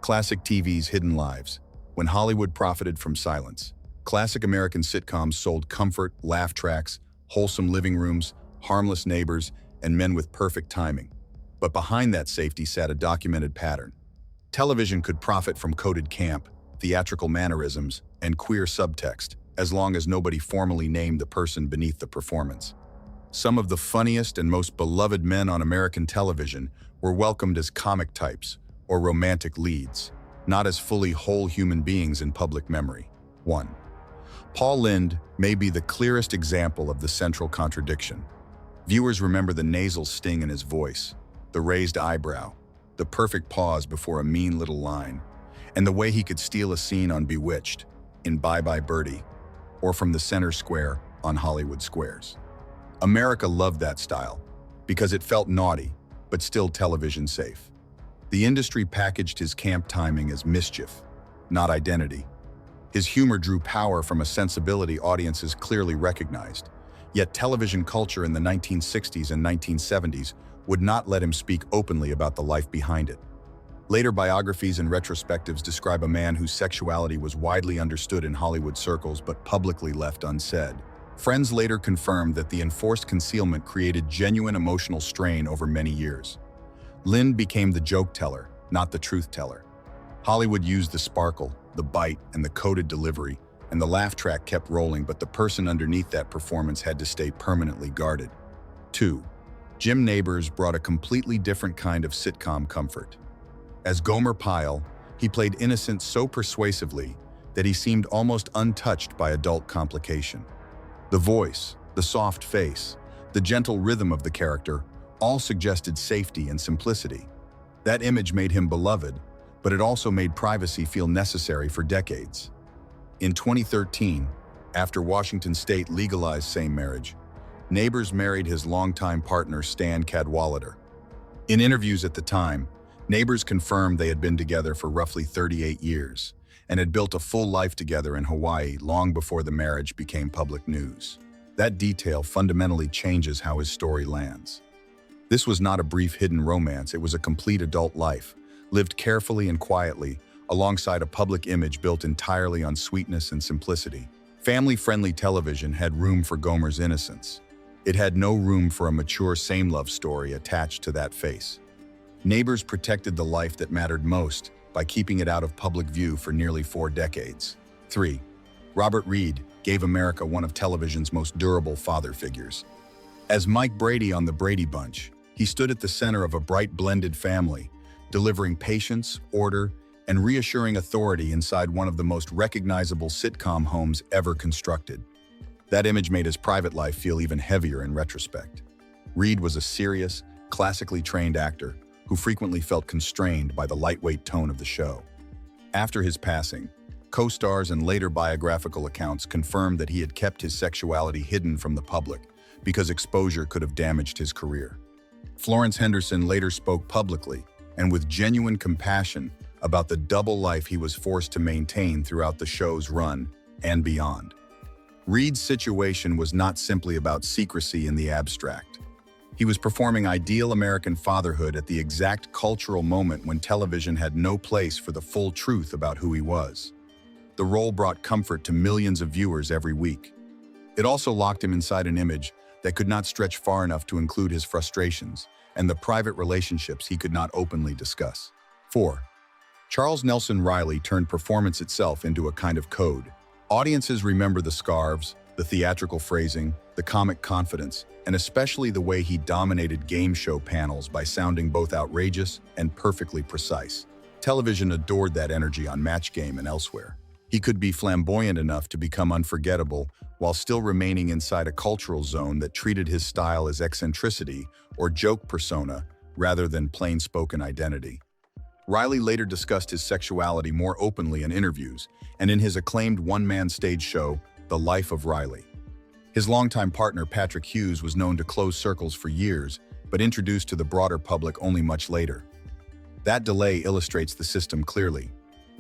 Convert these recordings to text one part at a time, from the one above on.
Classic TV's hidden lives. When Hollywood profited from silence. Classic American sitcoms sold comfort, laugh tracks, wholesome living rooms, harmless neighbors, and men with perfect timing. But behind that safety sat a documented pattern. Television could profit from coded camp, theatrical mannerisms, and queer subtext, as long as nobody formally named the person beneath the performance. Some of the funniest and most beloved men on American television were welcomed as comic types or romantic leads, not as fully whole human beings in public memory. 1. Paul Lynde may be the clearest example of the central contradiction. Viewers remember the nasal sting in his voice, the raised eyebrow, the perfect pause before a mean little line, and the way he could steal a scene on Bewitched, in Bye Bye Birdie, or from the center square on Hollywood Squares. America loved that style because it felt naughty, but still television safe. The industry packaged his camp timing as mischief, not identity. His humor drew power from a sensibility audiences clearly recognized, yet television culture in the 1960s and 1970s would not let him speak openly about the life behind it. Later biographies and retrospectives describe a man whose sexuality was widely understood in Hollywood circles but publicly left unsaid. Friends later confirmed that the enforced concealment created genuine emotional strain over many years. Lynde became the joke teller, not the truth teller. Hollywood used the sparkle, the bite, and the coded delivery, and the laugh track kept rolling, but the person underneath that performance had to stay permanently guarded. 2. Jim Nabors brought a completely different kind of sitcom comfort. As Gomer Pyle, he played innocent so persuasively that he seemed almost untouched by adult complication. The voice, the soft face, the gentle rhythm of the character all suggested safety and simplicity. That image made him beloved, but it also made privacy feel necessary for decades. In 2013, after Washington state legalized same marriage, Nabors married his longtime partner Stan Cadwallader. In interviews at the time, Nabors confirmed they had been together for roughly 38 years and had built a full life together in Hawaii long before the marriage became public news. That detail fundamentally changes how his story lands. This was not a brief hidden romance, it was a complete adult life, lived carefully and quietly, alongside a public image built entirely on sweetness and simplicity. Family-friendly television had room for Gomer's innocence. It had no room for a mature same-love story attached to that face. Nabors protected the life that mattered most by keeping it out of public view for nearly 4 decades. 3. Robert Reed gave America one of television's most durable father figures. As Mike Brady on The Brady Bunch, he stood at the center of a bright blended family, delivering patience, order, and reassuring authority inside one of the most recognizable sitcom homes ever constructed. That image made his private life feel even heavier in retrospect. Reed was a serious, classically trained actor who frequently felt constrained by the lightweight tone of the show. After his passing, co-stars and later biographical accounts confirmed that he had kept his sexuality hidden from the public because exposure could have damaged his career. Florence Henderson later spoke publicly and with genuine compassion about the double life he was forced to maintain throughout the show's run and beyond. Reed's situation was not simply about secrecy in the abstract. He was performing ideal American fatherhood at the exact cultural moment when television had no place for the full truth about who he was. The role brought comfort to millions of viewers every week. It also locked him inside an image that could not stretch far enough to include his frustrations and the private relationships he could not openly discuss. 4. Charles Nelson Reilly turned performance itself into a kind of code. Audiences remember the scarves, the theatrical phrasing, the comic confidence, and especially the way he dominated game show panels by sounding both outrageous and perfectly precise. Television adored that energy on Match Game and elsewhere. He could be flamboyant enough to become unforgettable while still remaining inside a cultural zone that treated his style as eccentricity or joke persona rather than plain-spoken identity. Reilly later discussed his sexuality more openly in interviews and in his acclaimed one-man stage show, The Life of Reilly. His longtime partner Patrick Hughes was known to close circles for years, but introduced to the broader public only much later. That delay illustrates the system clearly.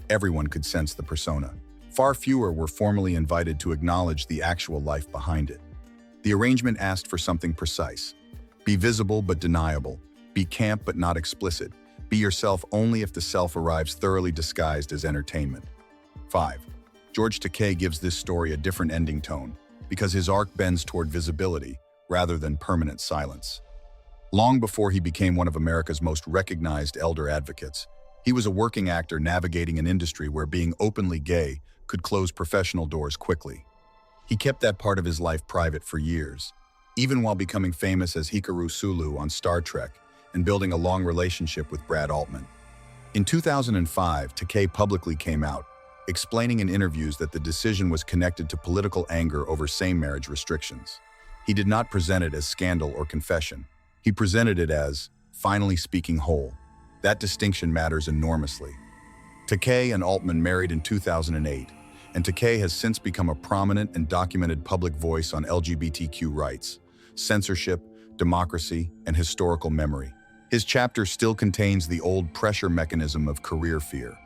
Everyone could sense the persona. Far fewer were formally invited to acknowledge the actual life behind it. The arrangement asked for something precise. Be visible but deniable. Be camp but not explicit. Be yourself only if the self arrives thoroughly disguised as entertainment. 5. George Takei gives this story a different ending tone because his arc bends toward visibility rather than permanent silence. Long before he became one of America's most recognized elder advocates, he was a working actor navigating an industry where being openly gay could close professional doors quickly. He kept that part of his life private for years, even while becoming famous as Hikaru Sulu on Star Trek and building a long relationship with Brad Altman. In 2005, Takei publicly came out, explaining in interviews that the decision was connected to political anger over same-marriage restrictions. He did not present it as scandal or confession. He presented it as finally speaking whole. That distinction matters enormously. Takei and Altman married in 2008, and Takei has since become a prominent and documented public voice on LGBTQ rights, censorship, democracy, and historical memory. His chapter still contains the old pressure mechanism of career fear,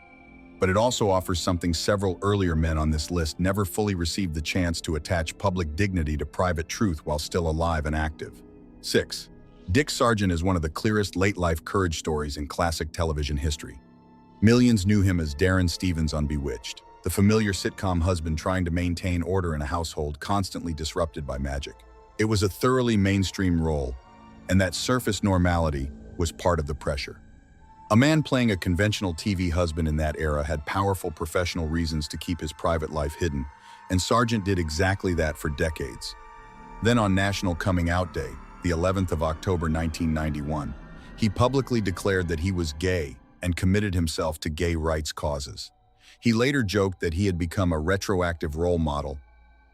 but it also offers something several earlier men on this list never fully received the chance to attach public dignity to private truth while still alive and active. 6. Dick Sargent is one of the clearest late-life courage stories in classic television history. Millions knew him as Darren Stevens on Bewitched, the familiar sitcom husband trying to maintain order in a household constantly disrupted by magic. It was a thoroughly mainstream role, and that surface normality was part of the pressure. A man playing a conventional TV husband in that era had powerful professional reasons to keep his private life hidden, and Sargent did exactly that for decades. Then on National Coming Out Day, the 11th of October 1991, he publicly declared that he was gay and committed himself to gay rights causes. He later joked that he had become a retroactive role model,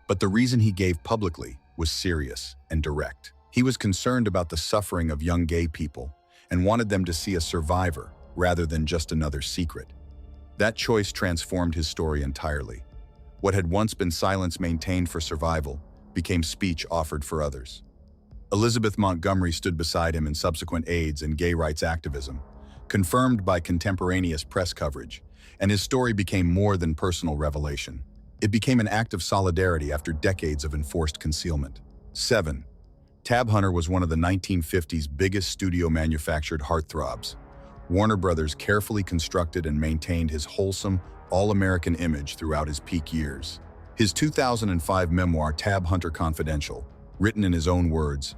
but the reason he gave publicly was serious and direct. He was concerned about the suffering of young gay people and wanted them to see a survivor rather than just another secret. That choice transformed his story entirely. What had once been silence maintained for survival became speech offered for others. Elizabeth Montgomery stood beside him in subsequent AIDS and gay rights activism, confirmed by contemporaneous press coverage, and his story became more than personal revelation. It became an act of solidarity after decades of enforced concealment. 7. Tab Hunter was one of the 1950s biggest studio-manufactured heartthrobs. Warner Brothers carefully constructed and maintained his wholesome, all-American image throughout his peak years. His 2005 memoir, Tab Hunter Confidential, written in his own words,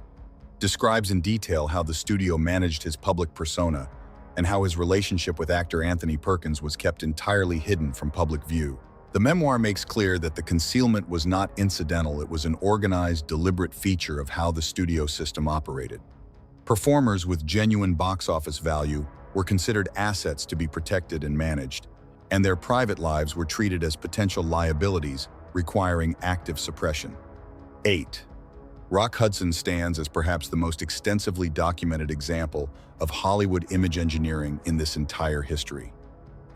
describes in detail how the studio managed his public persona and how his relationship with actor Anthony Perkins was kept entirely hidden from public view. The memoir makes clear that the concealment was not incidental, it was an organized, deliberate feature of how the studio system operated. Performers with genuine box office value were considered assets to be protected and managed, and their private lives were treated as potential liabilities requiring active suppression. 8. Rock Hudson stands as perhaps the most extensively documented example of Hollywood image engineering in this entire history.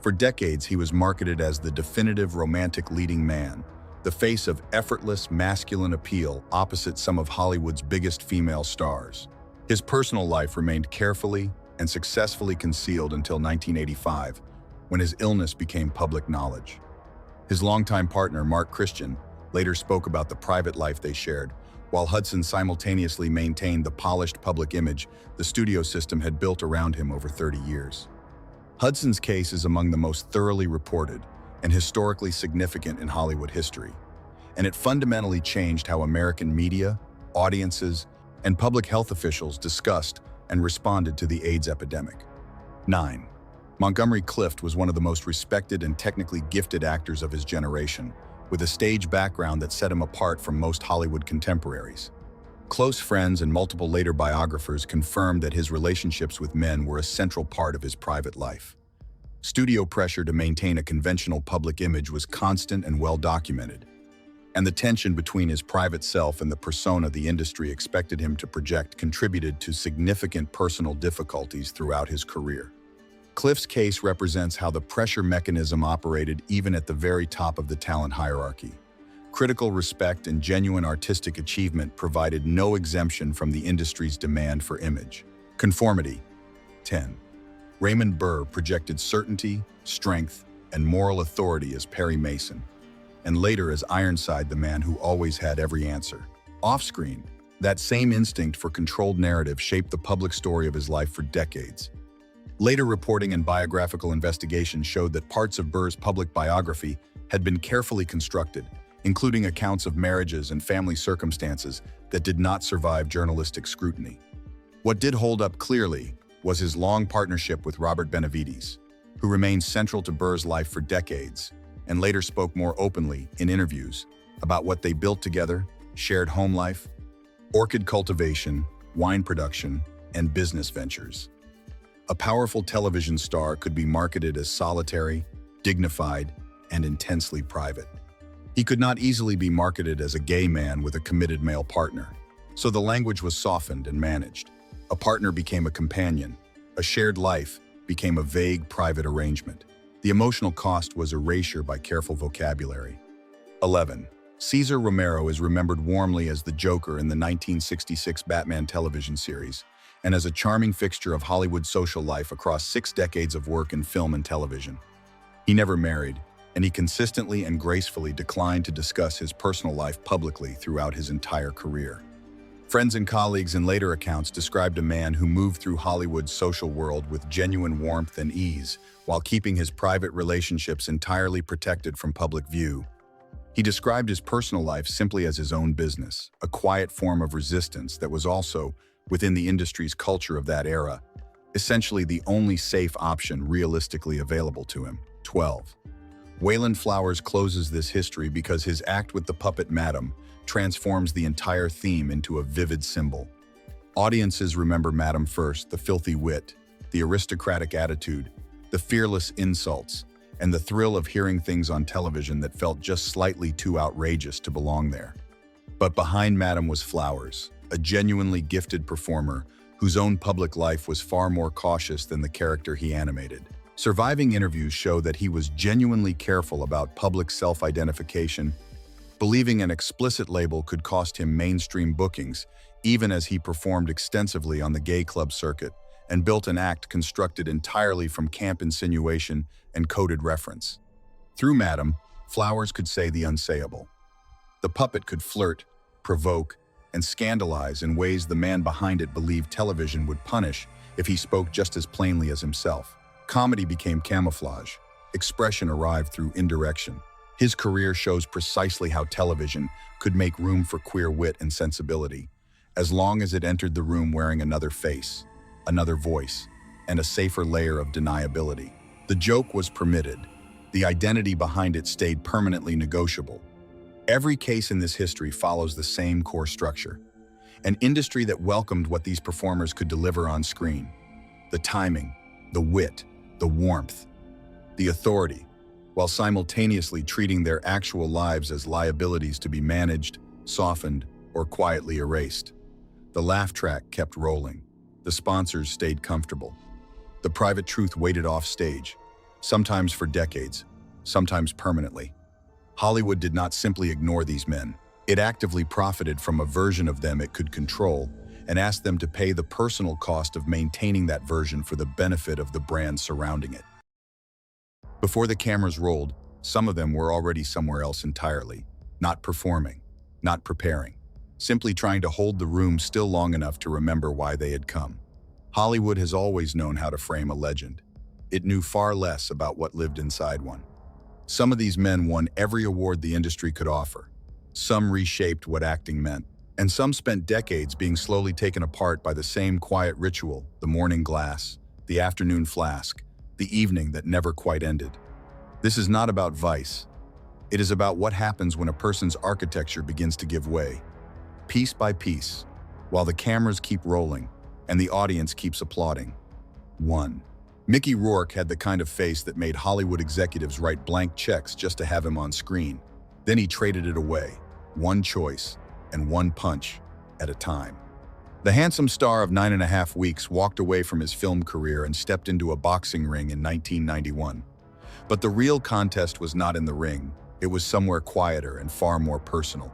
For decades, he was marketed as the definitive romantic leading man, the face of effortless masculine appeal opposite some of Hollywood's biggest female stars. His personal life remained carefully and successfully concealed until 1985, when his illness became public knowledge. His longtime partner, Mark Christian, later spoke about the private life they shared, while Hudson simultaneously maintained the polished public image the studio system had built around him over 30 years. Hudson's case is among the most thoroughly reported and historically significant in Hollywood history, and it fundamentally changed how American media, audiences, and public health officials discussed and responded to the AIDS epidemic. 9. Montgomery Clift was one of the most respected and technically gifted actors of his generation, with a stage background that set him apart from most Hollywood contemporaries. Close friends and multiple later biographers confirmed that his relationships with men were a central part of his private life. Studio pressure to maintain a conventional public image was constant and well documented, and the tension between his private self and the persona the industry expected him to project contributed to significant personal difficulties throughout his career. Clift's case represents how the pressure mechanism operated even at the very top of the talent hierarchy. Critical respect and genuine artistic achievement provided no exemption from the industry's demand for image. Conformity. 10. Raymond Burr projected certainty, strength, and moral authority as Perry Mason, and later as Ironside, the man who always had every answer. Off-screen, that same instinct for controlled narrative shaped the public story of his life for decades. Later reporting and biographical investigation showed that parts of Burr's public biography had been carefully constructed, including accounts of marriages and family circumstances that did not survive journalistic scrutiny. What did hold up clearly was his long partnership with Robert Benavides, who remained central to Burr's life for decades and later spoke more openly in interviews about what they built together, shared home life, orchid cultivation, wine production, and business ventures. A powerful television star could be marketed as solitary, dignified, and intensely private. He could not easily be marketed as a gay man with a committed male partner, so the language was softened and managed. A partner became a companion. A shared life became a vague, private arrangement. The emotional cost was erasure by careful vocabulary. 11. Cesar Romero is remembered warmly as the Joker in the 1966 Batman television series, and as a charming fixture of Hollywood social life across 6 decades of work in film and television. He never married, and he consistently and gracefully declined to discuss his personal life publicly throughout his entire career. Friends and colleagues in later accounts described a man who moved through Hollywood's social world with genuine warmth and ease, while keeping his private relationships entirely protected from public view. He described his personal life simply as his own business, a quiet form of resistance that was also, within the industry's culture of that era, essentially the only safe option realistically available to him. 12. Wayland Flowers closes this history because his act with the puppet Madam transforms the entire theme into a vivid symbol. Audiences remember Madam first, the filthy wit, the aristocratic attitude, the fearless insults, and the thrill of hearing things on television that felt just slightly too outrageous to belong there. But behind Madam was Flowers, a genuinely gifted performer whose own public life was far more cautious than the character he animated. Surviving interviews show that he was genuinely careful about public self-identification, believing an explicit label could cost him mainstream bookings, even as he performed extensively on the gay club circuit and built an act constructed entirely from camp insinuation and coded reference. Through Madam, Flowers could say the unsayable. The puppet could flirt, provoke, and scandalize in ways the man behind it believed television would punish if he spoke just as plainly as himself. Comedy became camouflage. Expression arrived through indirection. His career shows precisely how television could make room for queer wit and sensibility, as long as it entered the room wearing another face, another voice, and a safer layer of deniability. The joke was permitted. The identity behind it stayed permanently negotiable. Every case in this history follows the same core structure. An industry that welcomed what these performers could deliver on screen. The timing, the wit, the warmth, the authority, while simultaneously treating their actual lives as liabilities to be managed, softened, or quietly erased. The laugh track kept rolling. The sponsors stayed comfortable. The private truth waited off stage, sometimes for decades, sometimes permanently. Hollywood did not simply ignore these men. It actively profited from a version of them it could control and asked them to pay the personal cost of maintaining that version for the benefit of the brand surrounding it. Before the cameras rolled, some of them were already somewhere else entirely, not performing, not preparing, simply trying to hold the room still long enough to remember why they had come. Hollywood has always known how to frame a legend. It knew far less about what lived inside one. Some of these men won every award the industry could offer. Some reshaped what acting meant, and some spent decades being slowly taken apart by the same quiet ritual, the morning glass, the afternoon flask, the evening that never quite ended. This is not about vice. It is about what happens when a person's architecture begins to give way, piece by piece, while the cameras keep rolling and the audience keeps applauding. 1. Mickey Rourke had the kind of face that made Hollywood executives write blank checks just to have him on screen. Then he traded it away, one choice and one punch at a time. The handsome star of 9.5 Weeks walked away from his film career and stepped into a boxing ring in 1991. But the real contest was not in the ring. It was somewhere quieter and far more personal.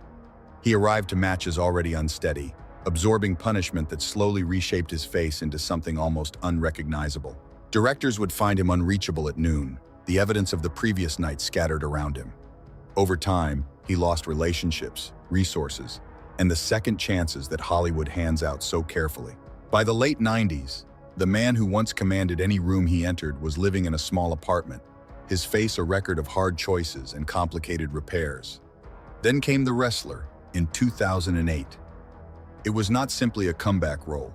He arrived to matches already unsteady, absorbing punishment that slowly reshaped his face into something almost unrecognizable. Directors would find him unreachable at noon, the evidence of the previous night scattered around him. Over time, he lost relationships, resources, and the second chances that Hollywood hands out so carefully. By the late 90s, The man who once commanded any room he entered was living in a small apartment, his face a record of hard choices and complicated repairs. Then came The Wrestler in 2008. It was not simply a comeback role.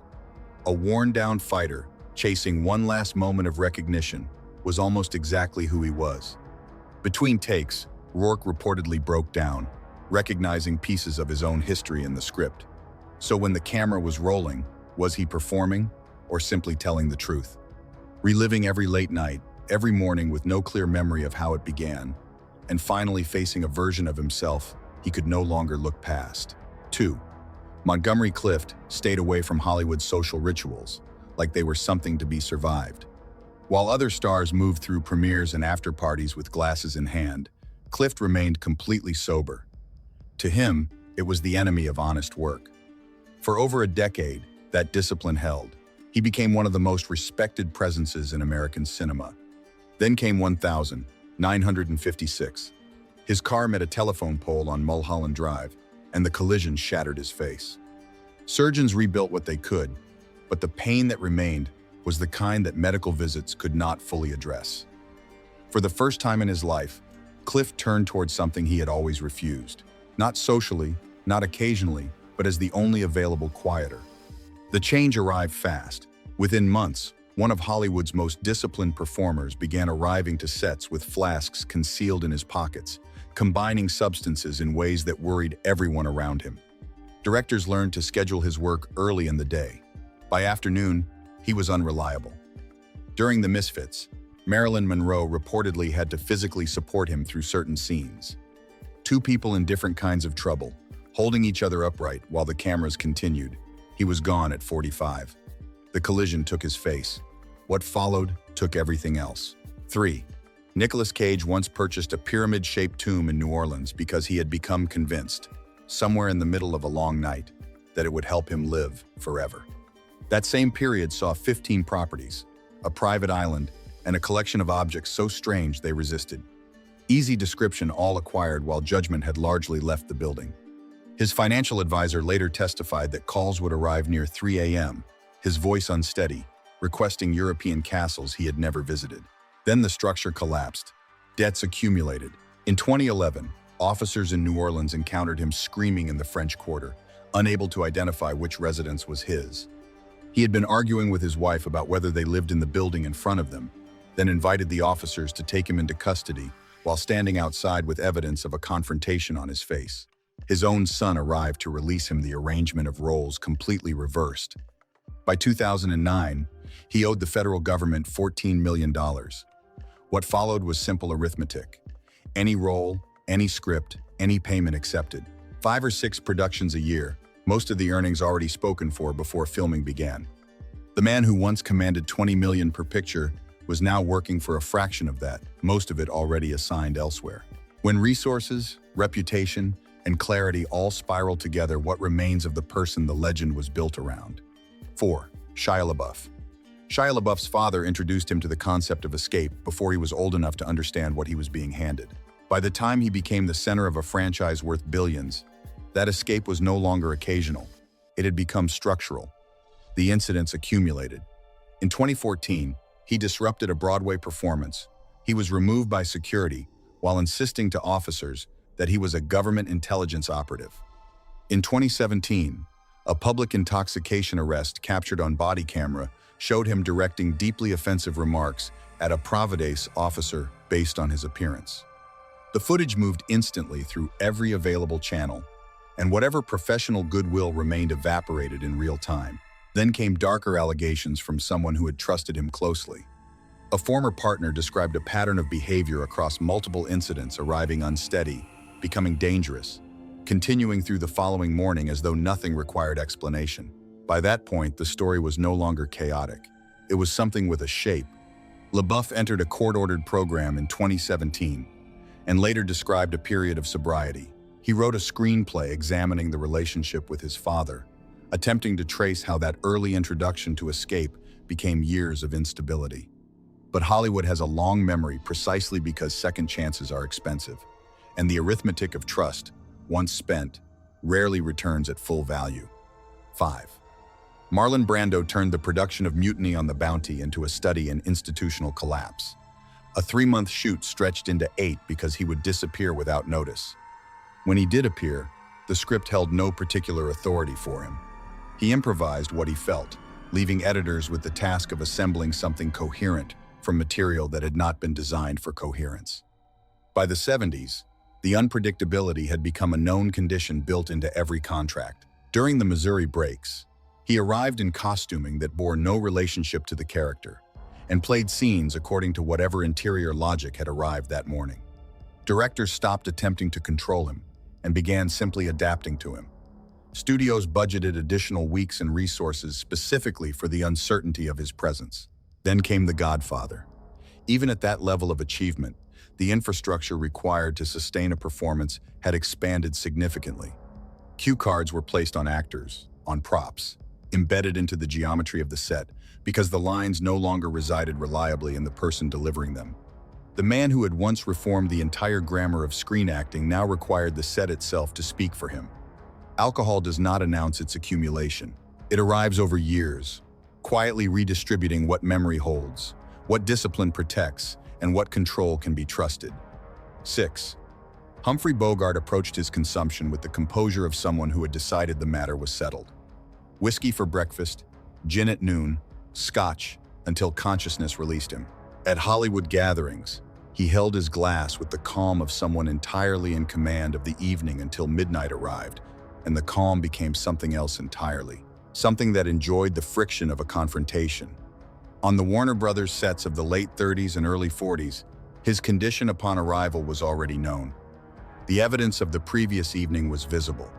A worn-down fighter, chasing one last moment of recognition, was almost exactly who he was. Between takes, Rourke reportedly broke down, recognizing pieces of his own history in the script. So when the camera was rolling, was he performing or simply telling the truth? Reliving every late night, every morning with no clear memory of how it began, and finally facing a version of himself he could no longer look past. 2. Montgomery Clift stayed away from Hollywood's social rituals, like they were something to be survived. While other stars moved through premieres and after-parties with glasses in hand, Clift remained completely sober. To him, it was the enemy of honest work. For over a decade, that discipline held. He became one of the most respected presences in American cinema. Then came 1956. His car met a telephone pole on Mulholland Drive, and the collision shattered his face. Surgeons rebuilt what they could, but the pain that remained was the kind that medical visits could not fully address. For the first time in his life, Clift turned towards something he had always refused. Not socially, not occasionally, but as the only available quieter. The change arrived fast. Within months, one of Hollywood's most disciplined performers began arriving to sets with flasks concealed in his pockets, combining substances in ways that worried everyone around him. Directors learned to schedule his work early in the day. By afternoon, he was unreliable. During The Misfits, Marilyn Monroe reportedly had to physically support him through certain scenes. Two people in different kinds of trouble, holding each other upright while the cameras continued. He was gone at 45. The collision took his face. What followed took everything else. 3. Nicolas Cage once purchased a pyramid-shaped tomb in New Orleans because he had become convinced, somewhere in the middle of a long night, that it would help him live forever. That same period saw 15 properties, a private island, and a collection of objects so strange they resisted. Easy description all acquired while judgment had largely left the building. His financial advisor later testified that calls would arrive near 3 a.m., his voice unsteady, requesting European castles he had never visited. Then the structure collapsed. Debts accumulated. In 2011, officers in New Orleans encountered him screaming in the French Quarter, unable to identify which residence was his. He had been arguing with his wife about whether they lived in the building in front of them, then invited the officers to take him into custody while standing outside with evidence of a confrontation on his face. His own son arrived to release him, the arrangement of roles completely reversed. By 2009, he owed the federal government $14 million. What followed was simple arithmetic. Any role, any script, any payment accepted. 5 or 6 productions a year, most of the earnings already spoken for before filming began. The man who once commanded $20 million per picture was now working for a fraction of that, most of it already assigned elsewhere. When resources, reputation, and clarity all spiral together, what remains of the person the legend was built around? 4. Shia LaBeouf. Shia LaBeouf's father introduced him to the concept of escape before he was old enough to understand what he was being handed. By the time he became the center of a franchise worth billions, that escape was no longer occasional. It had become structural. The incidents accumulated. In 2014, he disrupted a Broadway performance. He was removed by security while insisting to officers that he was a government intelligence operative. In 2017, a public intoxication arrest captured on body camera showed him directing deeply offensive remarks at a Providence officer based on his appearance. The footage moved instantly through every available channel, and whatever professional goodwill remained evaporated in real time. Then came darker allegations from someone who had trusted him closely. A former partner described a pattern of behavior across multiple incidents, arriving unsteady, becoming dangerous, continuing through the following morning as though nothing required explanation. By that point, the story was no longer chaotic. It was something with a shape. LaBeouf entered a court-ordered program in 2017 and later described a period of sobriety. He wrote a screenplay examining the relationship with his father, attempting to trace how that early introduction to escape became years of instability. But Hollywood has a long memory precisely because second chances are expensive, and the arithmetic of trust, once spent, rarely returns at full value. 5. Marlon Brando turned the production of Mutiny on the Bounty into a study in institutional collapse. A 3-month shoot stretched into 8 because he would disappear without notice. When he did appear, the script held no particular authority for him. He improvised what he felt, leaving editors with the task of assembling something coherent from material that had not been designed for coherence. By the 70s, the unpredictability had become a known condition built into every contract. During the Missouri breaks, he arrived in costuming that bore no relationship to the character, and played scenes according to whatever interior logic had arrived that morning. Directors stopped attempting to control him and began simply adapting to him. Studios budgeted additional weeks and resources specifically for the uncertainty of his presence. Then came The Godfather. Even at that level of achievement, the infrastructure required to sustain a performance had expanded significantly. Cue cards were placed on actors, on props, embedded into the geometry of the set, because the lines no longer resided reliably in the person delivering them. The man who had once reformed the entire grammar of screen acting now required the set itself to speak for him. Alcohol does not announce its accumulation. It arrives over years, quietly redistributing what memory holds, what discipline protects, and what control can be trusted. 6. Humphrey Bogart approached his consumption with the composure of someone who had decided the matter was settled. Whiskey for breakfast, gin at noon, scotch until consciousness released him. At Hollywood gatherings, he held his glass with the calm of someone entirely in command of the evening until midnight arrived, and the calm became something else entirely, something that enjoyed the friction of a confrontation. On the Warner Brothers sets of the late 30s and early 40s, his condition upon arrival was already known. The evidence of the previous evening was visible.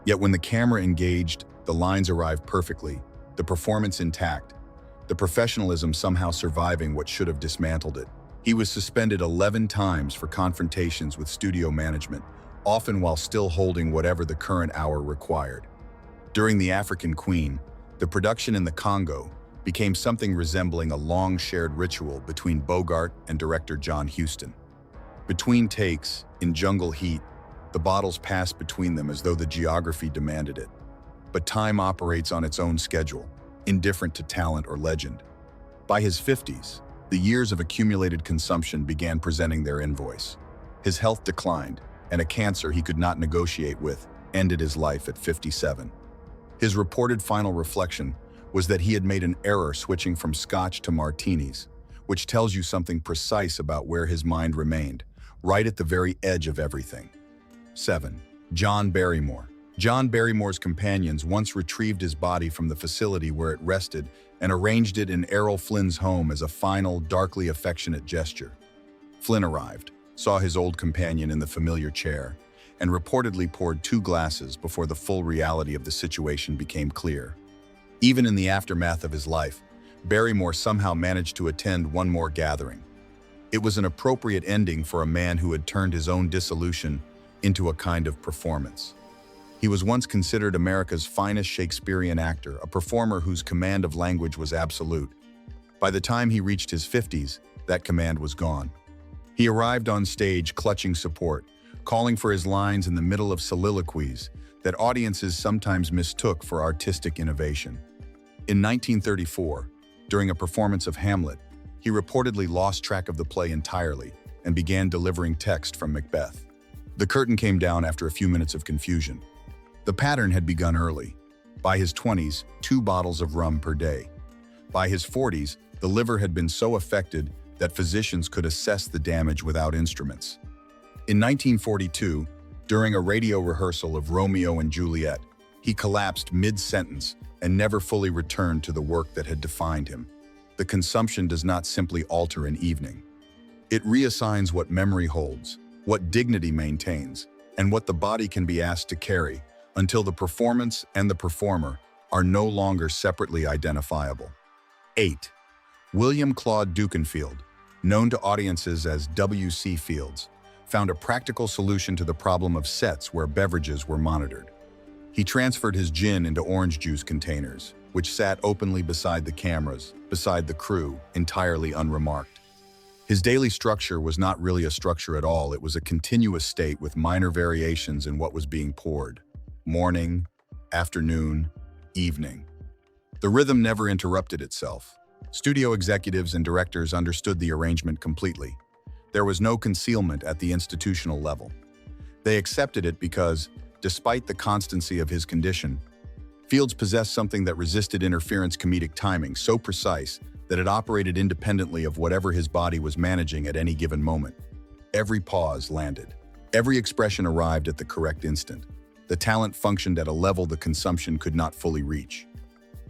Yet when the camera engaged, the lines arrived perfectly, the performance intact, the professionalism somehow surviving what should have dismantled it. He was suspended 11 times for confrontations with studio management, often while still holding whatever the current hour required. During The African Queen, the production in the Congo became something resembling a long shared ritual between Bogart and director John Huston. Between takes, in jungle heat, the bottles passed between them as though the geography demanded it. But time operates on its own schedule, indifferent to talent or legend. By his 50s, the years of accumulated consumption began presenting their invoice. His health declined, and a cancer he could not negotiate with ended his life at 57. His reported final reflection was that he had made an error switching from scotch to martinis, which tells you something precise about where his mind remained, right at the very edge of everything. 7. John Barrymore. John Barrymore's companions once retrieved his body from the facility where it rested and arranged it in Errol Flynn's home as a final, darkly affectionate gesture. Flynn arrived, saw his old companion in the familiar chair, and reportedly poured 2 glasses before the full reality of the situation became clear. Even in the aftermath of his life, Barrymore somehow managed to attend one more gathering. It was an appropriate ending for a man who had turned his own dissolution into a kind of performance. He was once considered America's finest Shakespearean actor, a performer whose command of language was absolute. By the time he reached his 50s, that command was gone. He arrived on stage clutching support, calling for his lines in the middle of soliloquies that audiences sometimes mistook for artistic innovation. In 1934, during a performance of Hamlet, he reportedly lost track of the play entirely and began delivering text from Macbeth. The curtain came down after a few minutes of confusion. The pattern had begun early. By his 20s, 2 bottles of rum per day. By his 40s, the liver had been so affected that physicians could assess the damage without instruments. In 1942, during a radio rehearsal of Romeo and Juliet, he collapsed mid-sentence and never fully returned to the work that had defined him. The consumption does not simply alter an evening. It reassigns what memory holds, what dignity maintains, and what the body can be asked to carry, until the performance and the performer are no longer separately identifiable. 8. William Claude Dukenfield, known to audiences as W.C. Fields, found a practical solution to the problem of sets where beverages were monitored. He transferred his gin into orange juice containers, which sat openly beside the cameras, beside the crew, entirely unremarked. His daily structure was not really a structure at all, it was a continuous state with minor variations in what was being poured. Morning, afternoon, evening. The rhythm never interrupted itself. Studio executives and directors understood the arrangement completely. There was no concealment at the institutional level. They accepted it because, despite the constancy of his condition, Fields possessed something that resisted interference: comedic timing so precise that it operated independently of whatever his body was managing at any given moment. Every pause landed. Every expression arrived at the correct instant. The talent functioned at a level the consumption could not fully reach.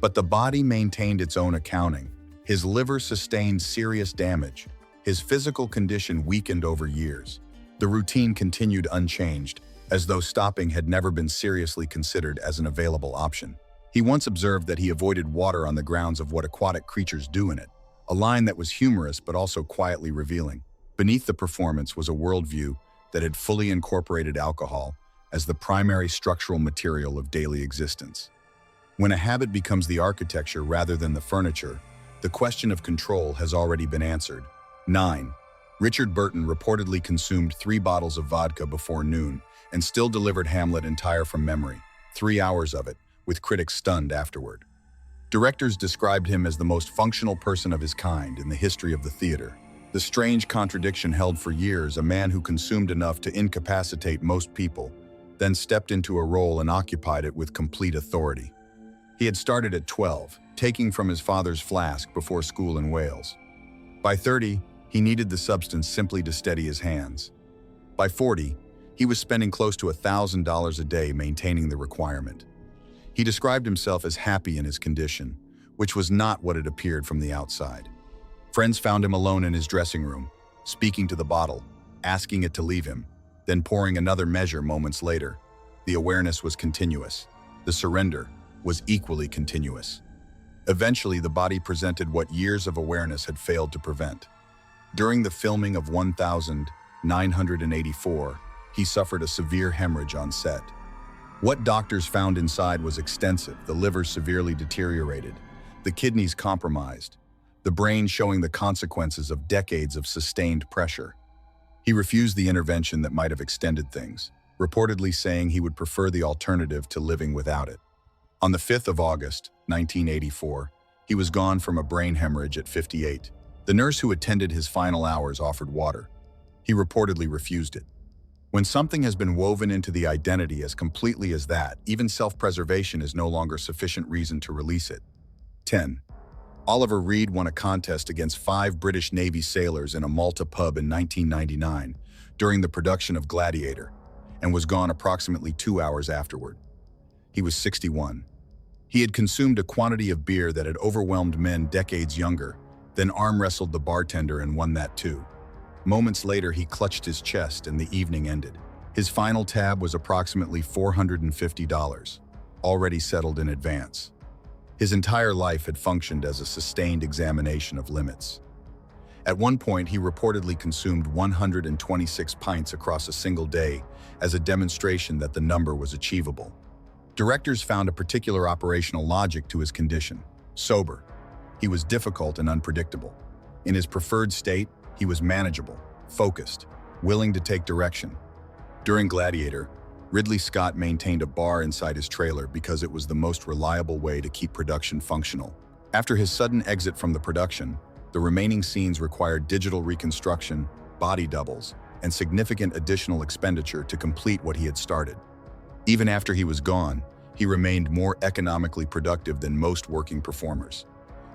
But the body maintained its own accounting. His liver sustained serious damage. His physical condition weakened over years. The routine continued unchanged, as though stopping had never been seriously considered as an available option. He once observed that he avoided water on the grounds of what aquatic creatures do in it, a line that was humorous but also quietly revealing. Beneath the performance was a worldview that had fully incorporated alcohol as the primary structural material of daily existence. When a habit becomes the architecture rather than the furniture, the question of control has already been answered. 9. Richard Burton reportedly consumed 3 bottles of vodka before noon and still delivered Hamlet entire from memory, 3 hours of it, with critics stunned afterward. Directors described him as the most functional person of his kind in the history of the theater. The strange contradiction held for years: a man who consumed enough to incapacitate most people, then stepped into a role and occupied it with complete authority. He had started at 12, taking from his father's flask before school in Wales. By 30, he needed the substance simply to steady his hands. By 40, he was spending close to $1,000 a day maintaining the requirement. He described himself as happy in his condition, which was not what it appeared from the outside. Friends found him alone in his dressing room, speaking to the bottle, asking it to leave him, then pouring another measure moments later. The awareness was continuous. The surrender was equally continuous. Eventually, the body presented what years of awareness had failed to prevent. During the filming of 1984, he suffered a severe hemorrhage on set. What doctors found inside was extensive: the liver severely deteriorated, the kidneys compromised, the brain showing the consequences of decades of sustained pressure. He refused the intervention that might have extended things, reportedly saying he would prefer the alternative to living without it. On the 5th of August, 1984, he was gone from a brain hemorrhage at 58. The nurse who attended his final hours offered water. He reportedly refused it. When something has been woven into the identity as completely as that, even self-preservation is no longer sufficient reason to release it. 10. Oliver Reed won a contest against 5 British Navy sailors in a Malta pub in 1999 during the production of Gladiator, and was gone approximately 2 hours afterward. He was 61. He had consumed a quantity of beer that had overwhelmed men decades younger, then arm-wrestled the bartender and won that too. Moments later, he clutched his chest and the evening ended. His final tab was approximately $450, already settled in advance. His entire life had functioned as a sustained examination of limits. At one point, he reportedly consumed 126 pints across a single day as a demonstration that the number was achievable. Directors found a particular operational logic to his condition: sober. He was difficult and unpredictable. In his preferred state, he was manageable, focused, willing to take direction. During Gladiator, Ridley Scott maintained a bar inside his trailer because it was the most reliable way to keep production functional. After his sudden exit from the production, the remaining scenes required digital reconstruction, body doubles, and significant additional expenditure to complete what he had started. Even after he was gone, he remained more economically productive than most working performers.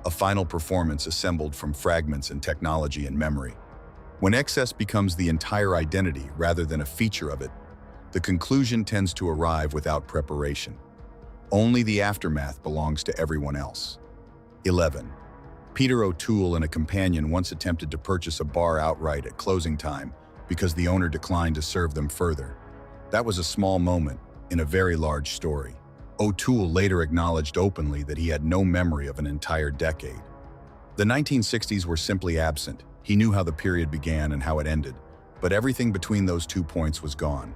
A final performance assembled from fragments and technology and memory. When excess becomes the entire identity rather than a feature of it, the conclusion tends to arrive without preparation. Only the aftermath belongs to everyone else. 11. Peter O'Toole and a companion once attempted to purchase a bar outright at closing time because the owner declined to serve them further. That was a small moment in a very large story. O'Toole later acknowledged openly that he had no memory of an entire decade. The 1960s were simply absent. He knew how the period began and how it ended, but everything between those 2 points was gone.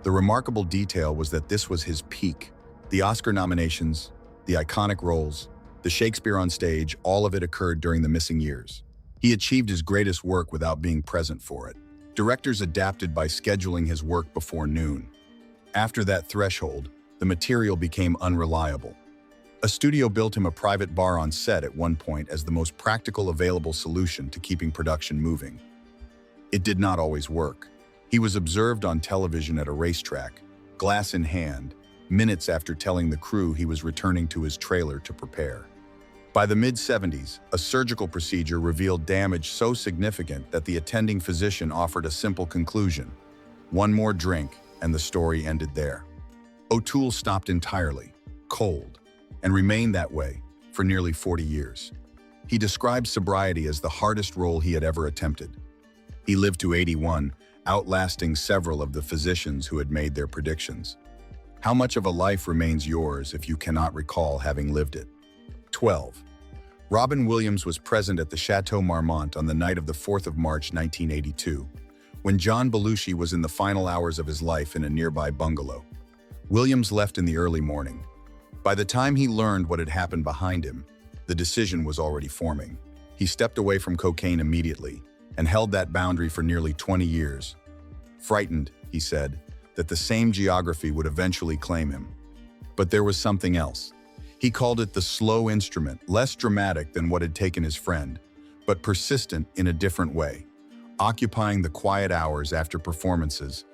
The remarkable detail was that this was his peak. The Oscar nominations, the iconic roles, the Shakespeare on stage, all of it occurred during the missing years. He achieved his greatest work without being present for it. Directors adapted by scheduling his work before noon. After that threshold, the material became unreliable. A studio built him a private bar on set at one point as the most practical available solution to keeping production moving. It did not always work. He was observed on television at a racetrack, glass in hand, minutes after telling the crew he was returning to his trailer to prepare. By the mid-70s, a surgical procedure revealed damage so significant that the attending physician offered a simple conclusion: one more drink, and the story ended there. O'Toole stopped entirely, cold, and remained that way for nearly 40 years. He described sobriety as the hardest role he had ever attempted. He lived to 81, outlasting several of the physicians who had made their predictions. How much of a life remains yours if you cannot recall having lived it? 12. Robin Williams was present at the Chateau Marmont on the night of the 4th of March 1982, when John Belushi was in the final hours of his life in a nearby bungalow. Williams left in the early morning. By the time he learned what had happened behind him, the decision was already forming. He stepped away from cocaine immediately and held that boundary for nearly 20 years. Frightened, he said, that the same geography would eventually claim him. But there was something else. He called it the slow instrument, less dramatic than what had taken his friend, but persistent in a different way, occupying the quiet hours after performances,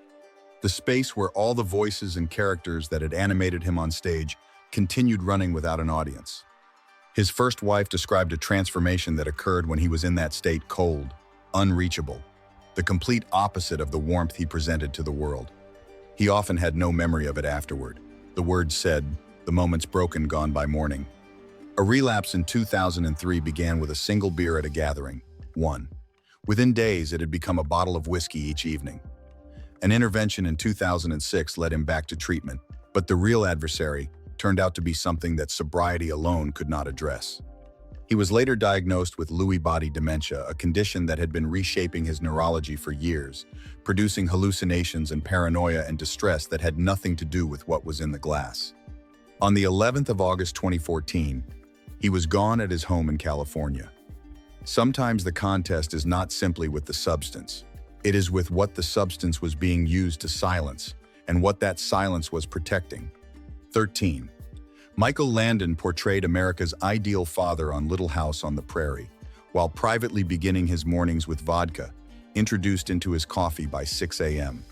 the space where all the voices and characters that had animated him on stage continued running without an audience. His first wife described a transformation that occurred when he was in that state: cold, unreachable, the complete opposite of the warmth he presented to the world. He often had no memory of it afterward. The words said, "The moment's broken, gone by morning." A relapse in 2003 began with a single beer at a gathering. 1. Within days, it had become a bottle of whiskey each evening. An intervention in 2006 led him back to treatment, but the real adversary turned out to be something that sobriety alone could not address. He was later diagnosed with Lewy body dementia, a condition that had been reshaping his neurology for years, producing hallucinations and paranoia and distress that had nothing to do with what was in the glass. On the 11th of August 2014, he was gone at his home in California. Sometimes the contest is not simply with the substance. It is with what the substance was being used to silence and what that silence was protecting. 13. Michael Landon portrayed America's ideal father on Little House on the Prairie, while privately beginning his mornings with vodka, introduced into his coffee by 6 a.m.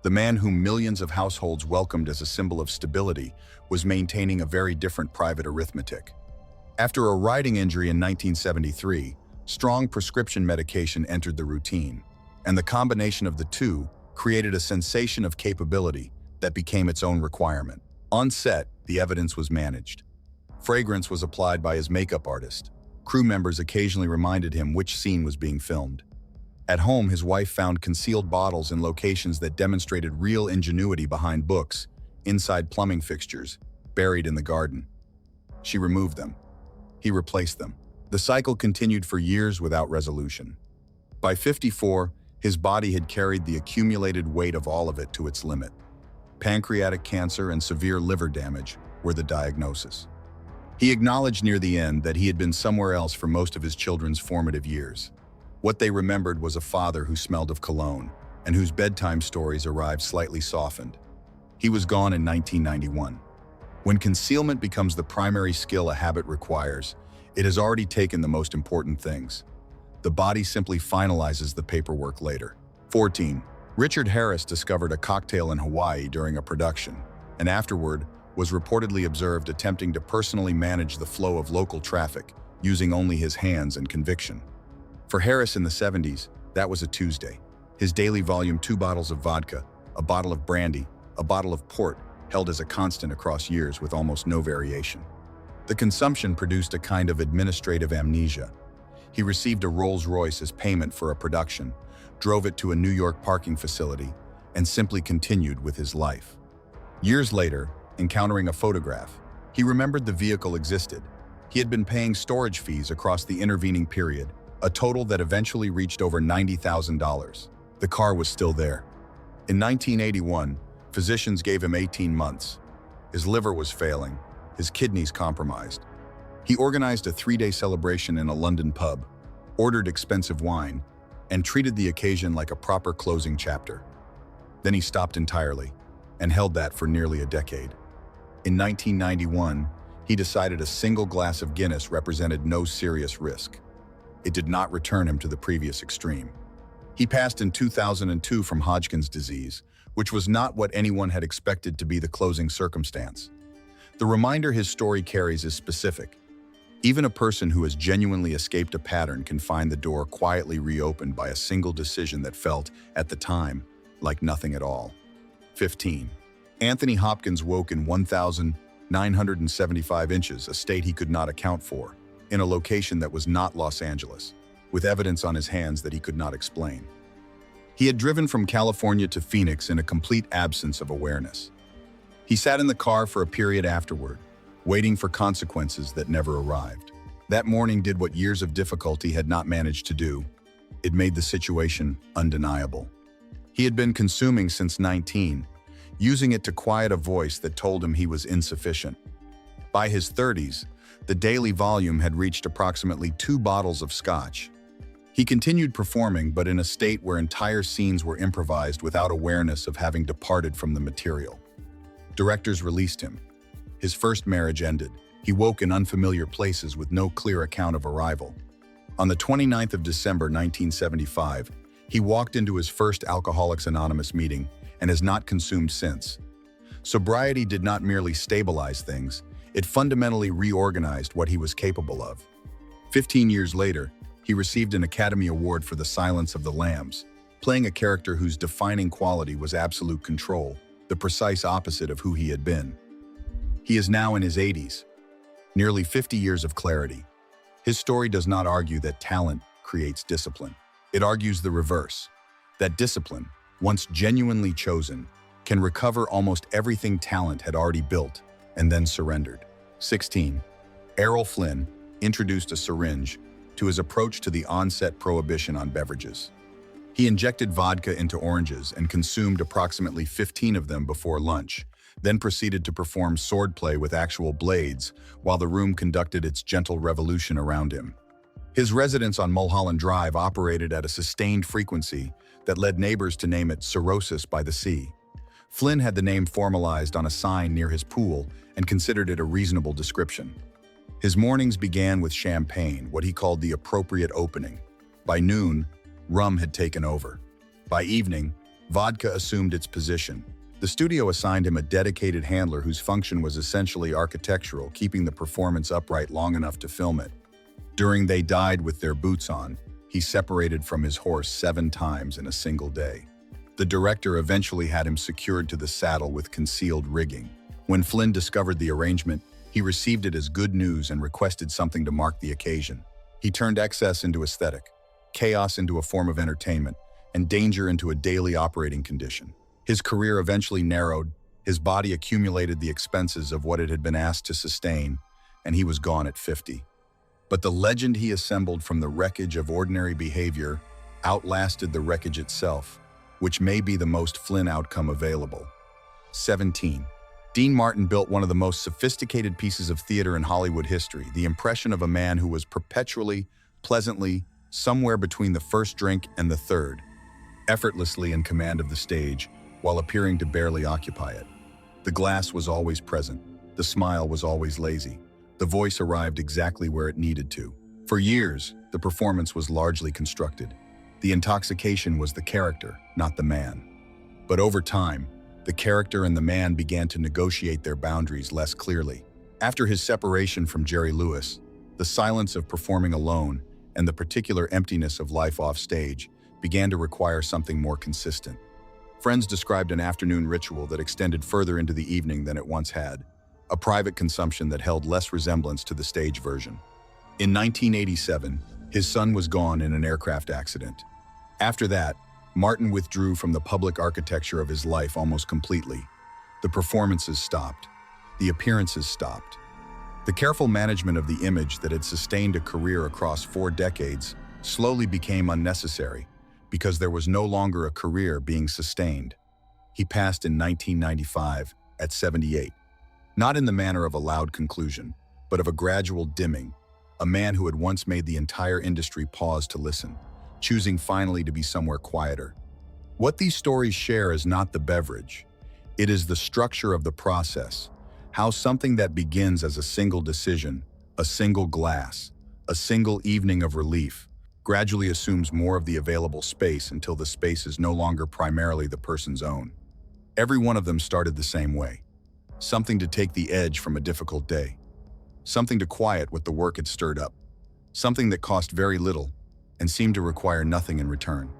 The man whom millions of households welcomed as a symbol of stability was maintaining a very different private arithmetic. After a riding injury in 1973, strong prescription medication entered the routine, and the combination of the two created a sensation of capability that became its own requirement. On set, the evidence was managed. Fragrance was applied by his makeup artist. Crew members occasionally reminded him which scene was being filmed. At home, his wife found concealed bottles in locations that demonstrated real ingenuity behind books, inside plumbing fixtures, buried in the garden. She removed them. He replaced them. The cycle continued for years without resolution. By 54, his body had carried the accumulated weight of all of it to its limit. Pancreatic cancer and severe liver damage were the diagnosis. He acknowledged near the end that he had been somewhere else for most of his children's formative years. What they remembered was a father who smelled of cologne and whose bedtime stories arrived slightly softened. He was gone in 1991. When concealment becomes the primary skill a habit requires, it has already taken the most important things. The body simply finalizes the paperwork later. 14. Richard Harris discovered a cocktail in Hawaii during a production, and afterward was reportedly observed attempting to personally manage the flow of local traffic using only his hands and conviction. For Harris in the 70s, that was a Tuesday. His daily volume: 2 bottles of vodka, a bottle of brandy, a bottle of port, held as a constant across years with almost no variation. The consumption produced a kind of administrative amnesia. He received a Rolls-Royce as payment for a production, drove it to a New York parking facility, and simply continued with his life. Years later, encountering a photograph, he remembered the vehicle existed. He had been paying storage fees across the intervening period, a total that eventually reached over $90,000. The car was still there. In 1981, physicians gave him 18 months. His liver was failing, his kidneys compromised. He organized a 3-day celebration in a London pub, ordered expensive wine, and treated the occasion like a proper closing chapter. Then he stopped entirely, and held that for nearly a decade. In 1991, He decided a single glass of Guinness represented no serious risk. It did not return him to the previous extreme. He passed in 2002 from Hodgkin's disease, which was not what anyone had expected to be the closing circumstance. The reminder his story carries is specific. Even a person who has genuinely escaped a pattern can find the door quietly reopened by a single decision that felt, at the time, like nothing at all. 15. Anthony Hopkins woke in 1,975 inches, a state he could not account for, in a location that was not Los Angeles, with evidence on his hands that he could not explain. He had driven from California to Phoenix in a complete absence of awareness. He sat in the car for a period afterward, waiting for consequences that never arrived. That morning did what years of difficulty had not managed to do. It made the situation undeniable. He had been consuming since 19, using it to quiet a voice that told him he was insufficient. By his 30s, the daily volume had reached approximately 2 bottles of scotch. He continued performing, but in a state where entire scenes were improvised without awareness of having departed from the material. Directors released him. His first marriage ended. He woke in unfamiliar places with no clear account of arrival. On the 29th of December 1975, he walked into his first Alcoholics Anonymous meeting and has not consumed since. Sobriety did not merely stabilize things, it fundamentally reorganized what he was capable of. 15 years later, he received an Academy Award for The Silence of the Lambs, playing a character whose defining quality was absolute control, the precise opposite of who he had been. He is now in his 80s, nearly 50 years of clarity. His story does not argue that talent creates discipline. It argues the reverse, that discipline, once genuinely chosen, can recover almost everything talent had already built and then surrendered. 16. Errol Flynn introduced a syringe to his approach to the onset prohibition on beverages. He injected vodka into oranges and consumed approximately 15 of them before lunch, then proceeded to perform swordplay with actual blades while the room conducted its gentle revolution around him. His residence on Mulholland Drive operated at a sustained frequency that led neighbors to name it Cirrhosis by the Sea. Flynn had the name formalized on a sign near his pool and considered it a reasonable description. His mornings began with champagne, what he called the appropriate opening. By noon, rum had taken over. By evening, vodka assumed its position. The studio assigned him a dedicated handler whose function was essentially architectural, keeping the performance upright long enough to film it. During They Died with Their Boots On, he separated from his horse 7 times in a single day. The director eventually had him secured to the saddle with concealed rigging. When Flynn discovered the arrangement, he received it as good news and requested something to mark the occasion. He turned excess into aesthetic, chaos into a form of entertainment, and danger into a daily operating condition. His career eventually narrowed, his body accumulated the expenses of what it had been asked to sustain, and he was gone at 50. But the legend he assembled from the wreckage of ordinary behavior outlasted the wreckage itself, which may be the most Flynn outcome available. 17. Dean Martin built one of the most sophisticated pieces of theater in Hollywood history, the impression of a man who was perpetually, pleasantly, somewhere between the first drink and the third, effortlessly in command of the stage, while appearing to barely occupy it. The glass was always present, the smile was always lazy, the voice arrived exactly where it needed to. For years, the performance was largely constructed. The intoxication was the character, not the man. But over time, the character and the man began to negotiate their boundaries less clearly. After his separation from Jerry Lewis, the silence of performing alone and the particular emptiness of life off stage began to require something more consistent. Friends described an afternoon ritual that extended further into the evening than it once had, a private consumption that held less resemblance to the stage version. In 1987, his son was gone in an aircraft accident. After that, Martin withdrew from the public architecture of his life almost completely. The performances stopped. The appearances stopped. The careful management of the image that had sustained a career across 4 decades slowly became unnecessary because there was no longer a career being sustained. He passed in 1995 at 78. Not in the manner of a loud conclusion, but of a gradual dimming, a man who had once made the entire industry pause to listen, choosing finally to be somewhere quieter. What these stories share is not the beverage. It is the structure of the process, How something that begins as a single decision, a single glass, a single evening of relief, gradually assumes more of the available space until the space is no longer primarily the person's own. Every one of them started the same way. Something to take the edge from a difficult day. Something to quiet what the work had stirred up. Something that cost very little and seemed to require nothing in return.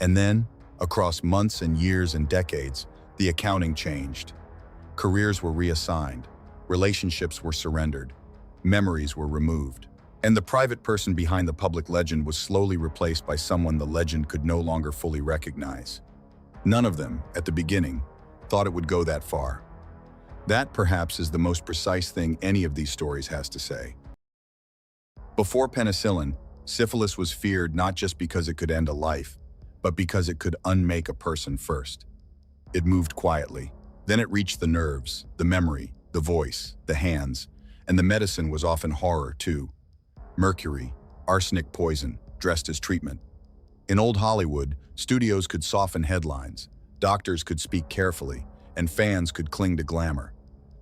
And then, across months and years and decades, the accounting changed. Careers were reassigned, relationships were surrendered, memories were removed, and the private person behind the public legend was slowly replaced by someone the legend could no longer fully recognize. None of them, at the beginning, thought it would go that far. That, perhaps, is the most precise thing any of these stories has to say. Before penicillin, syphilis was feared not just because it could end a life, but because it could unmake a person first. It moved quietly. Then it reached the nerves, the memory, the voice, the hands, and the medicine was often horror, too. Mercury, arsenic poison, dressed as treatment. In old Hollywood, studios could soften headlines, doctors could speak carefully, and fans could cling to glamour.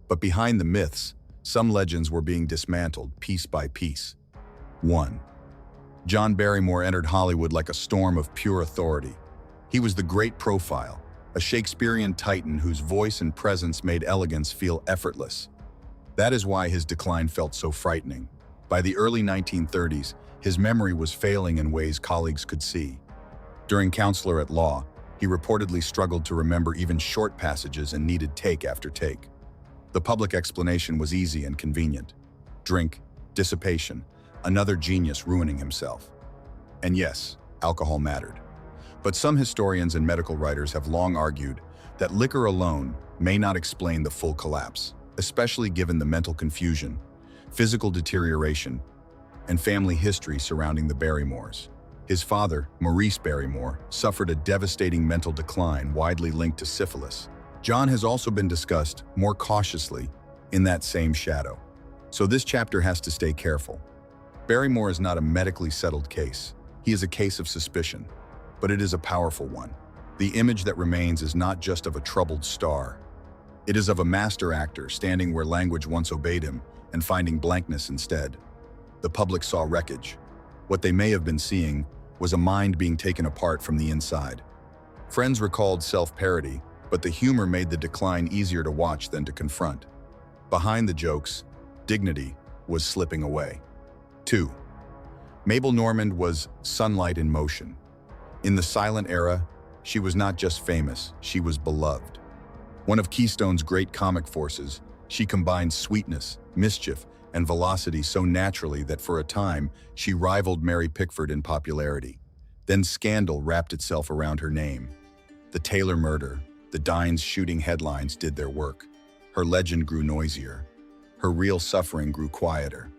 But behind the myths, some legends were being dismantled piece by piece. 1. John Barrymore entered Hollywood like a storm of pure authority. He was the great profile, a Shakespearean titan whose voice and presence made elegance feel effortless. That is why his decline felt so frightening. By the early 1930s, his memory was failing in ways colleagues could see. During Counselor at Law, he reportedly struggled to remember even short passages and needed take after take. The public explanation was easy and convenient. Drink, dissipation, another genius ruining himself. And yes, alcohol mattered. But some historians and medical writers have long argued that liquor alone may not explain the full collapse, especially given the mental confusion, physical deterioration, and family history surrounding the Barrymores. His father, Maurice Barrymore, suffered a devastating mental decline widely linked to syphilis. John has also been discussed more cautiously in that same shadow. So this chapter has to stay careful. Barrymore is not a medically settled case. He is a case of suspicion, but it is a powerful one. The image that remains is not just of a troubled star. It is of a master actor standing where language once obeyed him and finding blankness instead. The public saw wreckage. What they may have been seeing was a mind being taken apart from the inside. Friends recalled self-parody, but the humor made the decline easier to watch than to confront. Behind the jokes, dignity was slipping away. 2. Mabel Normand was sunlight in motion. In the silent era, she was not just famous, she was beloved. One of Keystone's great comic forces, she combined sweetness, mischief, and velocity so naturally that for a time, she rivaled Mary Pickford in popularity. Then scandal wrapped itself around her name. The Taylor murder, the Dines shooting headlines did their work. Her legend grew noisier. Her real suffering grew quieter.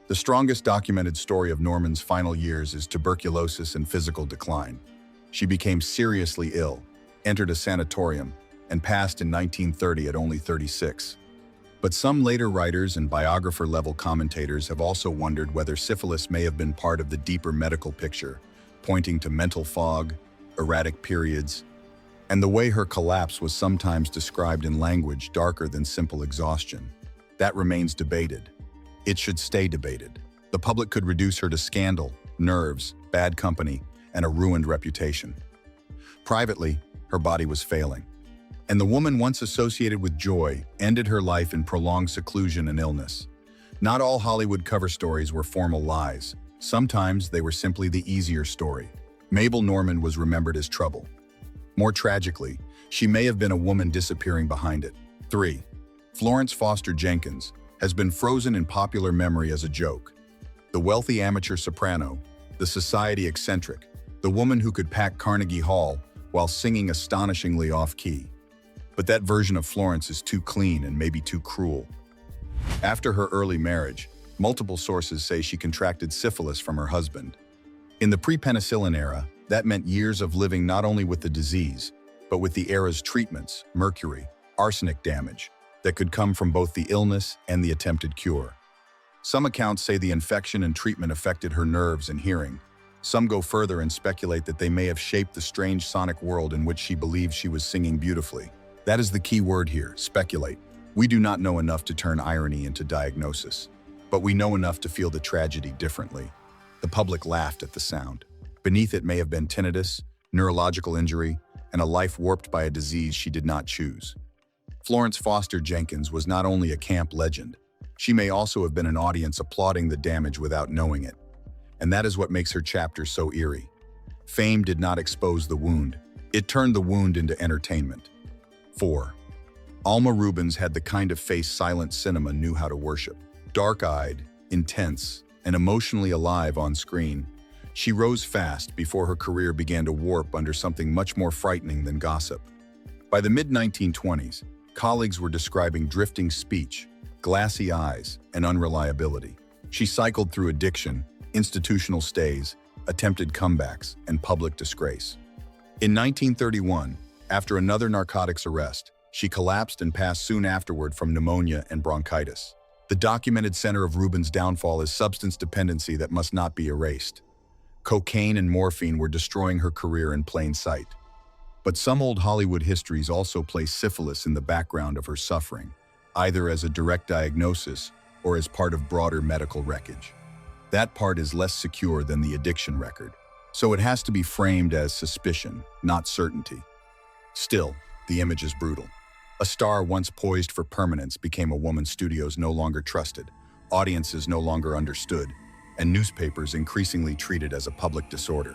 The strongest documented story of Normand's final years is tuberculosis and physical decline. She became seriously ill, entered a sanatorium, and passed in 1930 at only 36. But some later writers and biographer-level commentators have also wondered whether syphilis may have been part of the deeper medical picture, pointing to mental fog, erratic periods, and the way her collapse was sometimes described in language darker than simple exhaustion. That remains debated. It should stay debated. The public could reduce her to scandal, nerves, bad company, and a ruined reputation. Privately, her body was failing. And the woman once associated with joy ended her life in prolonged seclusion and illness. Not all Hollywood cover stories were formal lies. Sometimes they were simply the easier story. Mabel Normand was remembered as trouble. More tragically, she may have been a woman disappearing behind it. 3. Florence Foster Jenkins has been frozen in popular memory as a joke. The wealthy amateur soprano, the society eccentric, the woman who could pack Carnegie Hall while singing astonishingly off-key. But that version of Florence is too clean and maybe too cruel. After her early marriage, multiple sources say she contracted syphilis from her husband. In the pre-penicillin era, that meant years of living not only with the disease, but with the era's treatments, mercury, arsenic damage, that could come from both the illness and the attempted cure. Some accounts say the infection and treatment affected her nerves and hearing. Some go further and speculate that they may have shaped the strange sonic world in which she believed she was singing beautifully. That is the key word here, speculate. We do not know enough to turn irony into diagnosis, but we know enough to feel the tragedy differently. The public laughed at the sound. Beneath it may have been tinnitus, neurological injury, and a life warped by a disease she did not choose. Florence Foster Jenkins was not only a camp legend, she may also have been an audience applauding the damage without knowing it. And that is what makes her chapter so eerie. Fame did not expose the wound. It turned the wound into entertainment. 4. Alma Rubens had the kind of face silent cinema knew how to worship. Dark-eyed, intense, and emotionally alive on screen, she rose fast before her career began to warp under something much more frightening than gossip. By the mid-1920s, colleagues were describing drifting speech, glassy eyes, and unreliability. She cycled through addiction, institutional stays, attempted comebacks, and public disgrace. In 1931, after another narcotics arrest, she collapsed and passed soon afterward from pneumonia and bronchitis. The documented center of Rubens' downfall is substance dependency that must not be erased. Cocaine and morphine were destroying her career in plain sight. But some old Hollywood histories also place syphilis in the background of her suffering, either as a direct diagnosis or as part of broader medical wreckage. That part is less secure than the addiction record, so it has to be framed as suspicion, not certainty. Still, the image is brutal. A star once poised for permanence became a woman studios no longer trusted, audiences no longer understood, and newspapers increasingly treated as a public disorder.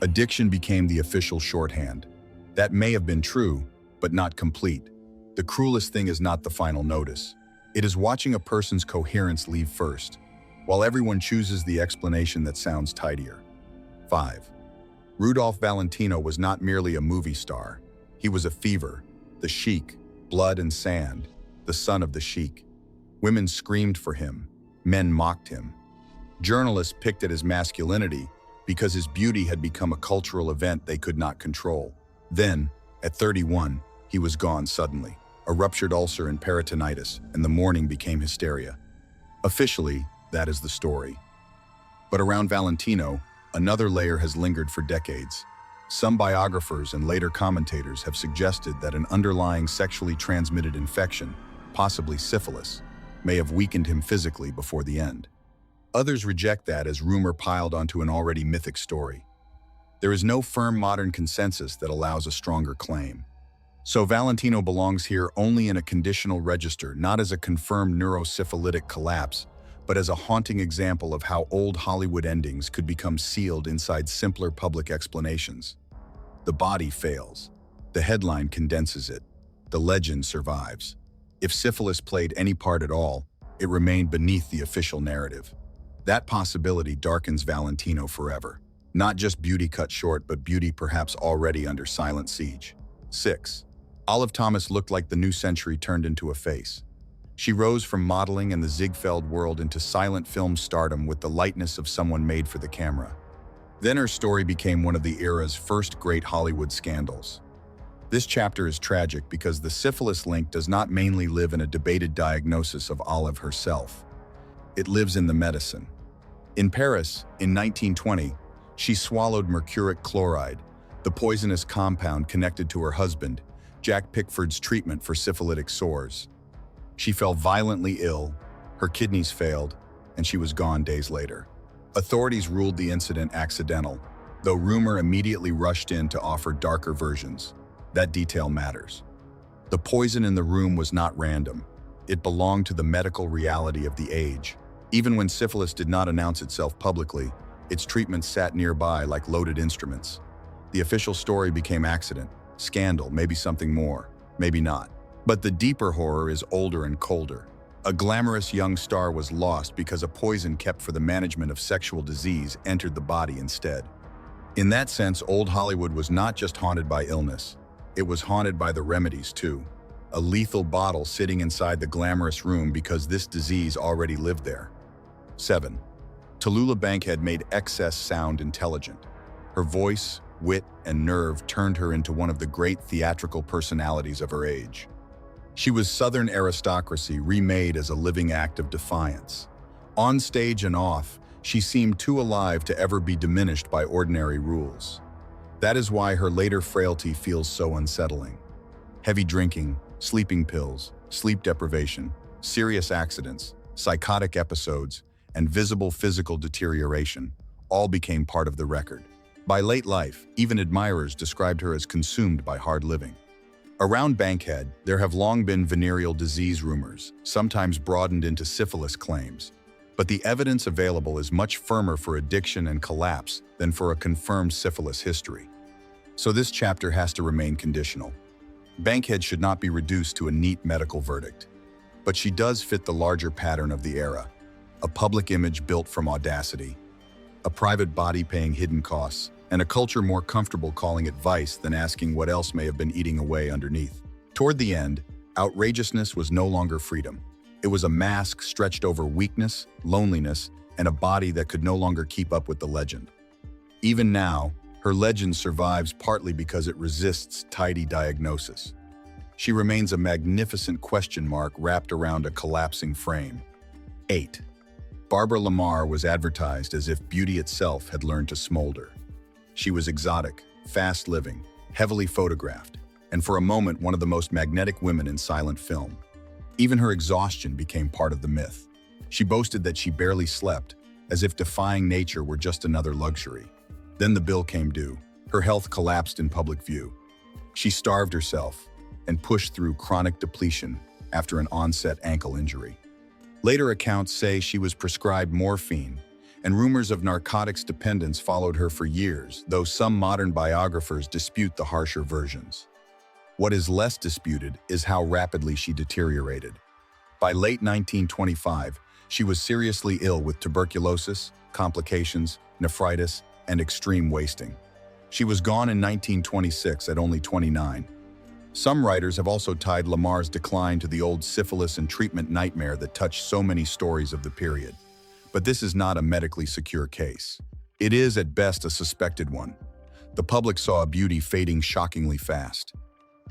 Addiction became the official shorthand. That may have been true, but not complete. The cruelest thing is not the final notice. It is watching a person's coherence leave first, while everyone chooses the explanation that sounds tidier. 5. Rudolph Valentino was not merely a movie star. He was a fever, the Sheik, blood and sand, the son of the Sheik. Women screamed for him, men mocked him. Journalists picked at his masculinity because his beauty had become a cultural event they could not control. Then, at 31, he was gone suddenly. A ruptured ulcer and peritonitis, and the mourning became hysteria. Officially, that is the story. But around Valentino, another layer has lingered for decades. Some biographers and later commentators have suggested that an underlying sexually transmitted infection, possibly syphilis, may have weakened him physically before the end. Others reject that as rumor piled onto an already mythic story. There is no firm modern consensus that allows a stronger claim. So Valentino belongs here only in a conditional register, not as a confirmed neurosyphilitic collapse, but as a haunting example of how old Hollywood endings could become sealed inside simpler public explanations. The body fails. The headline condenses it. The legend survives. If syphilis played any part at all, it remained beneath the official narrative. That possibility darkens Valentino forever. Not just beauty cut short, but beauty perhaps already under silent siege. 6. Olive Thomas looked like the new century turned into a face. She rose from modeling and the Ziegfeld world into silent film stardom with the lightness of someone made for the camera. Then her story became one of the era's first great Hollywood scandals. This chapter is tragic because the syphilis link does not mainly live in a debated diagnosis of Olive herself. It lives in the medicine. In Paris, in 1920, she swallowed mercuric chloride, the poisonous compound connected to her husband, Jack Pickford's treatment for syphilitic sores. She fell violently ill, her kidneys failed, and she was gone days later. Authorities ruled the incident accidental, though rumor immediately rushed in to offer darker versions. That detail matters. The poison in the room was not random. It belonged to the medical reality of the age. Even when syphilis did not announce itself publicly, its treatments sat nearby like loaded instruments. The official story became accident, scandal, maybe something more, maybe not. But the deeper horror is older and colder. A glamorous young star was lost because a poison kept for the management of sexual disease entered the body instead. In that sense, old Hollywood was not just haunted by illness. It was haunted by the remedies too. A lethal bottle sitting inside the glamorous room because this disease already lived there. 7. Tallulah Bankhead made excess sound intelligent. Her voice, wit, and nerve turned her into one of the great theatrical personalities of her age. She was Southern aristocracy remade as a living act of defiance. On stage and off, she seemed too alive to ever be diminished by ordinary rules. That is why her later frailty feels so unsettling. Heavy drinking, sleeping pills, sleep deprivation, serious accidents, psychotic episodes, and visible physical deterioration all became part of the record. By late life, even admirers described her as consumed by hard living. Around Bankhead, there have long been venereal disease rumors, sometimes broadened into syphilis claims. But the evidence available is much firmer for addiction and collapse than for a confirmed syphilis history. So this chapter has to remain conditional. Bankhead should not be reduced to a neat medical verdict. But she does fit the larger pattern of the era. A public image built from audacity, a private body paying hidden costs, and a culture more comfortable calling it vice than asking what else may have been eating away underneath. Toward the end, outrageousness was no longer freedom. It was a mask stretched over weakness, loneliness, and a body that could no longer keep up with the legend. Even now, her legend survives partly because it resists tidy diagnosis. She remains a magnificent question mark wrapped around a collapsing frame. 8. Barbara Lamar was advertised as if beauty itself had learned to smolder. She was exotic, fast-living, heavily photographed, and for a moment one of the most magnetic women in silent film. Even her exhaustion became part of the myth. She boasted that she barely slept, as if defying nature were just another luxury. Then the bill came due. Her health collapsed in public view. She starved herself and pushed through chronic depletion after an onset ankle injury. Later accounts say she was prescribed morphine, and rumors of narcotics dependence followed her for years, though some modern biographers dispute the harsher versions. What is less disputed is how rapidly she deteriorated. By late 1925, she was seriously ill with tuberculosis, complications, nephritis, and extreme wasting. She was gone in 1926 at only 29. Some writers have also tied Lamar's decline to the old syphilis and treatment nightmare that touched so many stories of the period. But this is not a medically secure case. It is, at best, a suspected one. The public saw a beauty fading shockingly fast.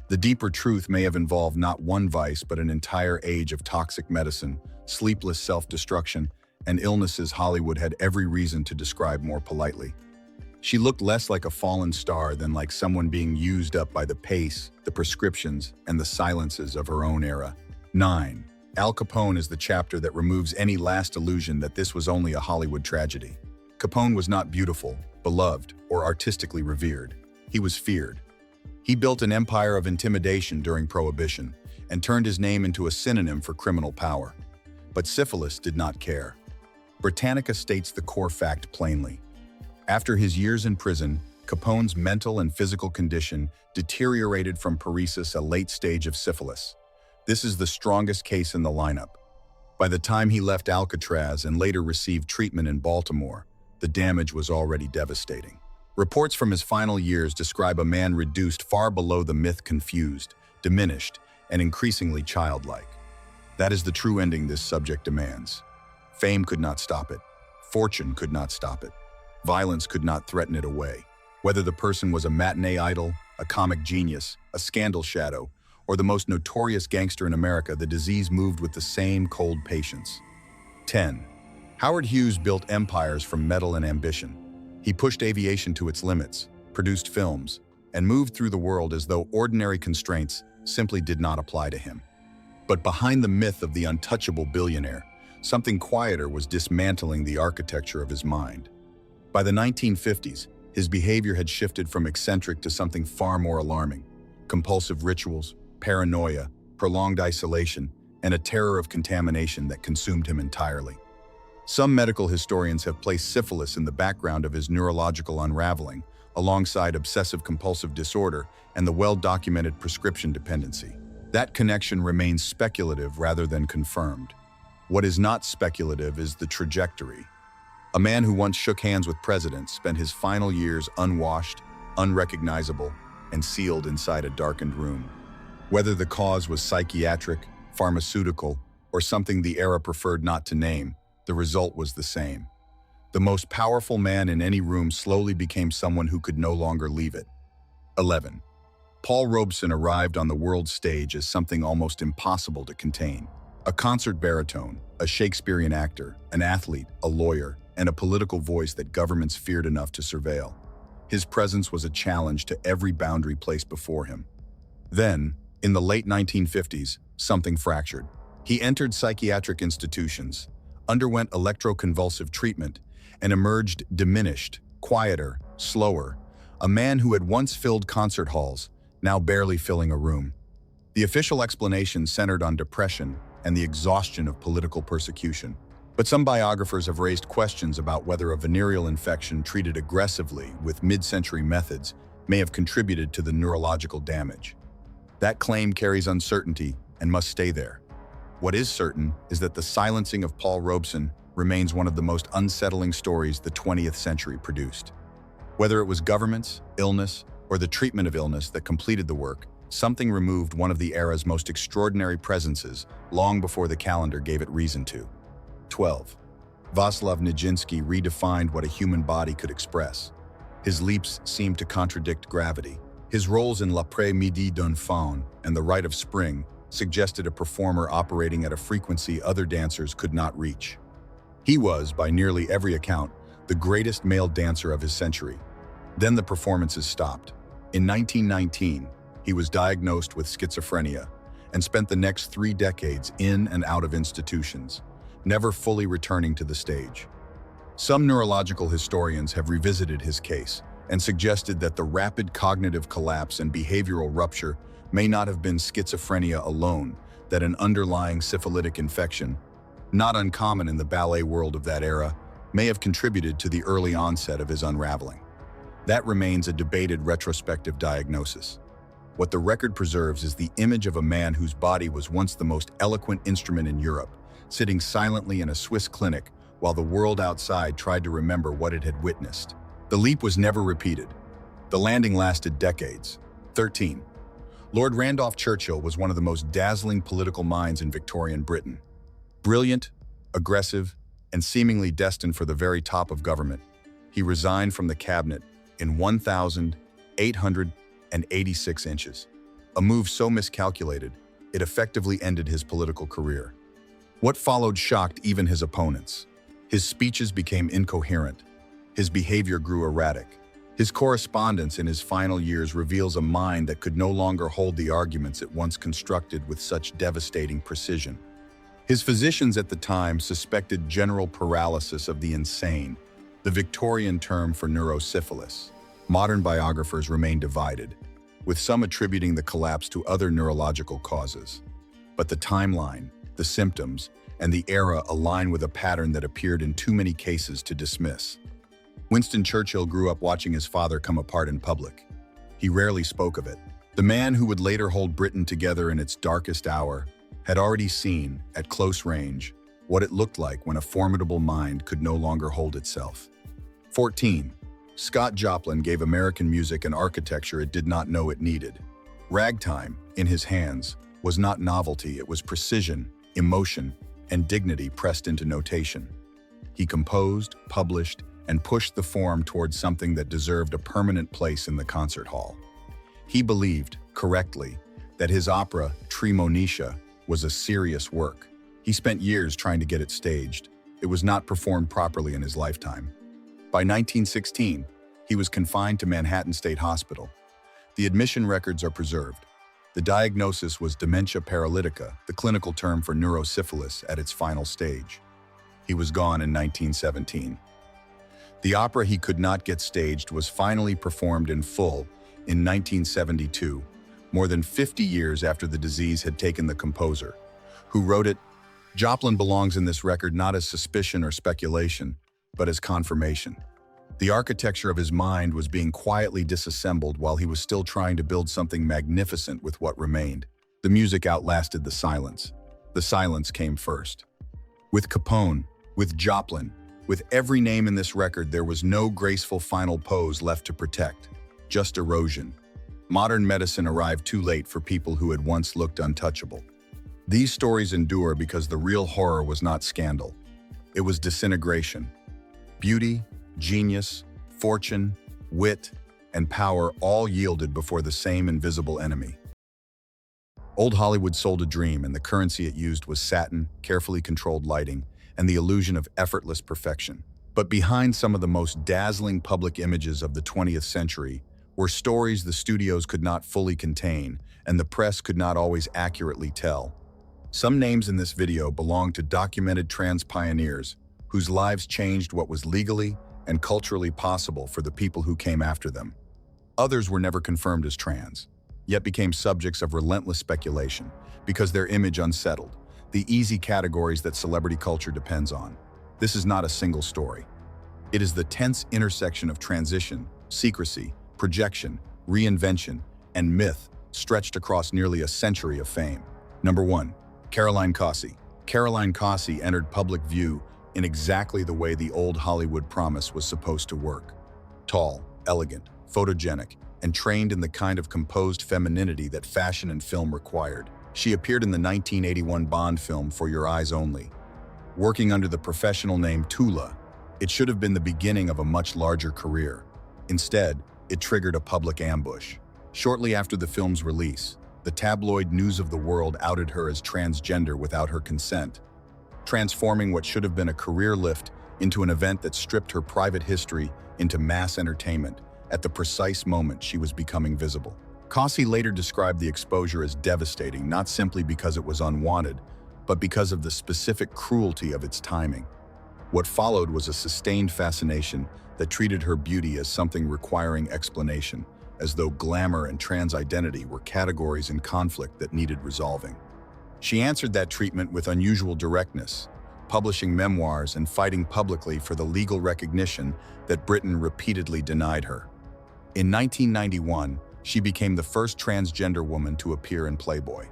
The deeper truth may have involved not one vice, but an entire age of toxic medicine, sleepless self-destruction, and illnesses Hollywood had every reason to describe more politely. She looked less like a fallen star than like someone being used up by the pace, the prescriptions, and the silences of her own era. 9. Al Capone is the chapter that removes any last illusion that this was only a Hollywood tragedy. Capone was not beautiful, beloved, or artistically revered. He was feared. He built an empire of intimidation during Prohibition and turned his name into a synonym for criminal power. But syphilis did not care. Britannica states the core fact plainly. After his years in prison, Capone's mental and physical condition deteriorated from paresis, a late stage of syphilis. This is the strongest case in the lineup. By the time he left Alcatraz and later received treatment in Baltimore, the damage was already devastating. Reports from his final years describe a man reduced far below the myth, confused, diminished, and increasingly childlike. That is the true ending this subject demands. Fame could not stop it. Fortune could not stop it. Violence could not threaten it away. Whether the person was a matinee idol, a comic genius, a scandal shadow, or the most notorious gangster in America, the disease moved with the same cold patience. 10. Howard Hughes built empires from metal and ambition. He pushed aviation to its limits, produced films, and moved through the world as though ordinary constraints simply did not apply to him. But behind the myth of the untouchable billionaire, something quieter was dismantling the architecture of his mind. By the 1950s, his behavior had shifted from eccentric to something far more alarming: compulsive rituals, paranoia, prolonged isolation, and a terror of contamination that consumed him entirely. Some medical historians have placed syphilis in the background of his neurological unraveling, alongside obsessive-compulsive disorder and the well-documented prescription dependency. That connection remains speculative rather than confirmed. What is not speculative is the trajectory. A man who once shook hands with presidents spent his final years unwashed, unrecognizable, and sealed inside a darkened room. Whether the cause was psychiatric, pharmaceutical, or something the era preferred not to name, the result was the same. The most powerful man in any room slowly became someone who could no longer leave it. 11. Paul Robeson arrived on the world stage as something almost impossible to contain. A concert baritone, a Shakespearean actor, an athlete, a lawyer, and a political voice that governments feared enough to surveil. His presence was a challenge to every boundary placed before him. Then, in the late 1950s, something fractured. He entered psychiatric institutions, underwent electroconvulsive treatment, and emerged diminished, quieter, slower, a man who had once filled concert halls, now barely filling a room. The official explanation centered on depression and the exhaustion of political persecution. But some biographers have raised questions about whether a venereal infection treated aggressively with mid-century methods may have contributed to the neurological damage. That claim carries uncertainty and must stay there. What is certain is that the silencing of Paul Robeson remains one of the most unsettling stories the 20th century produced. Whether it was governments, illness, or the treatment of illness that completed the work, something removed one of the era's most extraordinary presences long before the calendar gave it reason to. 12. Václav Nijinsky redefined what a human body could express. His leaps seemed to contradict gravity. His roles in L'après-midi d'un faun and The Rite of Spring suggested a performer operating at a frequency other dancers could not reach. He was, by nearly every account, the greatest male dancer of his century. Then the performances stopped. In 1919, he was diagnosed with schizophrenia and spent the next 3 decades in and out of institutions, never fully returning to the stage. Some neurological historians have revisited his case and suggested that the rapid cognitive collapse and behavioral rupture may not have been schizophrenia alone, that an underlying syphilitic infection, not uncommon in the ballet world of that era, may have contributed to the early onset of his unraveling. That remains a debated retrospective diagnosis. What the record preserves is the image of a man whose body was once the most eloquent instrument in Europe, sitting silently in a Swiss clinic while the world outside tried to remember what it had witnessed. The leap was never repeated. The landing lasted decades. 13. Lord Randolph Churchill was one of the most dazzling political minds in Victorian Britain. Brilliant, aggressive, and seemingly destined for the very top of government, he resigned from the cabinet in 1,886 inches. A move so miscalculated, it effectively ended his political career. What followed shocked even his opponents. His speeches became incoherent. His behavior grew erratic. His correspondence in his final years reveals a mind that could no longer hold the arguments it once constructed with such devastating precision. His physicians at the time suspected general paralysis of the insane, the Victorian term for neurosyphilis. Modern biographers remain divided, with some attributing the collapse to other neurological causes. But the timeline, the symptoms, and the era align with a pattern that appeared in too many cases to dismiss. Winston Churchill grew up watching his father come apart in public. He rarely spoke of it. The man who would later hold Britain together in its darkest hour had already seen, at close range, what it looked like when a formidable mind could no longer hold itself. 14. Scott Joplin gave American music an architecture it did not know it needed. Ragtime, in his hands, was not novelty, it was precision, emotion, and dignity pressed into notation. He composed, published, and pushed the form towards something that deserved a permanent place in the concert hall. He believed, correctly, that his opera, Tremonisha, was a serious work. He spent years trying to get it staged. It was not performed properly in his lifetime. By 1916, he was confined to Manhattan State Hospital. The admission records are preserved. The diagnosis was dementia paralytica, the clinical term for neurosyphilis at its final stage. He was gone in 1917. The opera he could not get staged was finally performed in full in 1972, more than 50 years after the disease had taken the composer. Who wrote it? Joplin belongs in this record not as suspicion or speculation, but as confirmation. The architecture of his mind was being quietly disassembled while he was still trying to build something magnificent with what remained. The music outlasted the silence. The silence came first. With Capone, with Joplin, with every name in this record, there was no graceful final pose left to protect, just erosion. Modern medicine arrived too late for people who had once looked untouchable. These stories endure because the real horror was not scandal. It was disintegration. Beauty, genius, fortune, wit, and power all yielded before the same invisible enemy. Old Hollywood sold a dream, and the currency it used was satin, carefully controlled lighting, and the illusion of effortless perfection. But behind some of the most dazzling public images of the 20th century were stories the studios could not fully contain and the press could not always accurately tell. Some names in this video belong to documented trans pioneers whose lives changed what was legally and culturally possible for the people who came after them. Others were never confirmed as trans, yet became subjects of relentless speculation because their image unsettled the easy categories that celebrity culture depends on. This is not a single story. It is the tense intersection of transition, secrecy, projection, reinvention, and myth stretched across nearly a century of fame. Number 1. Caroline Cossey. Caroline Cossey entered public view in exactly the way the old Hollywood promise was supposed to work. Tall, elegant, photogenic, and trained in the kind of composed femininity that fashion and film required. She appeared in the 1981 Bond film For Your Eyes Only. Working under the professional name Tula, it should have been the beginning of a much larger career. Instead, it triggered a public ambush. Shortly after the film's release, the tabloid News of the World outed her as transgender without her consent, transforming what should have been a career lift into an event that stripped her private history into mass entertainment at the precise moment she was becoming visible. Cossey later described the exposure as devastating, not simply because it was unwanted, but because of the specific cruelty of its timing. What followed was a sustained fascination that treated her beauty as something requiring explanation, as though glamour and trans identity were categories in conflict that needed resolving. She answered that treatment with unusual directness, publishing memoirs and fighting publicly for the legal recognition that Britain repeatedly denied her. In 1991, she became the first transgender woman to appear in Playboy.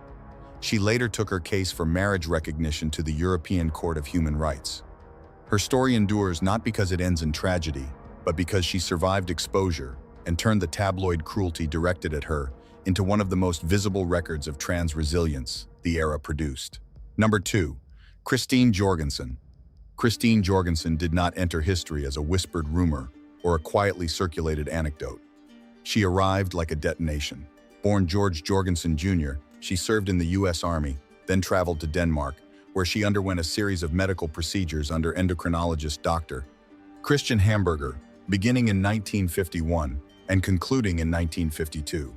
She later took her case for marriage recognition to the European Court of Human Rights. Her story endures not because it ends in tragedy, but because she survived exposure and turned the tabloid cruelty directed at her into one of the most visible records of trans resilience the era produced. Number 2. Christine Jorgensen. Christine Jorgensen did not enter history as a whispered rumor or a quietly circulated anecdote. She arrived like a detonation. Born George Jorgensen Jr., she served in the U.S. Army, then traveled to Denmark, where she underwent a series of medical procedures under endocrinologist Dr. Christian Hamburger, beginning in 1951 and concluding in 1952.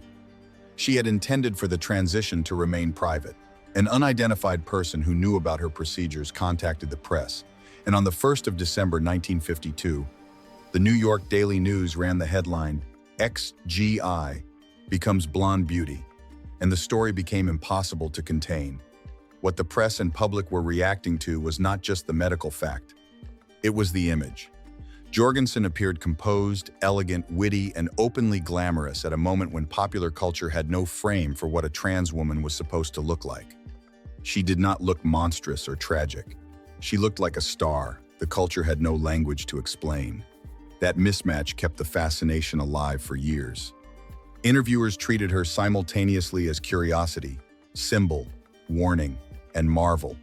She had intended for the transition to remain private. An unidentified person who knew about her procedures contacted the press, and on the 1st of December 1952, the New York Daily News ran the headline, "XGI becomes blonde beauty," and the story became impossible to contain. What the press and public were reacting to was not just the medical fact. It was the image. Jorgensen appeared composed, elegant, witty, and openly glamorous at a moment when popular culture had no frame for what a trans woman was supposed to look like. She did not look monstrous or tragic. She looked like a star the culture had no language to explain. That mismatch kept the fascination alive for years. Interviewers treated her simultaneously as curiosity, symbol, warning, and marvel.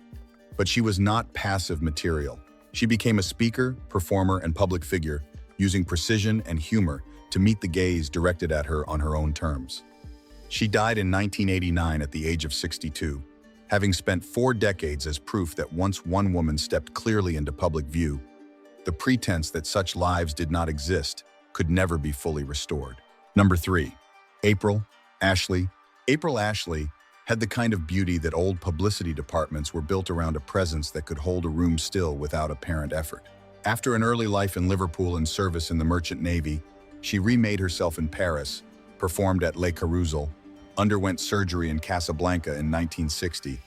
But she was not passive material. She became a speaker, performer, and public figure, using precision and humor to meet the gaze directed at her on her own terms. She died in 1989 at the age of 62, having spent 4 decades as proof that once one woman stepped clearly into public view, the pretense that such lives did not exist could never be fully restored. Number 3. April Ashley. April Ashley had the kind of beauty that old publicity departments were built around a presence that could hold a room still without apparent effort. After an early life in Liverpool and service in the Merchant Navy, she remade herself in Paris, performed at Le Carousel, underwent surgery in Casablanca in 1960,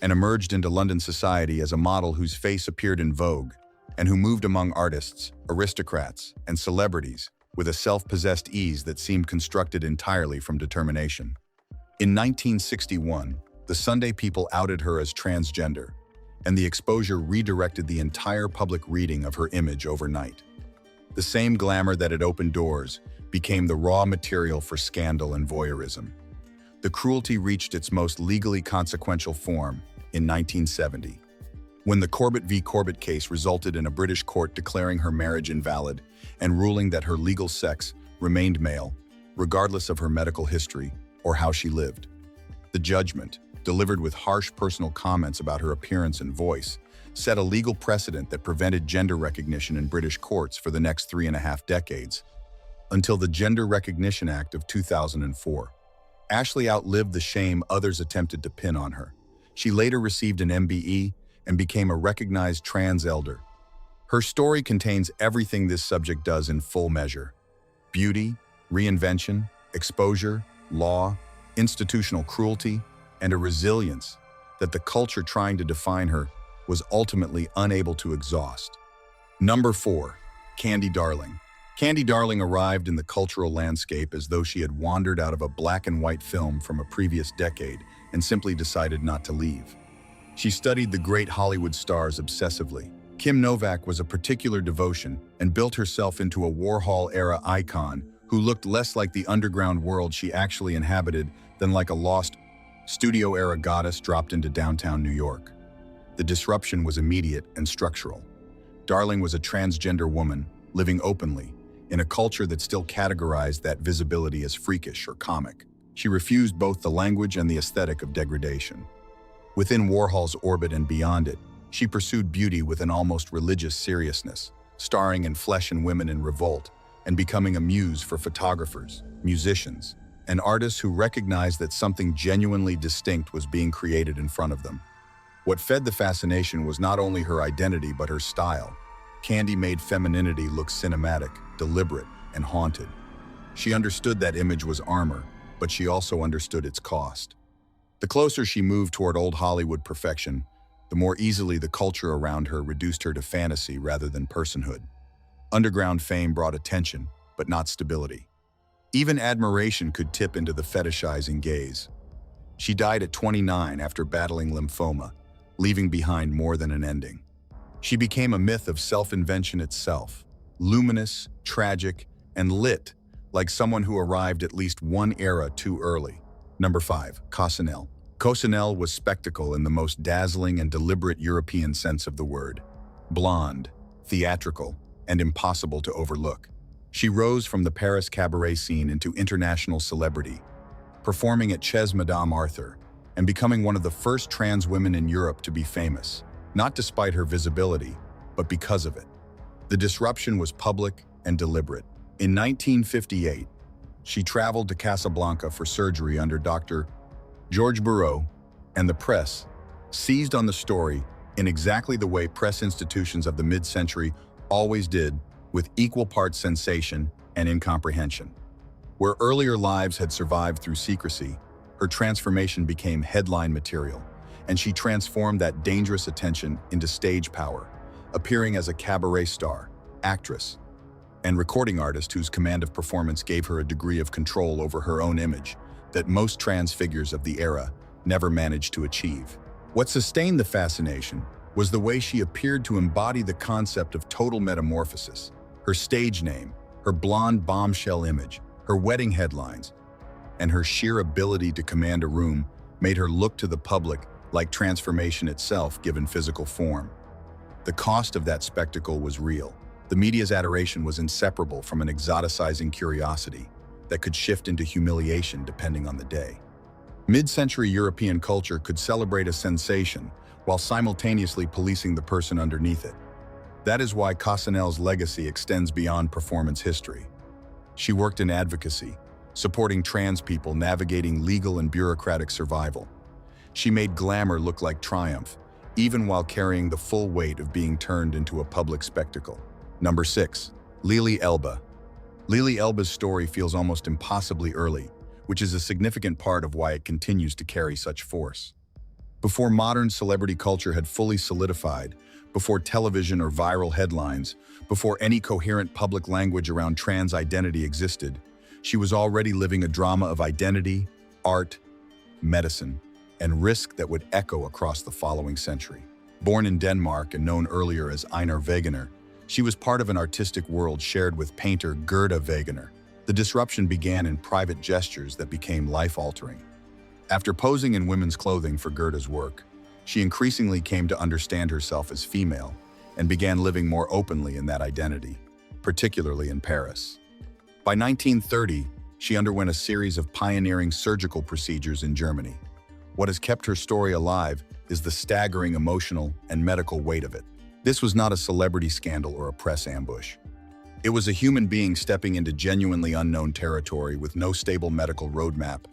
and emerged into London society as a model whose face appeared in Vogue and who moved among artists, aristocrats, and celebrities with a self-possessed ease that seemed constructed entirely from determination. In 1961, the Sunday People outed her as transgender, and the exposure redirected the entire public reading of her image overnight. The same glamour that had opened doors became the raw material for scandal and voyeurism. The cruelty reached its most legally consequential form in 1970, when the Corbett v. Corbett case resulted in a British court declaring her marriage invalid and ruling that her legal sex remained male, regardless of her medical history or how she lived. The judgment, delivered with harsh personal comments about her appearance and voice, set a legal precedent that prevented gender recognition in British courts for the next 3.5 decades, until the Gender Recognition Act of 2004. Ashley outlived the shame others attempted to pin on her, She later received an MBE and became a recognized trans elder. Her story contains everything this subject does in full measure: beauty, reinvention, exposure, law, institutional cruelty, and a resilience that the culture trying to define her was ultimately unable to exhaust. Number 4. Candy Darling. Candy Darling arrived in the cultural landscape as though she had wandered out of a black and white film from a previous decade and simply decided not to leave. She studied the great Hollywood stars obsessively. Kim Novak was a particular devotion and built herself into a Warhol-era icon who looked less like the underground world she actually inhabited than like a lost studio-era goddess dropped into downtown New York. The disruption was immediate and structural. Darling was a transgender woman, living openly, in a culture that still categorized that visibility as freakish or comic. She refused both the language and the aesthetic of degradation. Within Warhol's orbit and beyond it, she pursued beauty with an almost religious seriousness, starring in Flesh and Women in Revolt, and becoming a muse for photographers, musicians, and artists who recognized that something genuinely distinct was being created in front of them. What fed the fascination was not only her identity but her style. Candy made femininity look cinematic, deliberate, and haunted. She understood that image was armor, but she also understood its cost. The closer she moved toward old Hollywood perfection, the more easily the culture around her reduced her to fantasy rather than personhood. Underground fame brought attention, but not stability. Even admiration could tip into the fetishizing gaze. She died at 29 after battling lymphoma, leaving behind more than an ending. She became a myth of self-invention itself, luminous, tragic, and lit, like someone who arrived at least one era too early. Number 5. Cossanelle. Cossanelle was spectacle in the most dazzling and deliberate European sense of the word. Blonde, theatrical, and impossible to overlook. She rose from the Paris cabaret scene into international celebrity, performing at Chez Madame Arthur, and becoming one of the first trans women in Europe to be famous, not despite her visibility, but because of it. The disruption was public and deliberate. In 1958, she traveled to Casablanca for surgery under Dr. Georges Barreau, and the press seized on the story in exactly the way press institutions of the mid-century always did, with equal parts sensation and incomprehension. Where earlier lives had survived through secrecy, her transformation became headline material, and she transformed that dangerous attention into stage power, appearing as a cabaret star, actress, and recording artist whose command of performance gave her a degree of control over her own image that most trans figures of the era never managed to achieve. What sustained the fascination was the way she appeared to embody the concept of total metamorphosis. Her stage name, her blonde bombshell image, her wedding headlines, and her sheer ability to command a room made her look to the public like transformation itself given physical form. The cost of that spectacle was real. The media's adoration was inseparable from an exoticizing curiosity that could shift into humiliation depending on the day. Mid-century European culture could celebrate a sensation while simultaneously policing the person underneath it. That is why Cossanelle's legacy extends beyond performance history. She worked in advocacy, supporting trans people navigating legal and bureaucratic survival. She made glamour look like triumph, even while carrying the full weight of being turned into a public spectacle. Number 6. Lili Elbe. Lili Elbe's story feels almost impossibly early, which is a significant part of why it continues to carry such force. Before modern celebrity culture had fully solidified, before television or viral headlines, before any coherent public language around trans identity existed, she was already living a drama of identity, art, medicine, and risk that would echo across the following century. Born in Denmark and known earlier as Einar Wegener, she was part of an artistic world shared with painter Gerda Wegener. The disruption began in private gestures that became life-altering. After posing in women's clothing for Gerda's work, she increasingly came to understand herself as female and began living more openly in that identity, particularly in Paris. By 1930, she underwent a series of pioneering surgical procedures in Germany. What has kept her story alive is the staggering emotional and medical weight of it. This was not a celebrity scandal or a press ambush. It was a human being stepping into genuinely unknown territory with no stable medical roadmap,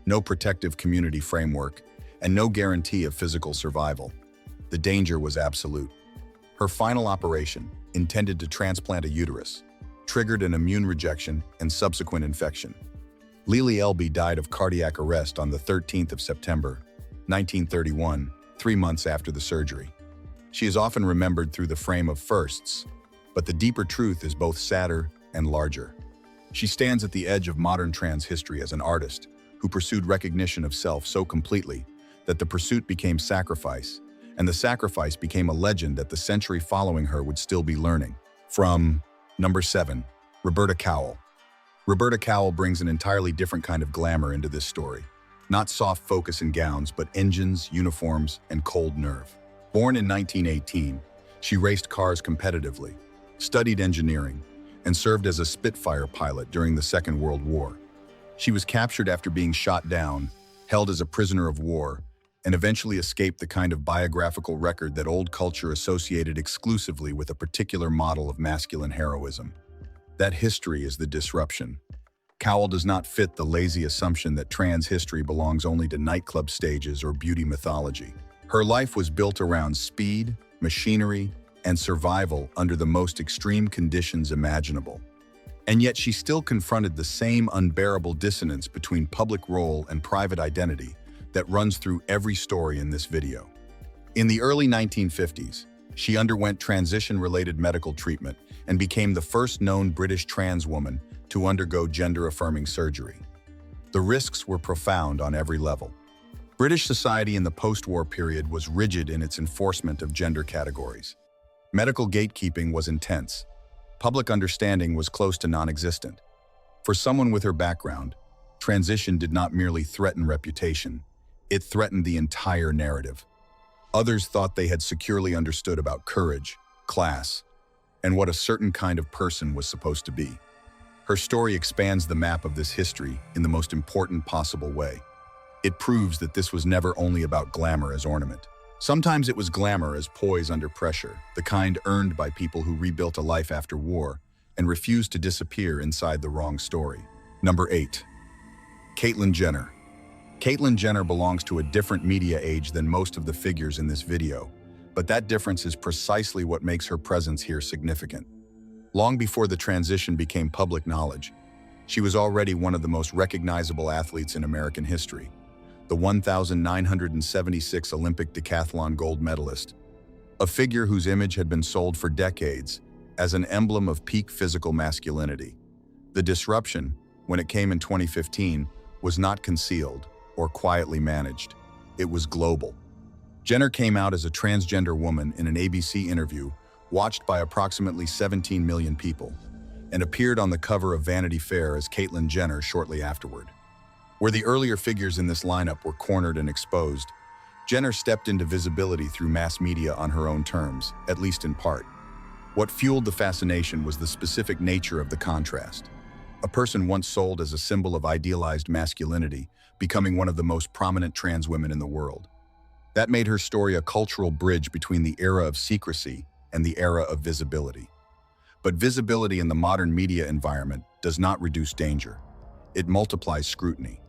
no protective community framework, and no guarantee of physical survival. The danger was absolute. Her final operation, intended to transplant a uterus, triggered an immune rejection and subsequent infection. Lily Elby died of cardiac arrest on the 13th of September, 1931, 3 months after the surgery. She is often remembered through the frame of firsts, but the deeper truth is both sadder and larger. She stands at the edge of modern trans history as an artist who pursued recognition of self so completely that the pursuit became sacrifice, and the sacrifice became a legend that the century following her would still be learning. From number 7, Roberta Cowell. Roberta Cowell brings an entirely different kind of glamour into this story. Not soft focus and gowns, but engines, uniforms, and cold nerve. Born in 1918, she raced cars competitively, studied engineering, and served as a Spitfire pilot during the Second World War. She was captured after being shot down, held as a prisoner of war, and eventually escaped the kind of biographical record that old culture associated exclusively with a particular model of masculine heroism. That history is the disruption. Cowell does not fit the lazy assumption that trans history belongs only to nightclub stages or beauty mythology. Her life was built around speed, machinery, and survival under the most extreme conditions imaginable. And yet she still confronted the same unbearable dissonance between public role and private identity that runs through every story in this video. In the early 1950s, she underwent transition-related medical treatment and became the first known British trans woman to undergo gender-affirming surgery. The risks were profound on every level. British society in the post-war period was rigid in its enforcement of gender categories. Medical gatekeeping was intense. Public understanding was close to non-existent. For someone with her background, transition did not merely threaten reputation, it threatened the entire narrative. Others thought they had securely understood about courage, class, and what a certain kind of person was supposed to be. Her story expands the map of this history in the most important possible way. It proves that this was never only about glamour as ornament. Sometimes it was glamour as poise under pressure, the kind earned by people who rebuilt a life after war and refused to disappear inside the wrong story. Number 8. Caitlyn Jenner. Caitlyn Jenner belongs to a different media age than most of the figures in this video, but that difference is precisely what makes her presence here significant. Long before the transition became public knowledge, she was already one of the most recognizable athletes in American history. The 1,976 Olympic decathlon gold medalist, a figure whose image had been sold for decades as an emblem of peak physical masculinity. The disruption, when it came in 2015, was not concealed or quietly managed. It was global. Jenner came out as a transgender woman in an ABC interview watched by approximately 17 million people, and appeared on the cover of Vanity Fair as Caitlyn Jenner shortly afterward. Where the earlier figures in this lineup were cornered and exposed, Jenner stepped into visibility through mass media on her own terms, at least in part. What fueled the fascination was the specific nature of the contrast. A person once sold as a symbol of idealized masculinity, becoming one of the most prominent trans women in the world. That made her story a cultural bridge between the era of secrecy and the era of visibility. But visibility in the modern media environment does not reduce danger. It multiplies scrutiny.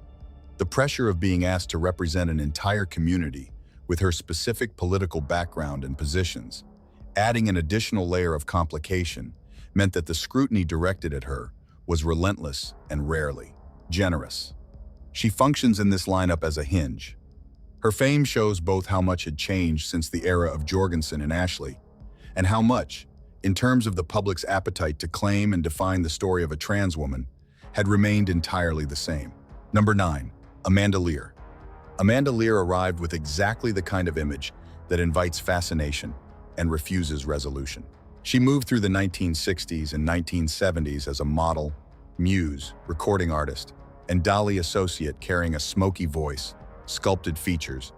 The pressure of being asked to represent an entire community with her specific political background and positions, adding an additional layer of complication, meant that the scrutiny directed at her was relentless and rarely generous. She functions in this lineup as a hinge. Her fame shows both how much had changed since the era of Jorgensen and Ashley, and how much, in terms of the public's appetite to claim and define the story of a trans woman, had remained entirely the same. Number 9. Amanda Lear. Amanda Lear arrived with exactly the kind of image that invites fascination and refuses resolution. She moved through the 1960s and 1970s as a model, muse, recording artist, and Dolly associate carrying a smoky voice, sculpted features,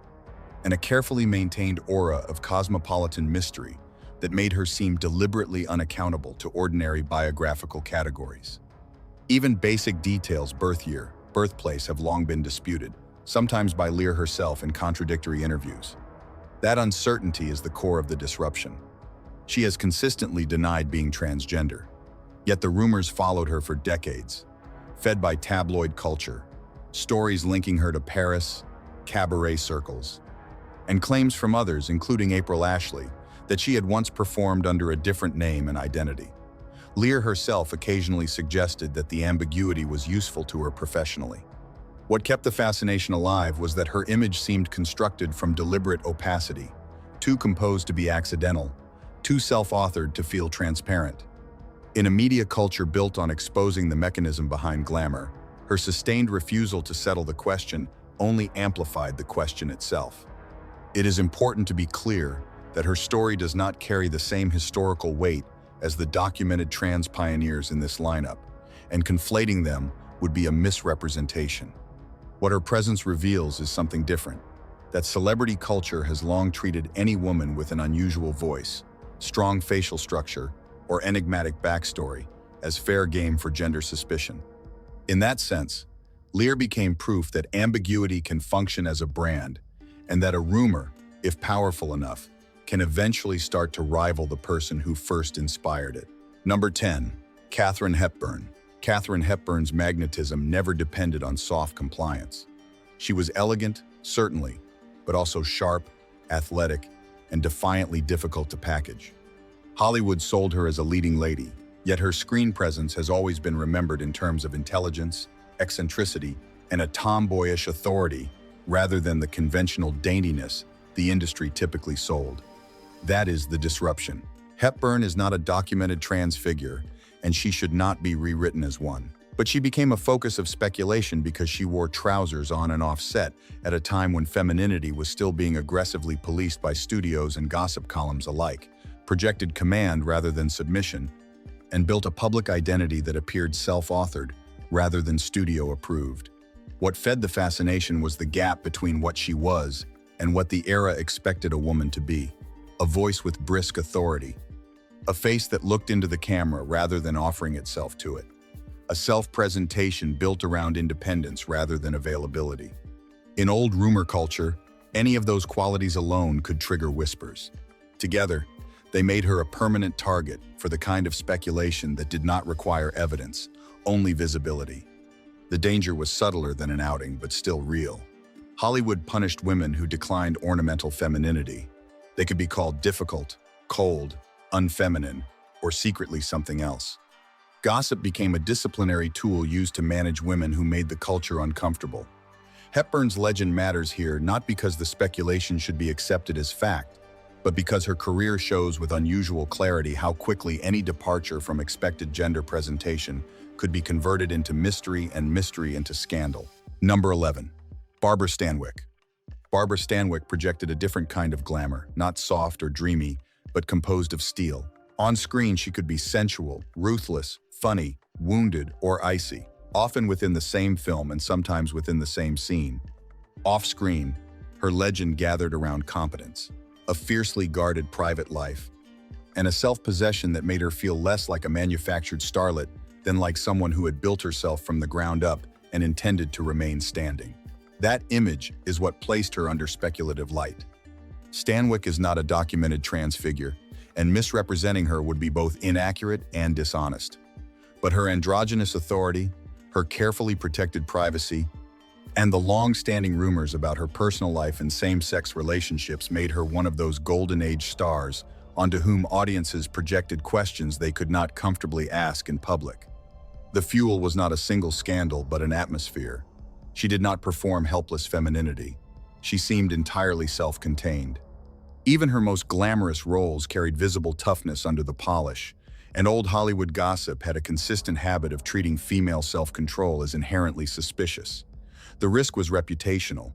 and a carefully maintained aura of cosmopolitan mystery that made her seem deliberately unaccountable to ordinary biographical categories. Even basic details, birth year, birthplace, have long been disputed, sometimes by Lear herself in contradictory interviews. That uncertainty is the core of the disruption. She has consistently denied being transgender, yet the rumors followed her for decades, fed by tabloid culture, stories linking her to Paris, cabaret circles, and claims from others, including April Ashley, that she had once performed under a different name and identity. Lear herself occasionally suggested that the ambiguity was useful to her professionally. What kept the fascination alive was that her image seemed constructed from deliberate opacity, too composed to be accidental, too self-authored to feel transparent. In a media culture built on exposing the mechanism behind glamour, her sustained refusal to settle the question only amplified the question itself. It is important to be clear that her story does not carry the same historical weight as the documented trans pioneers in this lineup, and conflating them would be a misrepresentation. What her presence reveals is something different, that celebrity culture has long treated any woman with an unusual voice, strong facial structure, or enigmatic backstory as fair game for gender suspicion. In that sense, Lear became proof that ambiguity can function as a brand, and that a rumor, if powerful enough, can eventually start to rival the person who first inspired it. Number 10. Katharine Hepburn. Katharine Hepburn's magnetism never depended on soft compliance. She was elegant, certainly, but also sharp, athletic, and defiantly difficult to package. Hollywood sold her as a leading lady, yet her screen presence has always been remembered in terms of intelligence, eccentricity, and a tomboyish authority rather than the conventional daintiness the industry typically sold. That is the disruption. Hepburn is not a documented trans figure, and she should not be rewritten as one. But she became a focus of speculation because she wore trousers on and off set at a time when femininity was still being aggressively policed by studios and gossip columns alike, projected command rather than submission, and built a public identity that appeared self-authored rather than studio-approved. What fed the fascination was the gap between what she was and what the era expected a woman to be. A voice with brisk authority. A face that looked into the camera rather than offering itself to it. A self-presentation built around independence rather than availability. In old rumor culture, any of those qualities alone could trigger whispers. Together, they made her a permanent target for the kind of speculation that did not require evidence, only visibility. The danger was subtler than an outing, but still real. Hollywood punished women who declined ornamental femininity. They could be called difficult, cold, unfeminine, or secretly something else. Gossip became a disciplinary tool used to manage women who made the culture uncomfortable. Hepburn's legend matters here not because the speculation should be accepted as fact, but because her career shows with unusual clarity how quickly any departure from expected gender presentation could be converted into mystery and mystery into scandal. Number 11. Barbara Stanwyck. Barbara Stanwyck projected a different kind of glamour, not soft or dreamy, but composed of steel. On screen, she could be sensual, ruthless, funny, wounded, or icy, often within the same film and sometimes within the same scene. Off-screen, her legend gathered around competence, a fiercely guarded private life, and a self-possession that made her feel less like a manufactured starlet than like someone who had built herself from the ground up and intended to remain standing. That image is what placed her under speculative light. Stanwyck is not a documented trans figure, and misrepresenting her would be both inaccurate and dishonest. But her androgynous authority, her carefully protected privacy, and the long-standing rumors about her personal life and same-sex relationships made her one of those golden age stars onto whom audiences projected questions they could not comfortably ask in public. The fuel was not a single scandal, but an atmosphere. She did not perform helpless femininity. She seemed entirely self-contained. Even her most glamorous roles carried visible toughness under the polish, and old Hollywood gossip had a consistent habit of treating female self-control as inherently suspicious. The risk was reputational.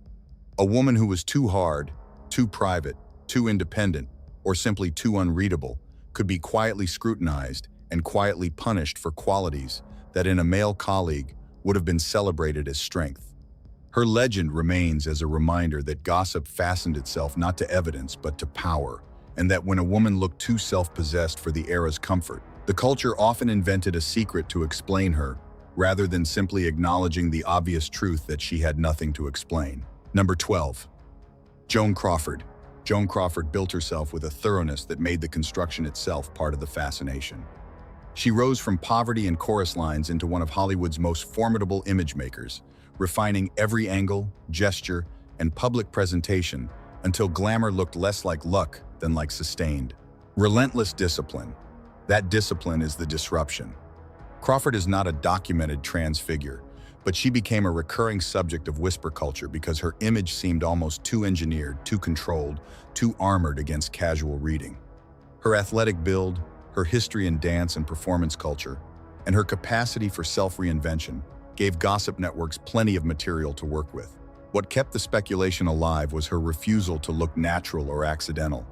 A woman who was too hard, too private, too independent, or simply too unreadable could be quietly scrutinized and quietly punished for qualities that in a male colleague would have been celebrated as strength. Her legend remains as a reminder that gossip fastened itself not to evidence but to power, and that when a woman looked too self-possessed for the era's comfort, the culture often invented a secret to explain her, rather than simply acknowledging the obvious truth that she had nothing to explain. Number 12. Joan Crawford. Joan Crawford built herself with a thoroughness that made the construction itself part of the fascination. She rose from poverty and chorus lines into one of Hollywood's most formidable image makers, refining every angle, gesture, and public presentation until glamour looked less like luck than like sustained. Relentless discipline. That discipline is the disruption. Crawford is not a documented trans figure, but she became a recurring subject of whisper culture because her image seemed almost too engineered, too controlled, too armored against casual reading. Her athletic build, her history in dance and performance culture, and her capacity for self-reinvention gave gossip networks plenty of material to work with. What kept the speculation alive was her refusal to look natural or accidental.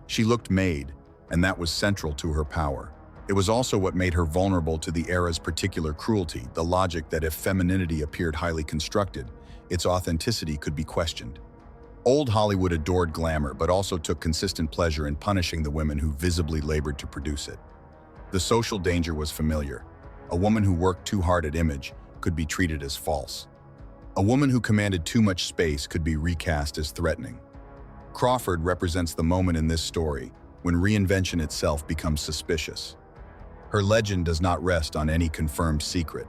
She looked made, and that was central to her power. It was also what made her vulnerable to the era's particular cruelty, the logic that if femininity appeared highly constructed, its authenticity could be questioned. Old Hollywood adored glamour, but also took consistent pleasure in punishing the women who visibly labored to produce it. The social danger was familiar. A woman who worked too hard at image could be treated as false. A woman who commanded too much space could be recast as threatening. Crawford represents the moment in this story when reinvention itself becomes suspicious. Her legend does not rest on any confirmed secret.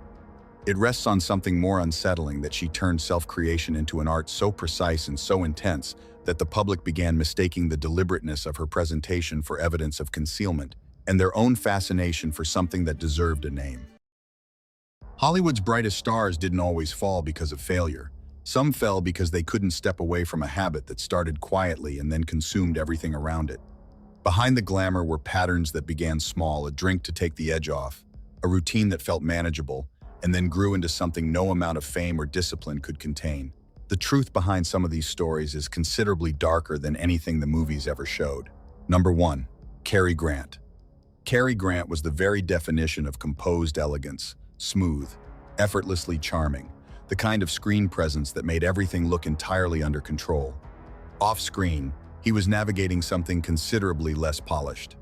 It rests on something more unsettling, that she turned self-creation into an art so precise and so intense that the public began mistaking the deliberateness of her presentation for evidence of concealment and their own fascination for something that deserved a name. Hollywood's brightest stars didn't always fall because of failure. Some fell because they couldn't step away from a habit that started quietly and then consumed everything around it. Behind the glamour were patterns that began small, a drink to take the edge off, a routine that felt manageable, and then grew into something no amount of fame or discipline could contain. The truth behind some of these stories is considerably darker than anything the movies ever showed. Number 1. Cary Grant. Cary Grant was the very definition of composed elegance, smooth, effortlessly charming, the kind of screen presence that made everything look entirely under control. Off-screen, he was navigating something considerably less polished,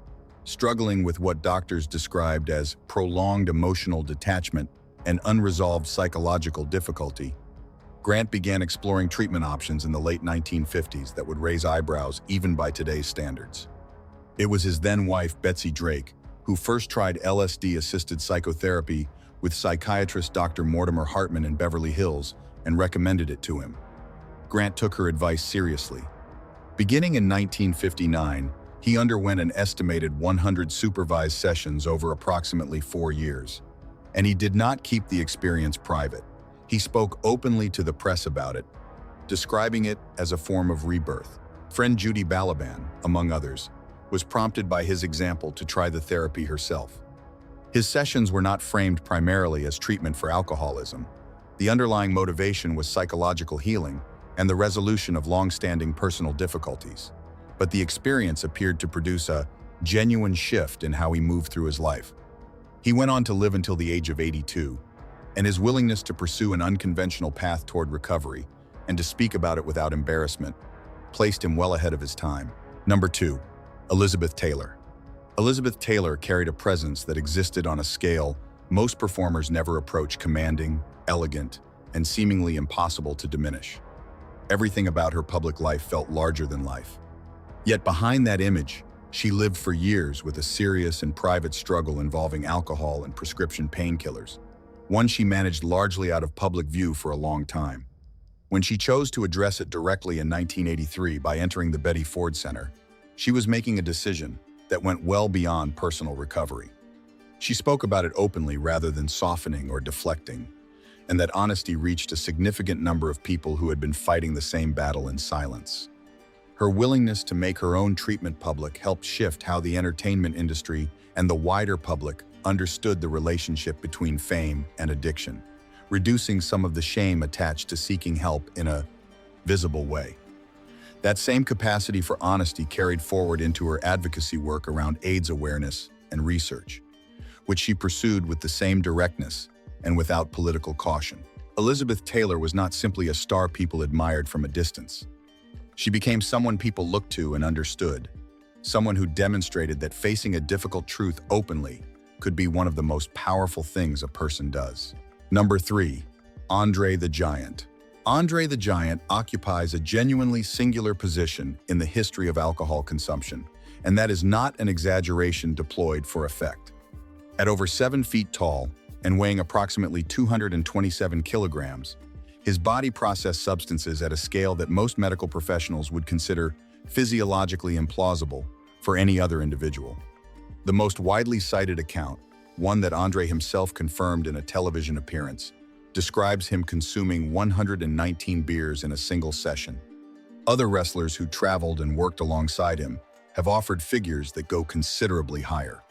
struggling with what doctors described as prolonged emotional detachment and unresolved psychological difficulty. Grant began exploring treatment options in the late 1950s that would raise eyebrows even by today's standards. It was his then-wife, Betsy Drake, who first tried LSD-assisted psychotherapy with psychiatrist Dr. Mortimer Hartman in Beverly Hills and recommended it to him. Grant took her advice seriously. Beginning in 1959, he underwent an estimated 100 supervised sessions over approximately 4 years. And he did not keep the experience private. He spoke openly to the press about it, describing it as a form of rebirth. Friend Judy Balaban, among others, was prompted by his example to try the therapy herself. His sessions were not framed primarily as treatment for alcoholism. The underlying motivation was psychological healing and the resolution of long-standing personal difficulties. But the experience appeared to produce a genuine shift in how he moved through his life. He went on to live until the age of 82, and his willingness to pursue an unconventional path toward recovery and to speak about it without embarrassment placed him well ahead of his time. Number 2. Elizabeth Taylor. Elizabeth Taylor carried a presence that existed on a scale most performers never approach, commanding, elegant, and seemingly impossible to diminish. Everything about her public life felt larger than life. Yet behind that image, she lived for years with a serious and private struggle involving alcohol and prescription painkillers, one she managed largely out of public view for a long time. When she chose to address it directly in 1983 by entering the Betty Ford Center, she was making a decision that went well beyond personal recovery. She spoke about it openly rather than softening or deflecting, and that honesty reached a significant number of people who had been fighting the same battle in silence. Her willingness to make her own treatment public helped shift how the entertainment industry and the wider public understood the relationship between fame and addiction, reducing some of the shame attached to seeking help in a visible way. That same capacity for honesty carried forward into her advocacy work around AIDS awareness and research, which she pursued with the same directness and without political caution. Elizabeth Taylor was not simply a star people admired from a distance. She became someone people looked to and understood, someone who demonstrated that facing a difficult truth openly could be one of the most powerful things a person does. Number 3. Andre the Giant. Andre the Giant occupies a genuinely singular position in the history of alcohol consumption, and that is not an exaggeration deployed for effect. At over 7 feet tall and weighing approximately 227 kilograms, His body processed substances at a scale that most medical professionals would consider physiologically implausible for any other individual. The most widely cited account, one that Andre himself confirmed in a television appearance, describes him consuming 119 beers in a single session. Other wrestlers who traveled and worked alongside him have offered figures that go considerably higher.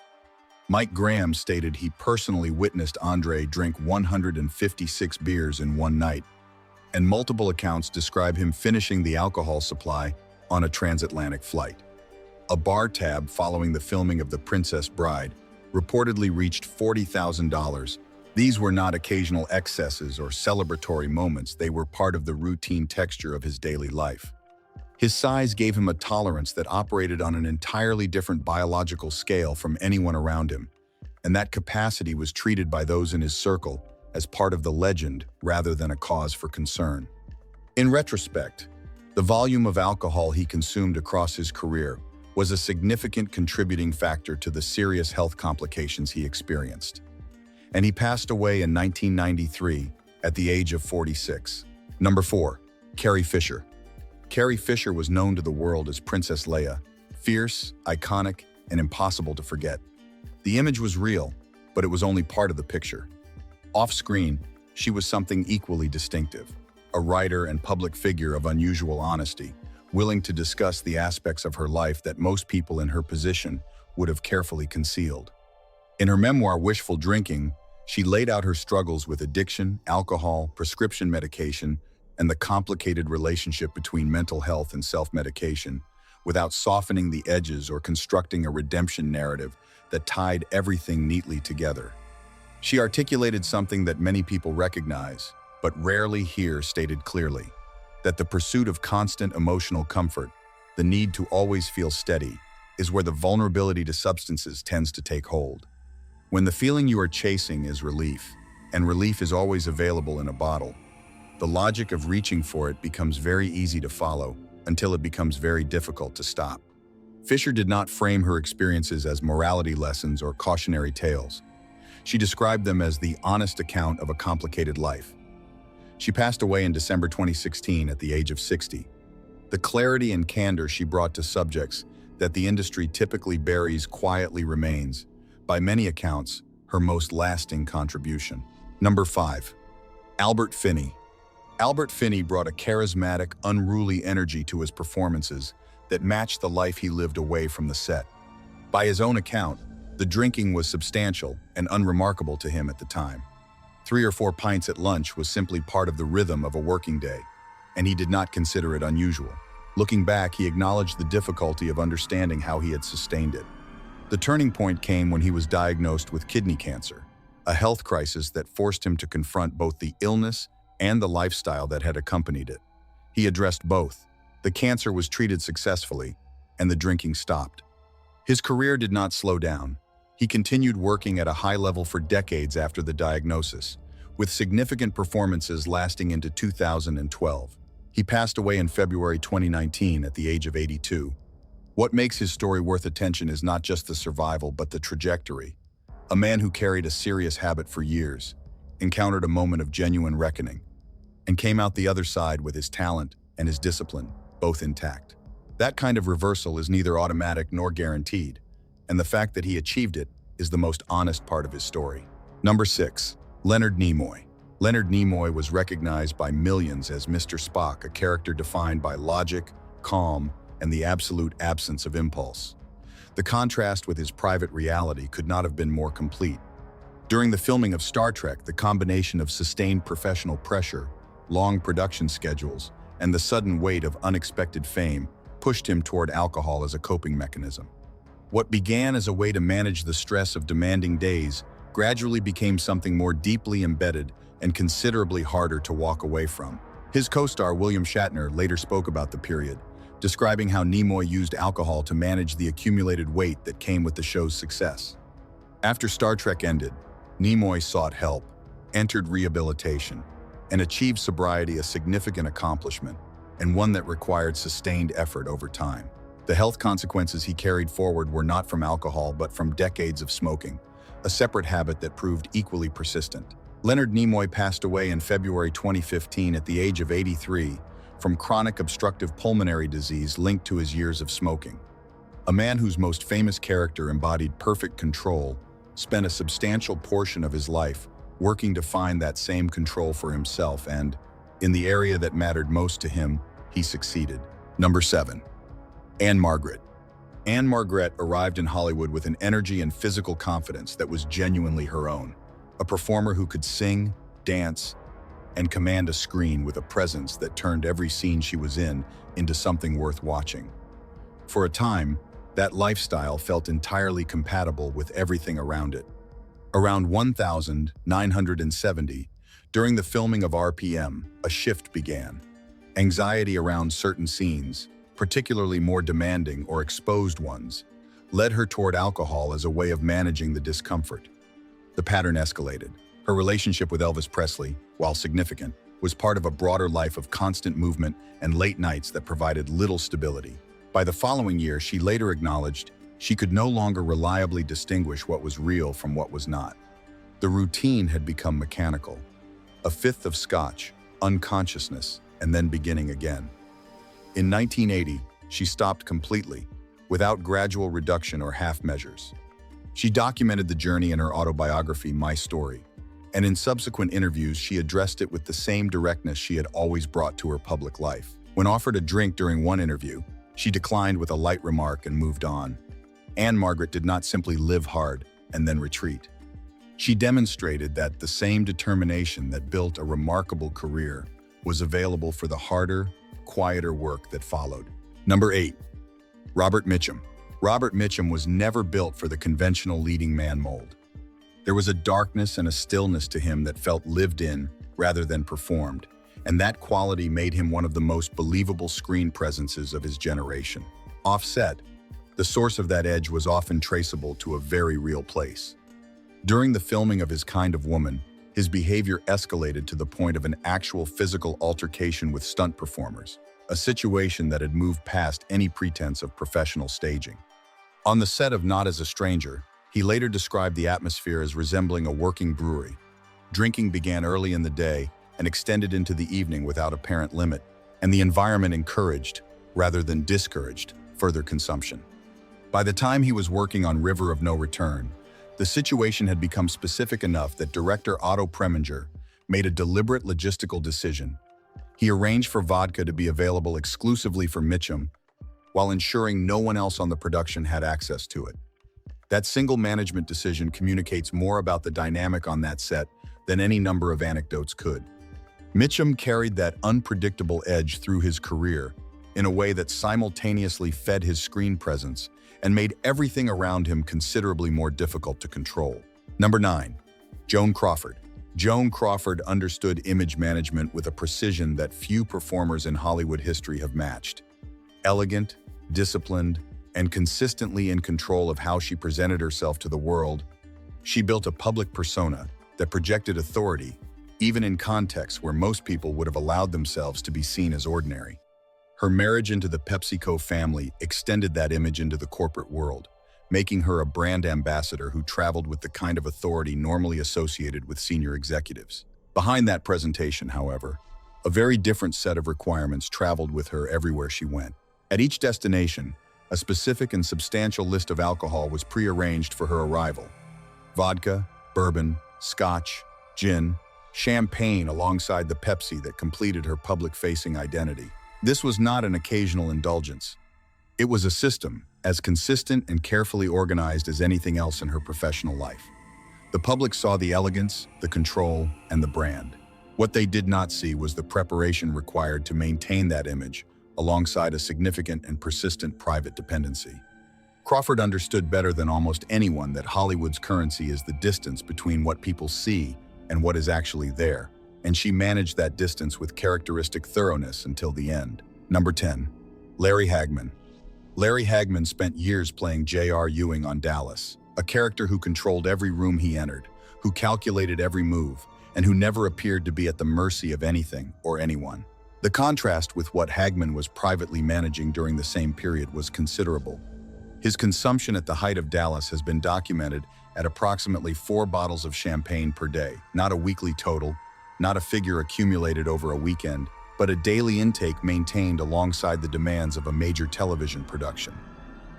Mike Graham stated he personally witnessed Andre drink 156 beers in one night, and multiple accounts describe him finishing the alcohol supply on a transatlantic flight. A bar tab following the filming of The Princess Bride reportedly reached $40,000. These were not occasional excesses or celebratory moments, they were part of the routine texture of his daily life. His size gave him a tolerance that operated on an entirely different biological scale from anyone around him, and that capacity was treated by those in his circle as part of the legend rather than a cause for concern. In retrospect, the volume of alcohol he consumed across his career was a significant contributing factor to the serious health complications he experienced. And he passed away in 1993 at the age of 46. Number 4. Carrie Fisher. Carrie Fisher was known to the world as Princess Leia, fierce, iconic, and impossible to forget. The image was real, but it was only part of the picture. Off-screen, she was something equally distinctive, a writer and public figure of unusual honesty, willing to discuss the aspects of her life that most people in her position would have carefully concealed. In her memoir, Wishful Drinking, she laid out her struggles with addiction, alcohol, prescription medication, and the complicated relationship between mental health and self-medication, without softening the edges or constructing a redemption narrative that tied everything neatly together. She articulated something that many people recognize, but rarely hear stated clearly, that the pursuit of constant emotional comfort, the need to always feel steady, is where the vulnerability to substances tends to take hold. When the feeling you are chasing is relief, and relief is always available in a bottle, the logic of reaching for it becomes very easy to follow until it becomes very difficult to stop. Fisher did not frame her experiences as morality lessons or cautionary tales. She described them as the honest account of a complicated life. She passed away in December 2016 at the age of 60. The clarity and candor she brought to subjects that the industry typically buries quietly remains, by many accounts, her most lasting contribution. Number 5. Albert Finney. Albert Finney brought a charismatic, unruly energy to his performances that matched the life he lived away from the set. By his own account, the drinking was substantial and unremarkable to him at the time. 3 or 4 pints at lunch was simply part of the rhythm of a working day, and he did not consider it unusual. Looking back, he acknowledged the difficulty of understanding how he had sustained it. The turning point came when he was diagnosed with kidney cancer, a health crisis that forced him to confront both the illness and the lifestyle that had accompanied it. He addressed both. The cancer was treated successfully, and the drinking stopped. His career did not slow down. He continued working at a high level for decades after the diagnosis, with significant performances lasting into 2012. He passed away in February 2019 at the age of 82. What makes his story worth attention is not just the survival, but the trajectory. A man who carried a serious habit for years, encountered a moment of genuine reckoning, and came out the other side with his talent and his discipline, both intact. That kind of reversal is neither automatic nor guaranteed, and the fact that he achieved it is the most honest part of his story. Number 6. Leonard Nimoy. Leonard Nimoy was recognized by millions as Mr. Spock, a character defined by logic, calm, and the absolute absence of impulse. The contrast with his private reality could not have been more complete. During the filming of Star Trek, the combination of sustained professional pressure, long production schedules, and the sudden weight of unexpected fame pushed him toward alcohol as a coping mechanism. What began as a way to manage the stress of demanding days gradually became something more deeply embedded and considerably harder to walk away from. His co-star William Shatner later spoke about the period, describing how Nimoy used alcohol to manage the accumulated weight that came with the show's success. After Star Trek ended, Nimoy sought help, entered rehabilitation, and achieved sobriety, a significant accomplishment, and one that required sustained effort over time. The health consequences he carried forward were not from alcohol but from decades of smoking, a separate habit that proved equally persistent. Leonard Nimoy passed away in February 2015 at the age of 83 from chronic obstructive pulmonary disease linked to his years of smoking. A man whose most famous character embodied perfect control spent a substantial portion of his life working to find that same control for himself, and, in the area that mattered most to him, he succeeded. Number 7. Anne-Margaret. Anne-Margaret arrived in Hollywood with an energy and physical confidence that was genuinely her own. A performer who could sing, dance, and command a screen with a presence that turned every scene she was in into something worth watching. For a time, that lifestyle felt entirely compatible with everything around it. Around 1970, during the filming of RPM, a shift began. Anxiety around certain scenes, particularly more demanding or exposed ones, led her toward alcohol as a way of managing the discomfort. The pattern escalated. Her relationship with Elvis Presley, while significant, was part of a broader life of constant movement and late nights that provided little stability. By the following year, she later acknowledged she could no longer reliably distinguish what was real from what was not. The routine had become mechanical. A fifth of scotch, unconsciousness, and then beginning again. In 1980, she stopped completely, without gradual reduction or half measures. She documented the journey in her autobiography, My Story, and in subsequent interviews she addressed it with the same directness she had always brought to her public life. When offered a drink during one interview, she declined with a light remark and moved on. Anne-Margaret did not simply live hard and then retreat. She demonstrated that the same determination that built a remarkable career was available for the harder, quieter work that followed. Number 8. Robert Mitchum. Robert Mitchum was never built for the conventional leading man mold. There was a darkness and a stillness to him that felt lived in rather than performed, and that quality made him one of the most believable screen presences of his generation. Offset, the source of that edge was often traceable to a very real place. During the filming of His Kind of Woman, his behavior escalated to the point of an actual physical altercation with stunt performers, a situation that had moved past any pretense of professional staging. On the set of Not as a Stranger, he later described the atmosphere as resembling a working brewery. Drinking began early in the day and extended into the evening without apparent limit, and the environment encouraged, rather than discouraged, further consumption. By the time he was working on River of No Return, the situation had become specific enough that director Otto Preminger made a deliberate logistical decision. He arranged for vodka to be available exclusively for Mitchum, while ensuring no one else on the production had access to it. That single management decision communicates more about the dynamic on that set than any number of anecdotes could. Mitchum carried that unpredictable edge through his career in a way that simultaneously fed his screen presence and made everything around him considerably more difficult to control. Number 9. Joan Crawford. Joan Crawford understood image management with a precision that few performers in Hollywood history have matched. Elegant, disciplined, and consistently in control of how she presented herself to the world, she built a public persona that projected authority, even in contexts where most people would have allowed themselves to be seen as ordinary. Her marriage into the PepsiCo family extended that image into the corporate world, making her a brand ambassador who traveled with the kind of authority normally associated with senior executives. Behind that presentation, however, a very different set of requirements traveled with her everywhere she went. At each destination, a specific and substantial list of alcohol was prearranged for her arrival. Vodka, bourbon, scotch, gin, champagne alongside the Pepsi that completed her public-facing identity. This was not an occasional indulgence. It was a system, as consistent and carefully organized as anything else in her professional life. The public saw the elegance, the control, and the brand. What they did not see was the preparation required to maintain that image, alongside a significant and persistent private dependency. Crawford understood better than almost anyone that Hollywood's currency is the distance between what people see and what is actually there, and she managed that distance with characteristic thoroughness until the end. Number 10. Larry Hagman. Larry Hagman spent years playing J.R. Ewing on Dallas, a character who controlled every room he entered, who calculated every move, and who never appeared to be at the mercy of anything or anyone. The contrast with what Hagman was privately managing during the same period was considerable. His consumption at the height of Dallas has been documented at approximately 4 bottles of champagne per day, not a weekly total, not a figure accumulated over a weekend, but a daily intake maintained alongside the demands of a major television production.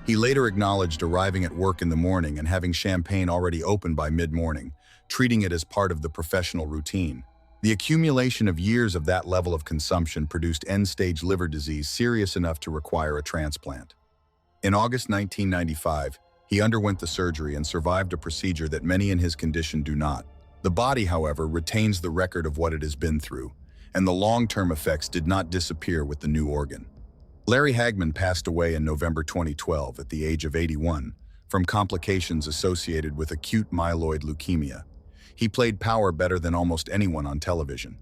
He later acknowledged arriving at work in the morning and having champagne already open by mid-morning, treating it as part of the professional routine. The accumulation of years of that level of consumption produced end-stage liver disease serious enough to require a transplant. In August 1995, he underwent the surgery and survived a procedure that many in his condition do not. The body, however, retains the record of what it has been through, and the long-term effects did not disappear with the new organ. Larry Hagman passed away in November 2012 at the age of 81 from complications associated with acute myeloid leukemia. He played power better than almost anyone on television.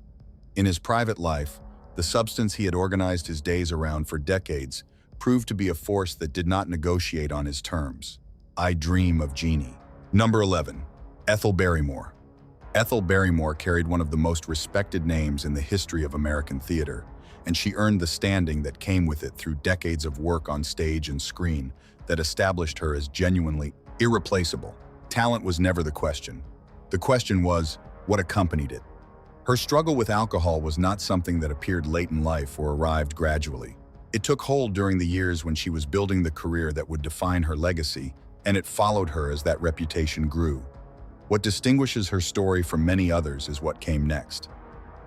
In his private life, the substance he had organized his days around for decades proved to be a force that did not negotiate on his terms. I Dream of Jeannie. Number 11. Ethel Barrymore. Ethel Barrymore carried one of the most respected names in the history of American theater, and she earned the standing that came with it through decades of work on stage and screen that established her as genuinely irreplaceable. Talent was never the question. The question was, what accompanied it? Her struggle with alcohol was not something that appeared late in life or arrived gradually. It took hold during the years when she was building the career that would define her legacy, and it followed her as that reputation grew. What distinguishes her story from many others is what came next.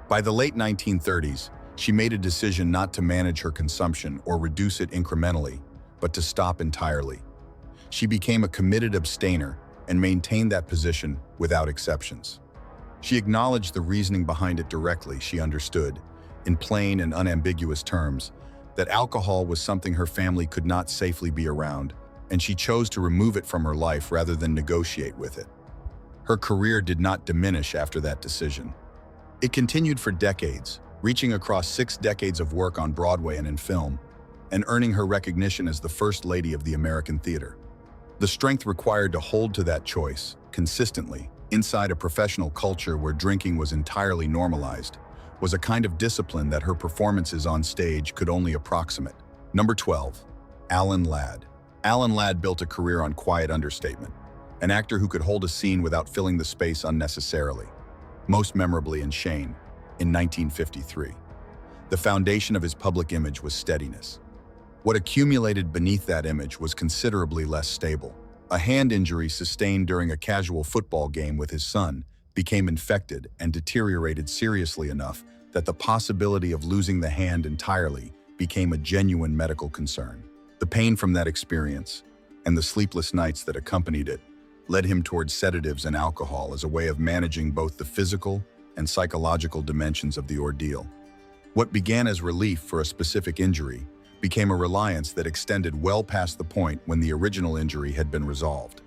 By the late 1930s, she made a decision not to manage her consumption or reduce it incrementally, but to stop entirely. She became a committed abstainer and maintained that position without exceptions. She acknowledged the reasoning behind it directly. She understood, in plain and unambiguous terms, that alcohol was something her family could not safely be around, and she chose to remove it from her life rather than negotiate with it. Her career did not diminish after that decision. It continued for decades, reaching across 6 decades of work on Broadway and in film, and earning her recognition as the First Lady of the American theater. The strength required to hold to that choice, consistently, inside a professional culture where drinking was entirely normalized, was a kind of discipline that her performances on stage could only approximate. Number 12. Alan Ladd. Alan Ladd built a career on quiet understatement, an actor who could hold a scene without filling the space unnecessarily, most memorably in Shane, in 1953. The foundation of his public image was steadiness. What accumulated beneath that image was considerably less stable. A hand injury sustained during a casual football game with his son became infected and deteriorated seriously enough that the possibility of losing the hand entirely became a genuine medical concern. The pain from that experience, and the sleepless nights that accompanied it, led him towards sedatives and alcohol as a way of managing both the physical and psychological dimensions of the ordeal. What began as relief for a specific injury became a reliance that extended well past the point when the original injury had been resolved.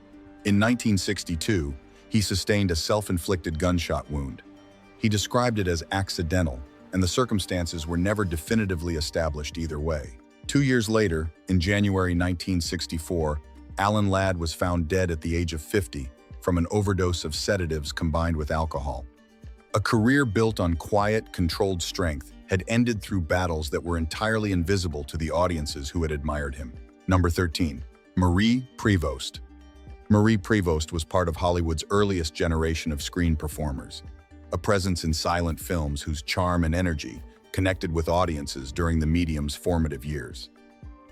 In 1962, he sustained a self-inflicted gunshot wound. He described it as accidental, and the circumstances were never definitively established either way. 2 years later, in January 1964, Alan Ladd was found dead at the age of 50 from an overdose of sedatives combined with alcohol. A career built on quiet, controlled strength had ended through battles that were entirely invisible to the audiences who had admired him. Number 13. Marie Prevost. Marie Prevost was part of Hollywood's earliest generation of screen performers, a presence in silent films whose charm and energy connected with audiences during the medium's formative years.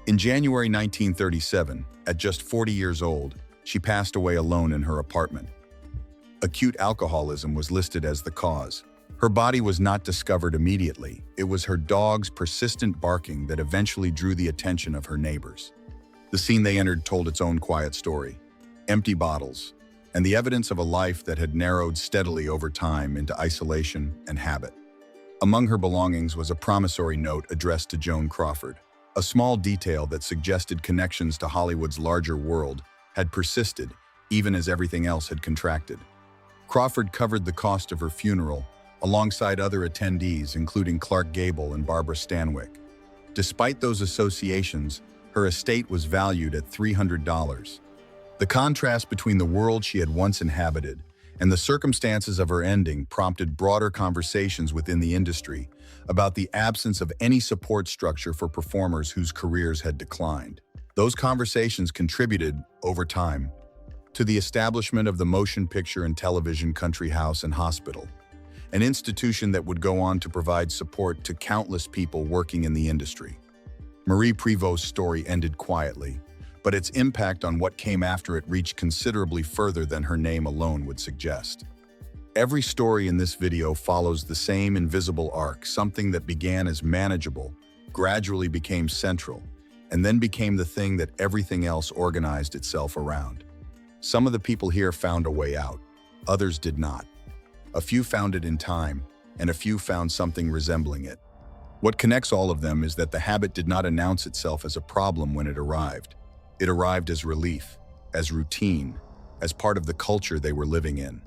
In January 1937, at just 40 years old, she passed away alone in her apartment. Acute alcoholism was listed as the cause. Her body was not discovered immediately. It was her dog's persistent barking that eventually drew the attention of her neighbors. The scene they entered told its own quiet story: empty bottles, and the evidence of a life that had narrowed steadily over time into isolation and habit. Among her belongings was a promissory note addressed to Joan Crawford. A small detail that suggested connections to Hollywood's larger world had persisted, even as everything else had contracted. Crawford covered the cost of her funeral, alongside other attendees, including Clark Gable and Barbara Stanwyck. Despite those associations, her estate was valued at $300. The contrast between the world she had once inhabited and the circumstances of her ending prompted broader conversations within the industry about the absence of any support structure for performers whose careers had declined. Those conversations contributed, over time, to the establishment of the Motion Picture and Television Country House and Hospital, an institution that would go on to provide support to countless people working in the industry. Marie Prévost's story ended quietly, but its impact on what came after it reached considerably further than her name alone would suggest. Every story in this video follows the same invisible arc, something that began as manageable, gradually became central, and then became the thing that everything else organized itself around. Some of the people here found a way out, others did not. A few found it in time, and a few found something resembling it. What connects all of them is that the habit did not announce itself as a problem when it arrived. It arrived as relief, as routine, as part of the culture they were living in.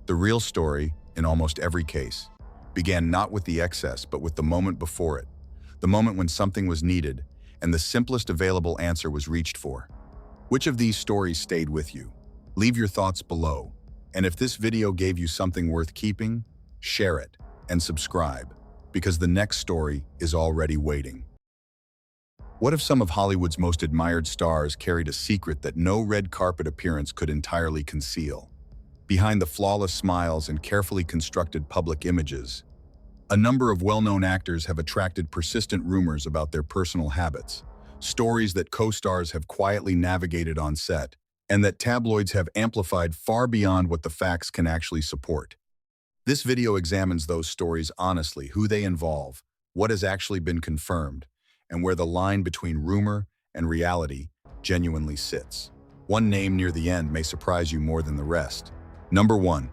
The real story, in almost every case, began not with the excess but with the moment before it, the moment when something was needed and the simplest available answer was reached for. Which of these stories stayed with you? Leave your thoughts below, and if this video gave you something worth keeping, share it and subscribe, because the next story is already waiting. What if some of Hollywood's most admired stars carried a secret that no red carpet appearance could entirely conceal? Behind the flawless smiles and carefully constructed public images, a number of well-known actors have attracted persistent rumors about their personal habits, stories that co-stars have quietly navigated on set, and that tabloids have amplified far beyond what the facts can actually support. This video examines those stories honestly, who they involve, what has actually been confirmed, and where the line between rumor and reality genuinely sits. One name near the end may surprise you more than the rest. Number 1.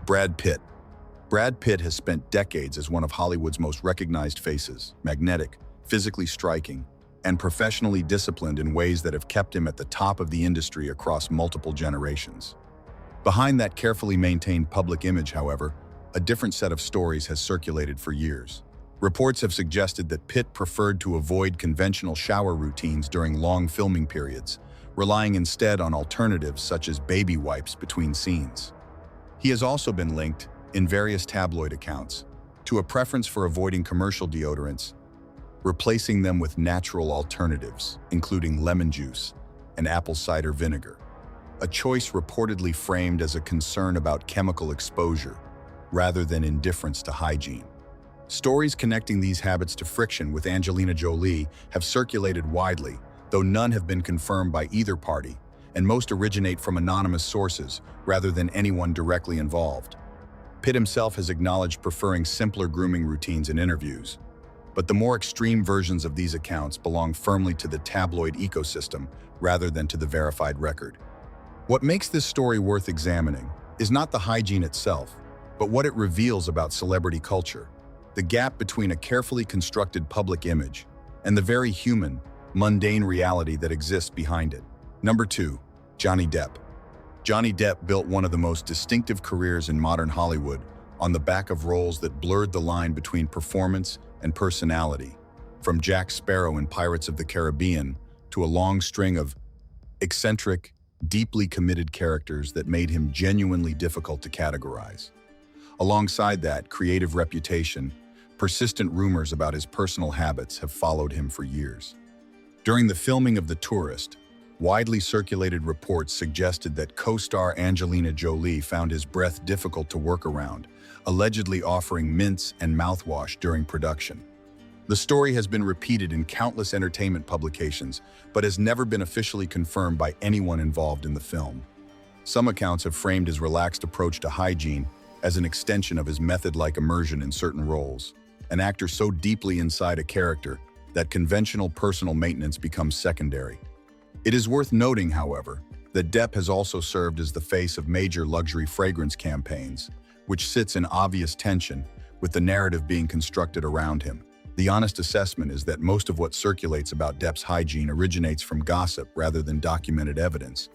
Brad Pitt. Brad Pitt has spent decades as one of Hollywood's most recognized faces, magnetic, physically striking, and professionally disciplined in ways that have kept him at the top of the industry across multiple generations. Behind that carefully maintained public image, however, a different set of stories has circulated for years. Reports have suggested that Pitt preferred to avoid conventional shower routines during long filming periods, relying instead on alternatives such as baby wipes between scenes. He has also been linked, in various tabloid accounts, to a preference for avoiding commercial deodorants, replacing them with natural alternatives, including lemon juice and apple cider vinegar, a choice reportedly framed as a concern about chemical exposure rather than indifference to hygiene. Stories connecting these habits to friction with Angelina Jolie have circulated widely, though none have been confirmed by either party, and most originate from anonymous sources rather than anyone directly involved. Pitt himself has acknowledged preferring simpler grooming routines in interviews, but the more extreme versions of these accounts belong firmly to the tabloid ecosystem rather than to the verified record. What makes this story worth examining is not the hygiene itself, but what it reveals about celebrity culture, the gap between a carefully constructed public image and the very human, mundane reality that exists behind it. Number 2. Johnny Depp. Johnny Depp built one of the most distinctive careers in modern Hollywood on the back of roles that blurred the line between performance and personality, from Jack Sparrow in Pirates of the Caribbean to a long string of eccentric, deeply committed characters that made him genuinely difficult to categorize. Alongside that creative reputation, persistent rumors about his personal habits have followed him for years. During the filming of The Tourist, widely circulated reports suggested that co-star Angelina Jolie found his breath difficult to work around, allegedly offering mints and mouthwash during production. The story has been repeated in countless entertainment publications, but has never been officially confirmed by anyone involved in the film. Some accounts have framed his relaxed approach to hygiene as an extension of his method-like immersion in certain roles, an actor so deeply inside a character that conventional personal maintenance becomes secondary. It is worth noting, however, that Depp has also served as the face of major luxury fragrance campaigns, which sits in obvious tension with the narrative being constructed around him. The honest assessment is that most of what circulates about Depp's hygiene originates from gossip rather than documented evidence.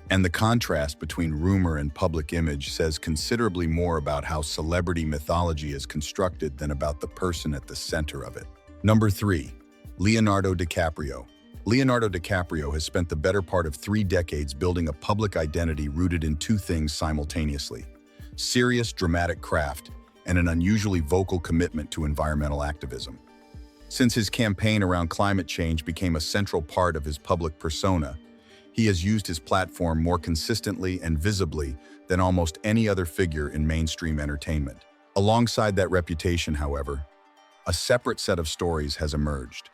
And the contrast between rumor and public image says considerably more about how celebrity mythology is constructed than about the person at the center of it. Number 3. Leonardo DiCaprio. Leonardo DiCaprio has spent the better part of 3 decades building a public identity rooted in 2 things simultaneously: serious, dramatic craft and an unusually vocal commitment to environmental activism. Since his campaign around climate change became a central part of his public persona, he has used his platform more consistently and visibly than almost any other figure in mainstream entertainment. Alongside that reputation, however, a separate set of stories has emerged.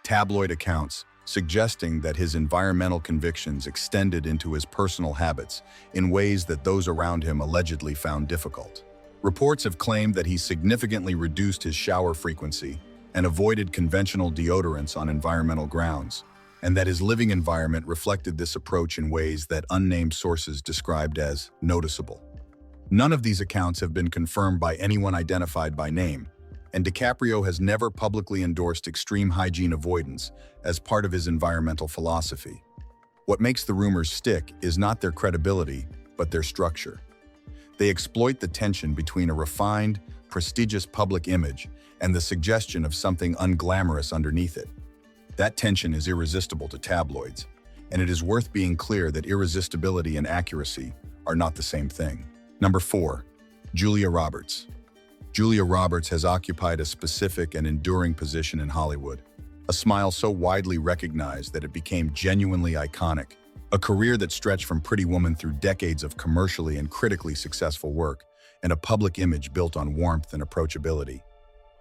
Tabloid accounts suggesting that his environmental convictions extended into his personal habits in ways that those around him allegedly found difficult. Reports have claimed that he significantly reduced his shower frequency and avoided conventional deodorants on environmental grounds, and that his living environment reflected this approach in ways that unnamed sources described as noticeable. None of these accounts have been confirmed by anyone identified by name, and DiCaprio has never publicly endorsed extreme hygiene avoidance as part of his environmental philosophy. What makes the rumors stick is not their credibility, but their structure. They exploit the tension between a refined, prestigious public image and the suggestion of something unglamorous underneath it. That tension is irresistible to tabloids, and it is worth being clear that irresistibility and accuracy are not the same thing. Number 4. Julia Roberts. Julia Roberts has occupied a specific and enduring position in Hollywood, a smile so widely recognized that it became genuinely iconic, a career that stretched from Pretty Woman through decades of commercially and critically successful work, and a public image built on warmth and approachability.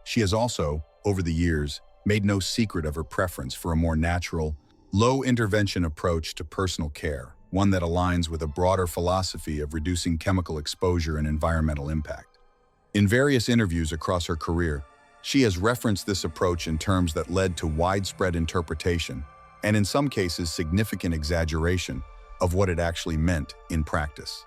She has also, over the years, made no secret of her preference for a more natural, low-intervention approach to personal care, one that aligns with a broader philosophy of reducing chemical exposure and environmental impact. In various interviews across her career, she has referenced this approach in terms that led to widespread interpretation, and in some cases significant exaggeration, of what it actually meant in practice.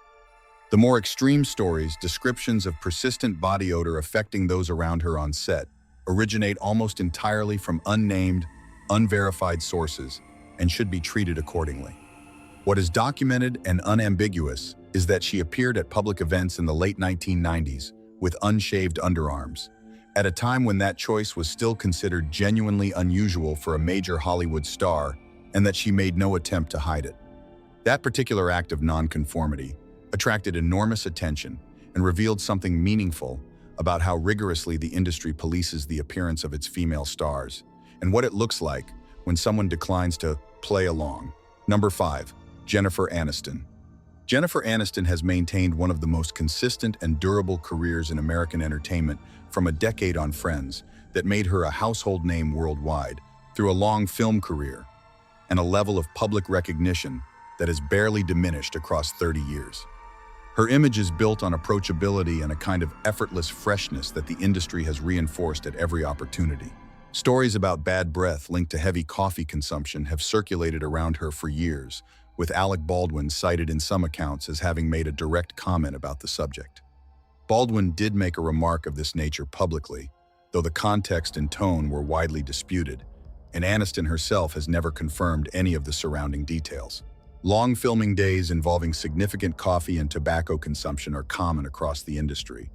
The more extreme stories, descriptions of persistent body odor affecting those around her on set, originate almost entirely from unnamed, unverified sources, and should be treated accordingly. What is documented and unambiguous is that she appeared at public events in the late 1990s with unshaved underarms, at a time when that choice was still considered genuinely unusual for a major Hollywood star, and that she made no attempt to hide it. That particular act of nonconformity attracted enormous attention and revealed something meaningful about how rigorously the industry polices the appearance of its female stars, and what it looks like when someone declines to play along. Number 5. Jennifer Aniston. Jennifer Aniston has maintained one of the most consistent and durable careers in American entertainment from a decade on Friends that made her a household name worldwide, through a long film career, and a level of public recognition that has barely diminished across 30 years. Her image is built on approachability and a kind of effortless freshness that the industry has reinforced at every opportunity. Stories about bad breath linked to heavy coffee consumption have circulated around her for years, with Alec Baldwin cited in some accounts as having made a direct comment about the subject. Baldwin did make a remark of this nature publicly, though the context and tone were widely disputed, and Aniston herself has never confirmed any of the surrounding details. Long filming days involving significant coffee and tobacco consumption are common across the industry,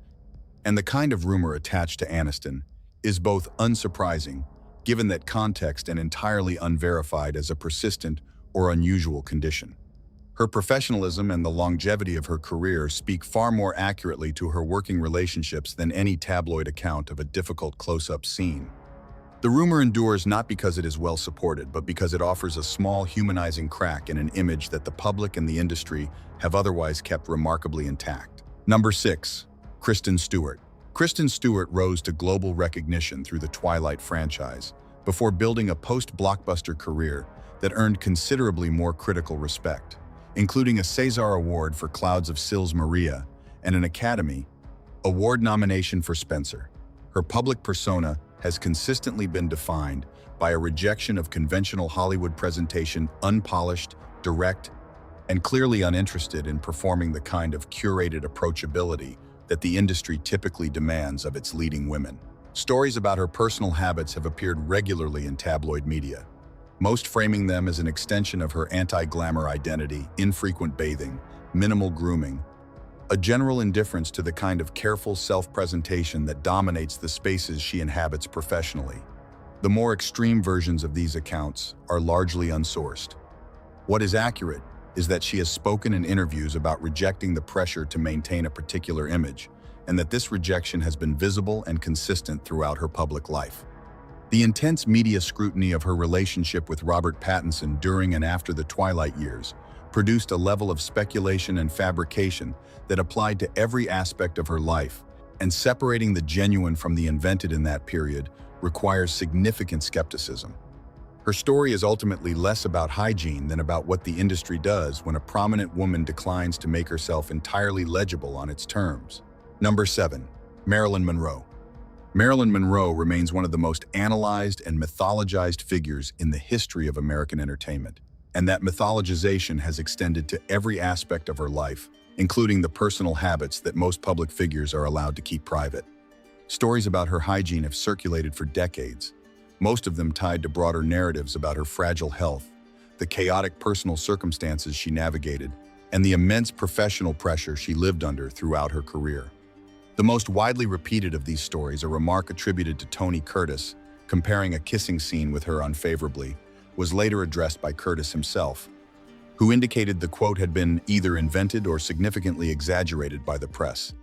and the kind of rumor attached to Aniston is both unsurprising, given that context, and entirely unverified as a persistent or unusual condition. Her professionalism and the longevity of her career speak far more accurately to her working relationships than any tabloid account of a difficult close-up scene. The rumor endures not because it is well supported, but because it offers a small humanizing crack in an image that the public and the industry have otherwise kept remarkably intact. Number 6. Kristen Stewart. Kristen Stewart rose to global recognition through the Twilight franchise, before building a post-blockbuster career that earned considerably more critical respect, including a César Award for Clouds of Sils Maria and an Academy Award nomination for Spencer. Her public persona has consistently been defined by a rejection of conventional Hollywood presentation, unpolished, direct, and clearly uninterested in performing the kind of curated approachability that the industry typically demands of its leading women. Stories about her personal habits have appeared regularly in tabloid media, most framing them as an extension of her anti-glamour identity, infrequent bathing, minimal grooming, a general indifference to the kind of careful self-presentation that dominates the spaces she inhabits professionally. The more extreme versions of these accounts are largely unsourced. What is accurate is that she has spoken in interviews about rejecting the pressure to maintain a particular image, and that this rejection has been visible and consistent throughout her public life. The intense media scrutiny of her relationship with Robert Pattinson during and after the Twilight years produced a level of speculation and fabrication that applied to every aspect of her life, and separating the genuine from the invented in that period requires significant skepticism. Her story is ultimately less about hygiene than about what the industry does when a prominent woman declines to make herself entirely legible on its terms. Number 7. Marilyn Monroe. Marilyn Monroe remains one of the most analyzed and mythologized figures in the history of American entertainment, and that mythologization has extended to every aspect of her life, including the personal habits that most public figures are allowed to keep private. Stories about her hygiene have circulated for decades, most of them tied to broader narratives about her fragile health, the chaotic personal circumstances she navigated, and the immense professional pressure she lived under throughout her career. The most widely repeated of these stories, a remark attributed to Tony Curtis, comparing a kissing scene with her unfavorably, was later addressed by Curtis himself, who indicated the quote had been either invented or significantly exaggerated by the press,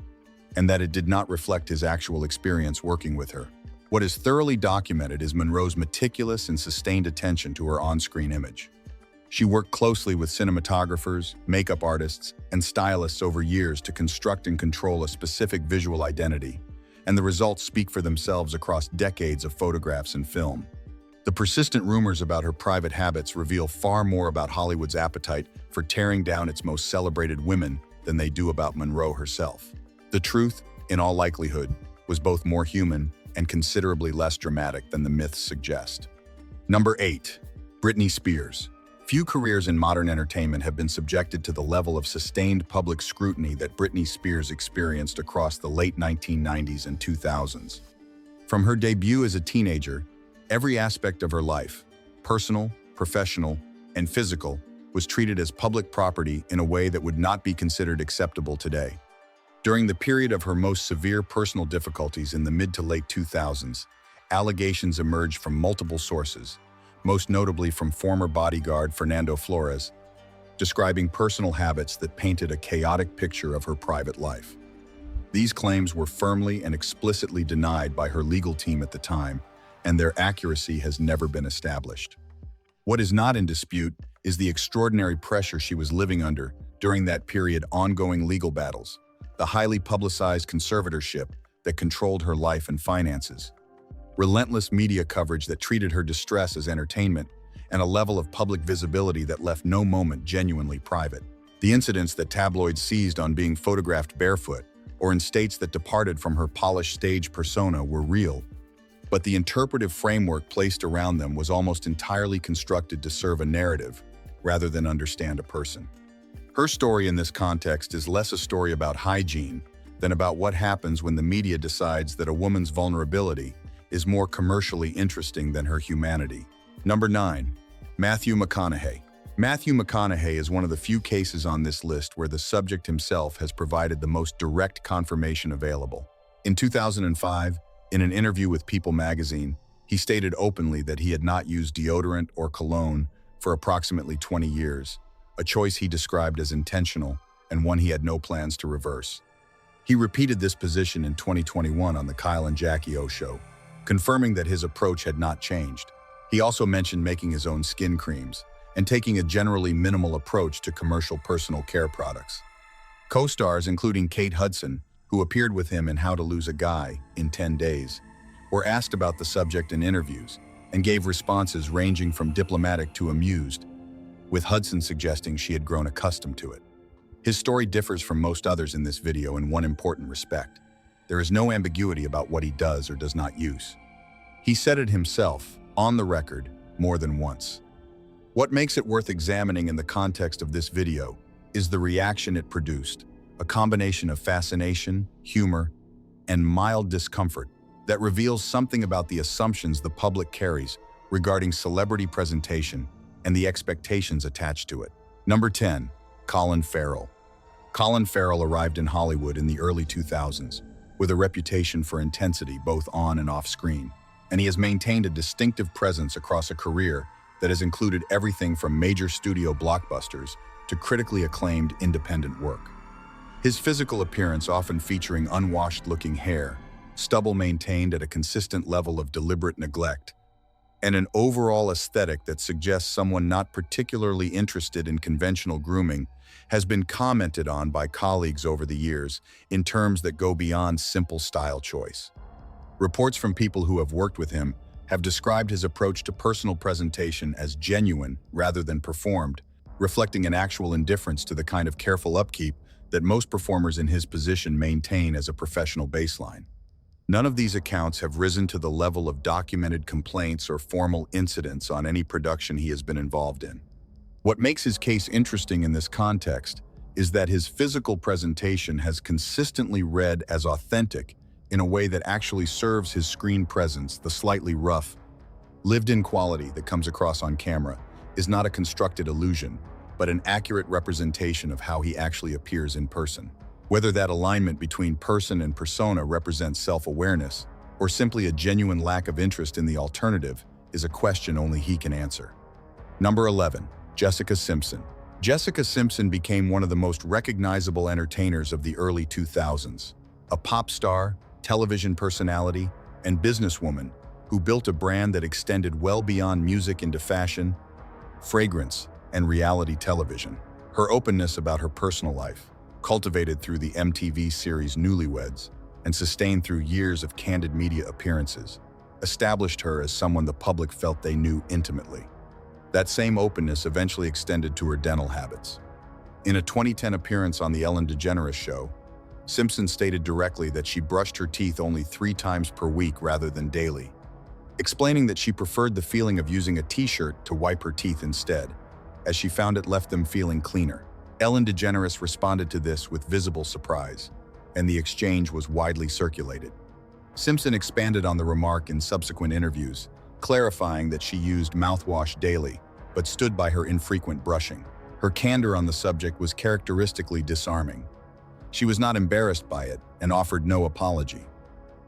and that it did not reflect his actual experience working with her. What is thoroughly documented is Monroe's meticulous and sustained attention to her on-screen image. She worked closely with cinematographers, makeup artists, and stylists over years to construct and control a specific visual identity, and the results speak for themselves across decades of photographs and film. The persistent rumors about her private habits reveal far more about Hollywood's appetite for tearing down its most celebrated women than they do about Monroe herself. The truth, in all likelihood, was both more human and considerably less dramatic than the myths suggest. Number 8. Britney Spears. Few careers in modern entertainment have been subjected to the level of sustained public scrutiny that Britney Spears experienced across the late 1990s and 2000s. From her debut as a teenager, every aspect of her life, personal, professional, and physical, was treated as public property in a way that would not be considered acceptable today. During the period of her most severe personal difficulties in the mid to late 2000s, allegations emerged from multiple sources, most notably from former bodyguard Fernando Flores, describing personal habits that painted a chaotic picture of her private life. These claims were firmly and explicitly denied by her legal team at the time, and their accuracy has never been established. What is not in dispute is the extraordinary pressure she was living under during that period, ongoing legal battles, the highly publicized conservatorship that controlled her life and finances, relentless media coverage that treated her distress as entertainment, and a level of public visibility that left no moment genuinely private. The incidents that tabloids seized on being photographed barefoot or in states that departed from her polished stage persona were real, but the interpretive framework placed around them was almost entirely constructed to serve a narrative rather than understand a person. Her story in this context is less a story about hygiene than about what happens when the media decides that a woman's vulnerability is more commercially interesting than her humanity. Number 9. Matthew McConaughey. Matthew McConaughey is one of the few cases on this list where the subject himself has provided the most direct confirmation available. In 2005, in an interview with People magazine, he stated openly that he had not used deodorant or cologne for approximately 20 years, a choice he described as intentional and one he had no plans to reverse. He repeated this position in 2021 on the Kyle and Jackie O Show, confirming that his approach had not changed. He also mentioned making his own skin creams and taking a generally minimal approach to commercial personal care products. Co-stars, including Kate Hudson, who appeared with him in How to Lose a Guy in 10 Days, were asked about the subject in interviews and gave responses ranging from diplomatic to amused, with Hudson suggesting she had grown accustomed to it. His story differs from most others in this video in one important respect. There is no ambiguity about what he does or does not use. He said it himself, on the record, more than once. What makes it worth examining in the context of this video is the reaction it produced, a combination of fascination, humor, and mild discomfort that reveals something about the assumptions the public carries regarding celebrity presentation and the expectations attached to it. Number 10. Colin Farrell. Colin Farrell arrived in Hollywood in the early 2000s with a reputation for intensity both on and off screen, and he has maintained a distinctive presence across a career that has included everything from major studio blockbusters to critically acclaimed independent work. His physical appearance, often featuring unwashed-looking hair, stubble maintained at a consistent level of deliberate neglect, and an overall aesthetic that suggests someone not particularly interested in conventional grooming has been commented on by colleagues over the years in terms that go beyond simple style choice. Reports from people who have worked with him have described his approach to personal presentation as genuine rather than performed, reflecting an actual indifference to the kind of careful upkeep that most performers in his position maintain as a professional baseline. None of these accounts have risen to the level of documented complaints or formal incidents on any production he has been involved in. What makes his case interesting in this context is that his physical presentation has consistently read as authentic in a way that actually serves his screen presence. The slightly rough, lived-in quality that comes across on camera is not a constructed illusion, but an accurate representation of how he actually appears in person. Whether that alignment between person and persona represents self-awareness or simply a genuine lack of interest in the alternative is a question only he can answer. Number 11. Jessica Simpson. Jessica Simpson became one of the most recognizable entertainers of the early 2000s. A pop star, television personality, and businesswoman who built a brand that extended well beyond music into fashion, fragrance, and reality television. Her openness about her personal life, cultivated through the MTV series Newlyweds and sustained through years of candid media appearances, established her as someone the public felt they knew intimately. That same openness eventually extended to her dental habits. In a 2010 appearance on The Ellen DeGeneres Show, Simpson stated directly that she brushed her teeth only 3 times per week rather than daily, explaining that she preferred the feeling of using a t-shirt to wipe her teeth instead, as she found it left them feeling cleaner. Ellen DeGeneres responded to this with visible surprise, and the exchange was widely circulated. Simpson expanded on the remark in subsequent interviews, clarifying that she used mouthwash daily, but stood by her infrequent brushing. Her candor on the subject was characteristically disarming. She was not embarrassed by it and offered no apology.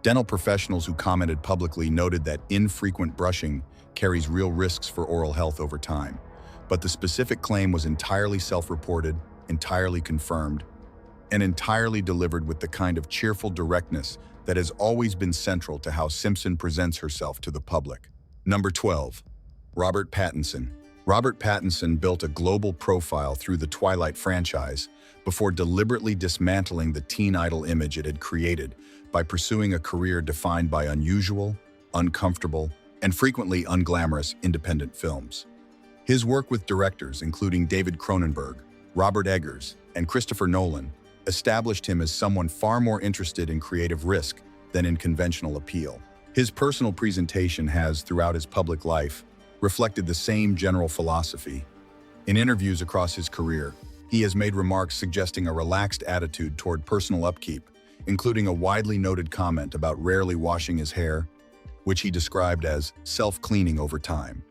Dental professionals who commented publicly noted that infrequent brushing carries real risks for oral health over time. But the specific claim was entirely self-reported, entirely confirmed, and entirely delivered with the kind of cheerful directness that has always been central to how Simpson presents herself to the public. Number 12. Robert Pattinson. Robert Pattinson built a global profile through the Twilight franchise before deliberately dismantling the teen idol image it had created by pursuing a career defined by unusual, uncomfortable, and frequently unglamorous independent films. His work with directors including David Cronenberg, Robert Eggers, and Christopher Nolan established him as someone far more interested in creative risk than in conventional appeal. His personal presentation has, throughout his public life, reflected the same general philosophy. In interviews across his career, he has made remarks suggesting a relaxed attitude toward personal upkeep, including a widely noted comment about rarely washing his hair, which he described as self-cleaning over time.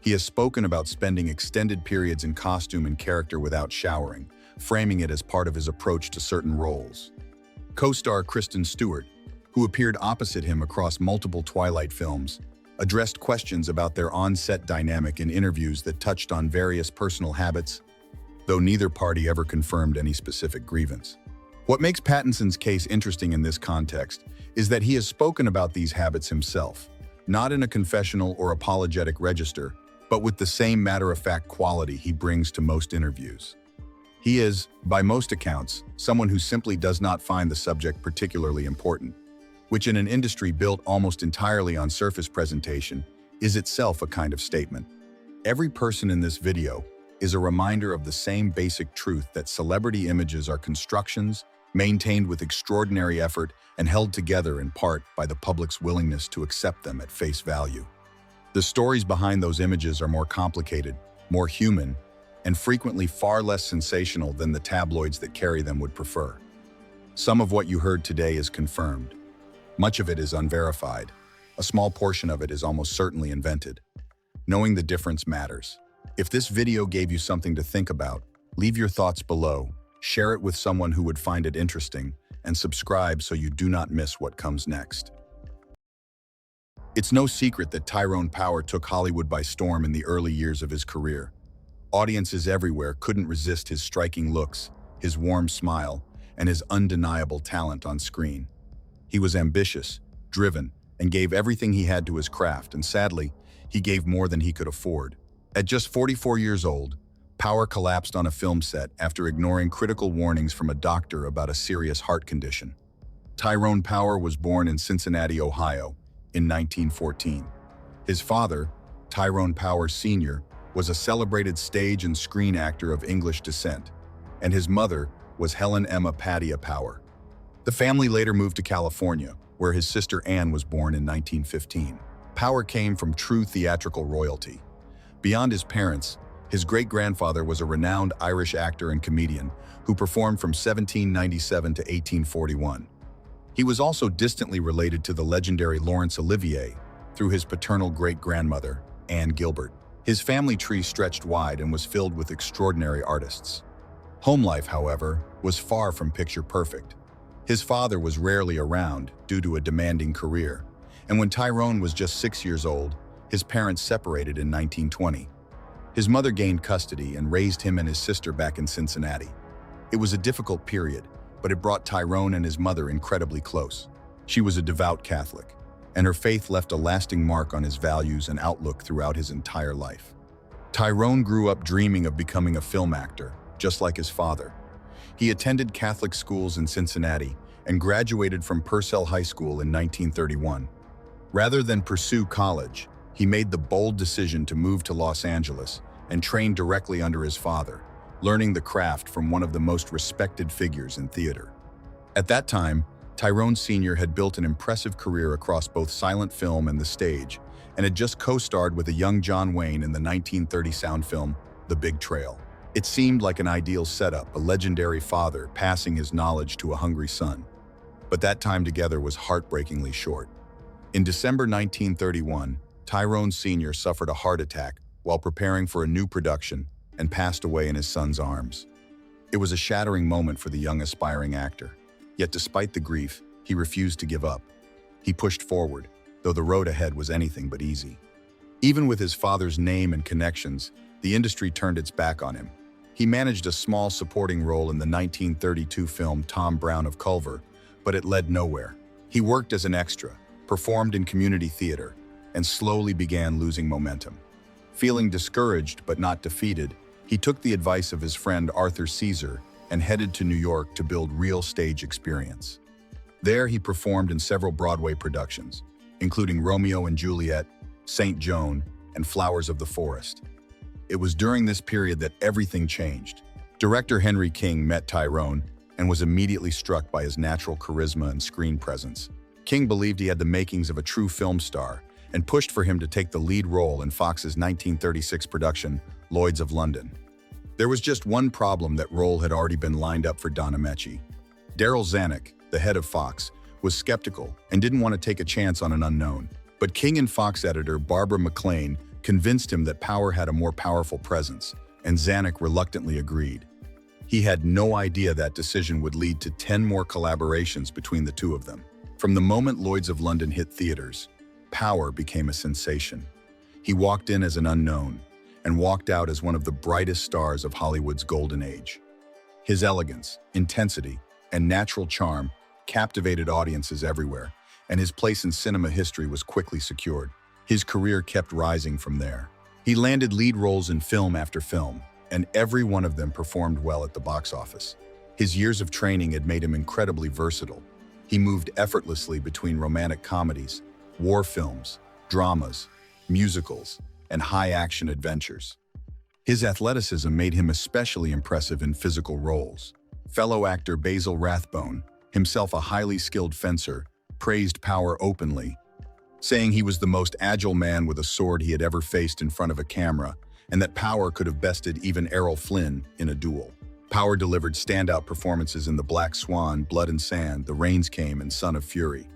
He has spoken about spending extended periods in costume and character without showering, framing it as part of his approach to certain roles. Co-star Kristen Stewart, who appeared opposite him across multiple Twilight films, addressed questions about their on-set dynamic in interviews that touched on various personal habits, though neither party ever confirmed any specific grievance. What makes Pattinson's case interesting in this context is that he has spoken about these habits himself, not in a confessional or apologetic register, but with the same matter-of-fact quality he brings to most interviews. He is, by most accounts, someone who simply does not find the subject particularly important, which in an industry built almost entirely on surface presentation is itself a kind of statement. Every person in this video is a reminder of the same basic truth that celebrity images are constructions maintained with extraordinary effort and held together in part by the public's willingness to accept them at face value. The stories behind those images are more complicated, more human, and frequently far less sensational than the tabloids that carry them would prefer. Some of what you heard today is confirmed. Much of it is unverified. A small portion of it is almost certainly invented. Knowing the difference matters. If this video gave you something to think about, leave your thoughts below, share it with someone who would find it interesting, and subscribe so you do not miss what comes next. It's no secret that Tyrone Power took Hollywood by storm in the early years of his career. Audiences everywhere couldn't resist his striking looks, his warm smile, and his undeniable talent on screen. He was ambitious, driven, and gave everything he had to his craft, and sadly, he gave more than he could afford. At just 44 years old, Power collapsed on a film set after ignoring critical warnings from a doctor about a serious heart condition. Tyrone Power was born in Cincinnati, Ohio, in 1914. His father, Tyrone Power Sr., was a celebrated stage and screen actor of English descent, and his mother was Helen Emma Padilla Power. The family later moved to California, where his sister Anne was born in 1915. Power came from true theatrical royalty. Beyond his parents, his great-grandfather was a renowned Irish actor and comedian who performed from 1797 to 1841. He was also distantly related to the legendary Laurence Olivier through his paternal great-grandmother, Anne Gilbert. His family tree stretched wide and was filled with extraordinary artists. Home life, however, was far from picture-perfect. His father was rarely around due to a demanding career, and when Tyrone was just 6 years old, his parents separated in 1920. His mother gained custody and raised him and his sister back in Cincinnati. It was a difficult period, but it brought Tyrone and his mother incredibly close. She was a devout Catholic, and her faith left a lasting mark on his values and outlook throughout his entire life. Tyrone grew up dreaming of becoming a film actor, just like his father. He attended Catholic schools in Cincinnati and graduated from Purcell High School in 1931. Rather than pursue college, he made the bold decision to move to Los Angeles and train directly under his father, learning the craft from one of the most respected figures in theater. At that time, Tyrone Sr. had built an impressive career across both silent film and the stage, and had just co-starred with a young John Wayne in the 1930 sound film, The Big Trail. It seemed like an ideal setup, a legendary father passing his knowledge to a hungry son. But that time together was heartbreakingly short. In December 1931, Tyrone Sr. suffered a heart attack while preparing for a new production and passed away in his son's arms. It was a shattering moment for the young aspiring actor. Yet despite the grief, he refused to give up. He pushed forward, though the road ahead was anything but easy. Even with his father's name and connections, the industry turned its back on him. He managed a small supporting role in the 1932 film Tom Brown of Culver, but it led nowhere. He worked as an extra, performed in community theater, and slowly began losing momentum. Feeling discouraged but not defeated, he took the advice of his friend Arthur Caesar and headed to New York to build real stage experience. There he performed in several Broadway productions, including Romeo and Juliet, Saint Joan, and Flowers of the Forest. It was during this period that everything changed. Director Henry King met Tyrone and was immediately struck by his natural charisma and screen presence. King believed he had the makings of a true film star and pushed for him to take the lead role in Fox's 1936 production, Lloyds of London. There was just one problem: that role had already been lined up for Don Ameche. Darryl Zanuck, the head of Fox, was skeptical and didn't want to take a chance on an unknown. But King and Fox editor Barbara McLean convinced him that Power had a more powerful presence, and Zanuck reluctantly agreed. He had no idea that decision would lead to 10 more collaborations between the two of them. From the moment Lloyds of London hit theaters, Power became a sensation. He walked in as an unknown and walked out as one of the brightest stars of Hollywood's golden age. His elegance, intensity, and natural charm captivated audiences everywhere, and his place in cinema history was quickly secured. His career kept rising from there. He landed lead roles in film after film, and every one of them performed well at the box office. His years of training had made him incredibly versatile. He moved effortlessly between romantic comedies, war films, dramas, musicals, and high-action adventures. His athleticism made him especially impressive in physical roles. Fellow actor Basil Rathbone, himself a highly skilled fencer, praised Power openly, saying he was the most agile man with a sword he had ever faced in front of a camera, and that Power could have bested even Errol Flynn in a duel. Power delivered standout performances in The Black Swan, Blood and Sand, The Rains Came, and Son of Fury.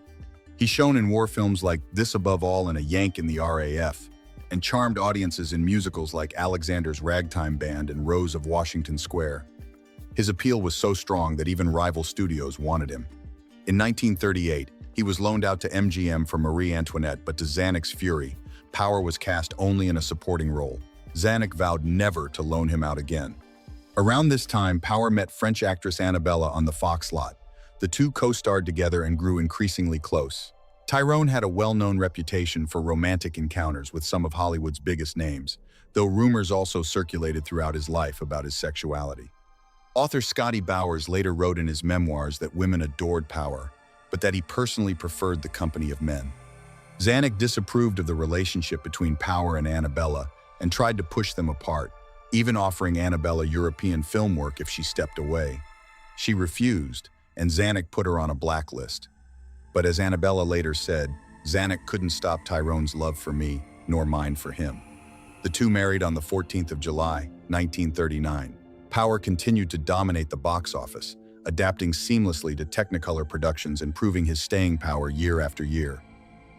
He shone in war films like This Above All and A Yank in the RAF, and charmed audiences in musicals like Alexander's Ragtime Band and Rose of Washington Square. His appeal was so strong that even rival studios wanted him. In 1938, he was loaned out to MGM for Marie Antoinette, but to Zanuck's fury, Power was cast only in a supporting role. Zanuck vowed never to loan him out again. Around this time, Power met French actress Annabella on the Fox lot. The two co-starred together and grew increasingly close. Tyrone had a well-known reputation for romantic encounters with some of Hollywood's biggest names, though rumors also circulated throughout his life about his sexuality. Author Scotty Bowers later wrote in his memoirs that women adored Power, but that he personally preferred the company of men. Zanuck disapproved of the relationship between Power and Annabella and tried to push them apart, even offering Annabella European film work if she stepped away. She refused, and Zanuck put her on a blacklist. But as Annabella later said, Zanuck couldn't stop Tyrone's love for me, nor mine for him. The two married on the 14th of July, 1939. Power continued to dominate the box office, adapting seamlessly to Technicolor productions and proving his staying power year after year.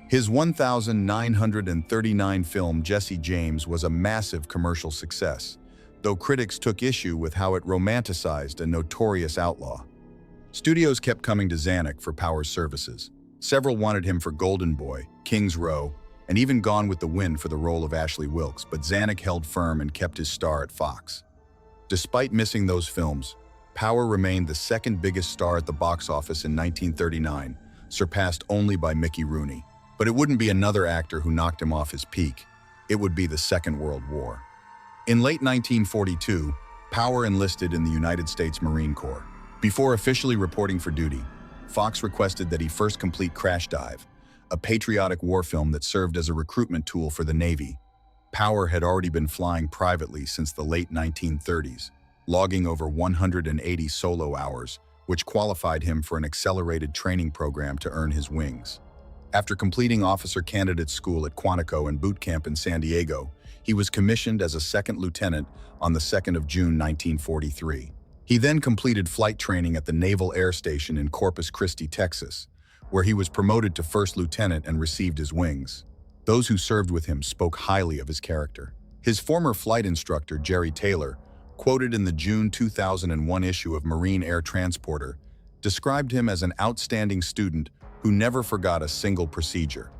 His 1939 film Jesse James was a massive commercial success, though critics took issue with how it romanticized a notorious outlaw. Studios kept coming to Zanuck for Power's services. Several wanted him for Golden Boy, King's Row, and even Gone with the Wind for the role of Ashley Wilkes, but Zanuck held firm and kept his star at Fox. Despite missing those films, Power remained the second biggest star at the box office in 1939, surpassed only by Mickey Rooney. But it wouldn't be another actor who knocked him off his peak. It would be the Second World War. In late 1942, Power enlisted in the United States Marine Corps. Before officially reporting for duty, Fox requested that he first complete Crash Dive, a patriotic war film that served as a recruitment tool for the Navy. Power had already been flying privately since the late 1930s, logging over 180 solo hours, which qualified him for an accelerated training program to earn his wings. After completing officer candidate school at Quantico and boot camp in San Diego, he was commissioned as a second lieutenant on the 2nd of June 1943. He then completed flight training at the Naval Air Station in Corpus Christi, Texas, where he was promoted to first lieutenant and received his wings. Those who served with him spoke highly of his character. His former flight instructor, Jerry Taylor, quoted in the June 2001 issue of Marine Air Transporter, described him as an outstanding student who never forgot a single procedure.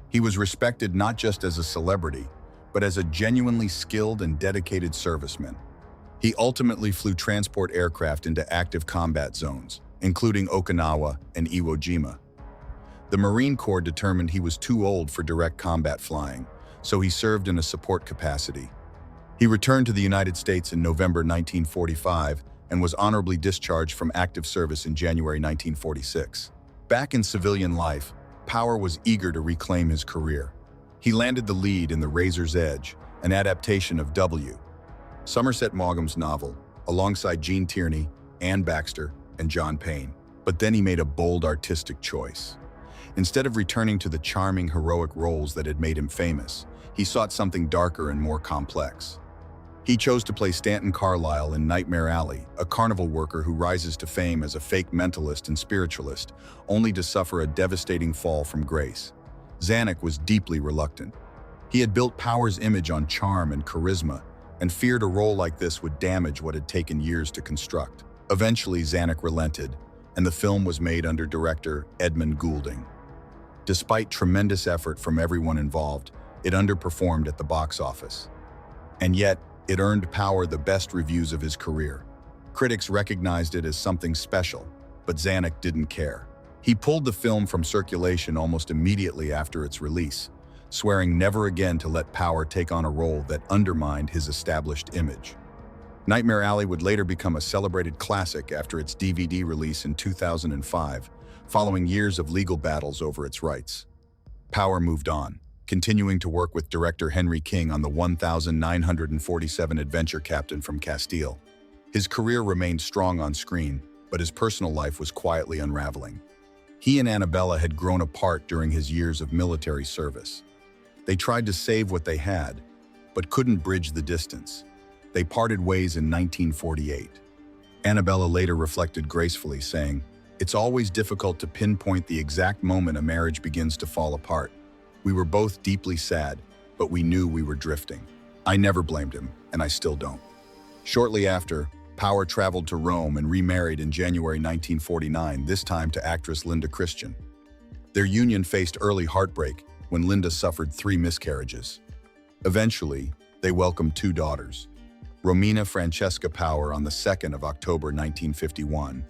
He was respected not just as a celebrity, but as a genuinely skilled and dedicated serviceman. He ultimately flew transport aircraft into active combat zones, including Okinawa and Iwo Jima. The Marine Corps determined he was too old for direct combat flying, so he served in a support capacity. He returned to the United States in November 1945 and was honorably discharged from active service in January 1946. Back in civilian life, Power was eager to reclaim his career. He landed the lead in The Razor's Edge, an adaptation of W. Somerset Maugham's novel, alongside Gene Tierney, Anne Baxter, and John Payne. But then he made a bold artistic choice. Instead of returning to the charming, heroic roles that had made him famous, he sought something darker and more complex. He chose to play Stanton Carlyle in Nightmare Alley, a carnival worker who rises to fame as a fake mentalist and spiritualist, only to suffer a devastating fall from grace. Zanuck was deeply reluctant. He had built Power's image on charm and charisma, and feared a role like this would damage what had taken years to construct. Eventually, Zanuck relented, and the film was made under director Edmund Goulding. Despite tremendous effort from everyone involved, it underperformed at the box office. And yet, it earned Power the best reviews of his career. Critics recognized it as something special, but Zanuck didn't care. He pulled the film from circulation almost immediately after its release, swearing never again to let Power take on a role that undermined his established image. Nightmare Alley would later become a celebrated classic after its DVD release in 2005, following years of legal battles over its rights. Power moved on, continuing to work with director Henry King on the 1947 Adventure Captain from Castile. His career remained strong on screen, but his personal life was quietly unraveling. He and Annabella had grown apart during his years of military service. They tried to save what they had, but couldn't bridge the distance. They parted ways in 1948. Annabella later reflected gracefully, saying, "It's always difficult to pinpoint the exact moment a marriage begins to fall apart. We were both deeply sad, but we knew we were drifting. I never blamed him, and I still don't." Shortly after, Power traveled to Rome and remarried in January 1949, this time to actress Linda Christian. Their union faced early heartbreak when Linda suffered 3 miscarriages. Eventually, they welcomed 2 daughters, Romina Francesca Power on the 2nd of October 1951,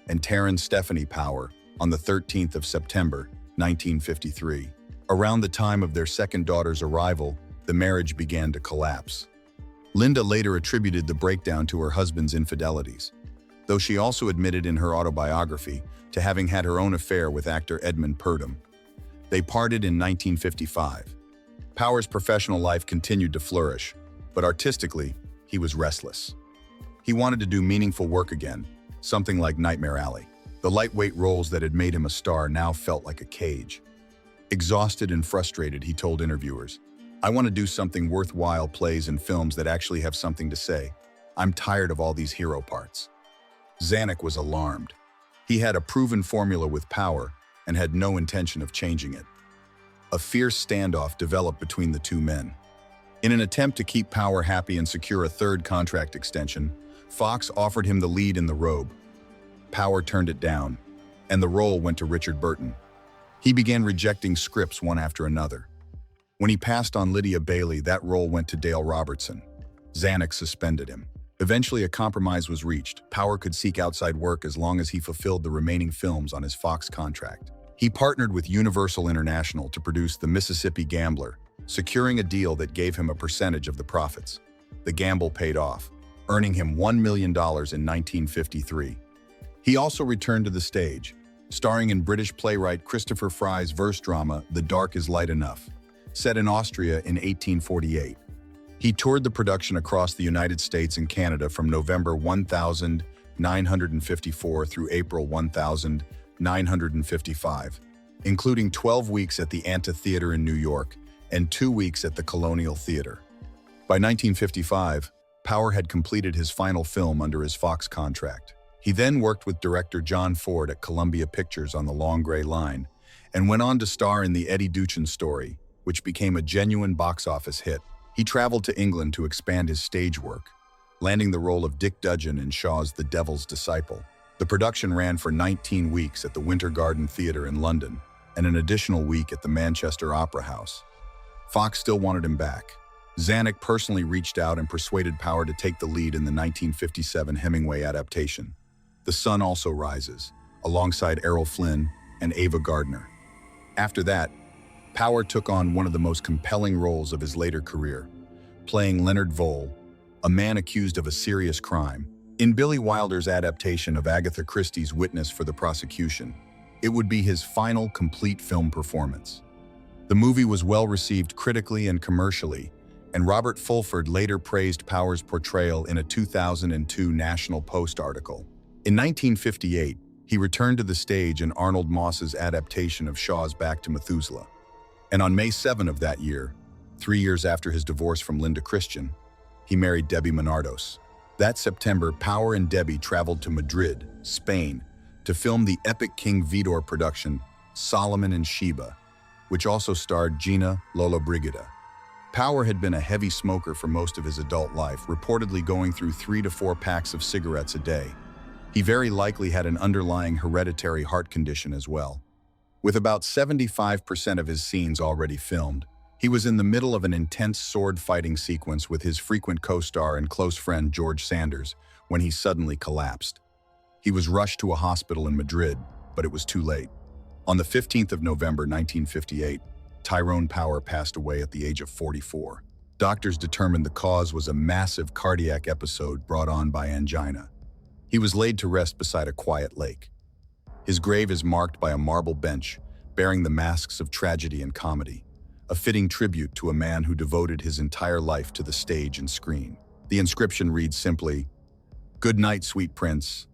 and Taryn Stephanie Power on the 13th of September 1953. Around the time of their second daughter's arrival, the marriage began to collapse. Linda later attributed the breakdown to her husband's infidelities, though she also admitted in her autobiography to having had her own affair with actor Edmund Purdom. They parted in 1955. Power's professional life continued to flourish, but artistically, he was restless. He wanted to do meaningful work again, something like Nightmare Alley. The lightweight roles that had made him a star now felt like a cage. Exhausted and frustrated, he told interviewers, "I want to do something worthwhile, plays and films that actually have something to say. I'm tired of all these hero parts." Zanuck was alarmed. He had a proven formula with Power and had no intention of changing it. A fierce standoff developed between the two men. In an attempt to keep Power happy and secure a third contract extension, Fox offered him the lead in The Robe. Power turned it down, and the role went to Richard Burton. He began rejecting scripts one after another. When he passed on Lydia Bailey, that role went to Dale Robertson. Zanuck suspended him. Eventually, a compromise was reached. Power could seek outside work as long as he fulfilled the remaining films on his Fox contract. He partnered with Universal International to produce The Mississippi Gambler, securing a deal that gave him a percentage of the profits. The gamble paid off, earning him $1 million in 1953. He also returned to the stage, starring in British playwright Christopher Fry's verse drama The Dark Is Light Enough, set in Austria in 1848. He toured the production across the United States and Canada from November 1954 through April 1955, including 12 weeks at the Amphitheater in New York and 2 weeks at the Colonial Theater. By 1955, Power had completed his final film under his Fox contract. He then worked with director John Ford at Columbia Pictures on The Long Gray Line and went on to star in The Eddie Duchin Story, which became a genuine box office hit. He traveled to England to expand his stage work, landing the role of Dick Dudgeon in Shaw's The Devil's Disciple. The production ran for 19 weeks at the Winter Garden Theatre in London and an additional week at the Manchester Opera House. Fox still wanted him back. Zanuck personally reached out and persuaded Power to take the lead in the 1957 Hemingway adaptation, The Sun Also Rises, alongside Errol Flynn and Ava Gardner. After that, Power took on one of the most compelling roles of his later career, playing Leonard Vole, a man accused of a serious crime. In Billy Wilder's adaptation of Agatha Christie's Witness for the Prosecution, it would be his final complete film performance. The movie was well received critically and commercially, and Robert Fulford later praised Power's portrayal in a 2002 National Post article. In 1958, he returned to the stage in Arnold Moss's adaptation of Shaw's Back to Methuselah. And on May 7 of that year, 3 years after his divorce from Linda Christian, he married Debbie Menardos. That September, Power and Debbie traveled to Madrid, Spain, to film the epic King Vidor production, Solomon and Sheba, which also starred Gina Lollobrigida. Power had been a heavy smoker for most of his adult life, reportedly going through 3 to 4 packs of cigarettes a day. He very likely had an underlying hereditary heart condition as well. With about 75% of his scenes already filmed, he was in the middle of an intense sword-fighting sequence with his frequent co-star and close friend George Sanders when he suddenly collapsed. He was rushed to a hospital in Madrid, but it was too late. On the 15th of November 1958, Tyrone Power passed away at the age of 44. Doctors determined the cause was a massive cardiac episode brought on by angina. He was laid to rest beside a quiet lake. His grave is marked by a marble bench bearing the masks of tragedy and comedy, a fitting tribute to a man who devoted his entire life to the stage and screen. The inscription reads simply, "Good night, sweet prince."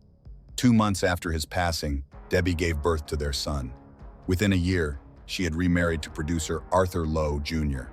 2 months after his passing, Debbie gave birth to their son. Within a year, she had remarried to producer Arthur Lowe Jr.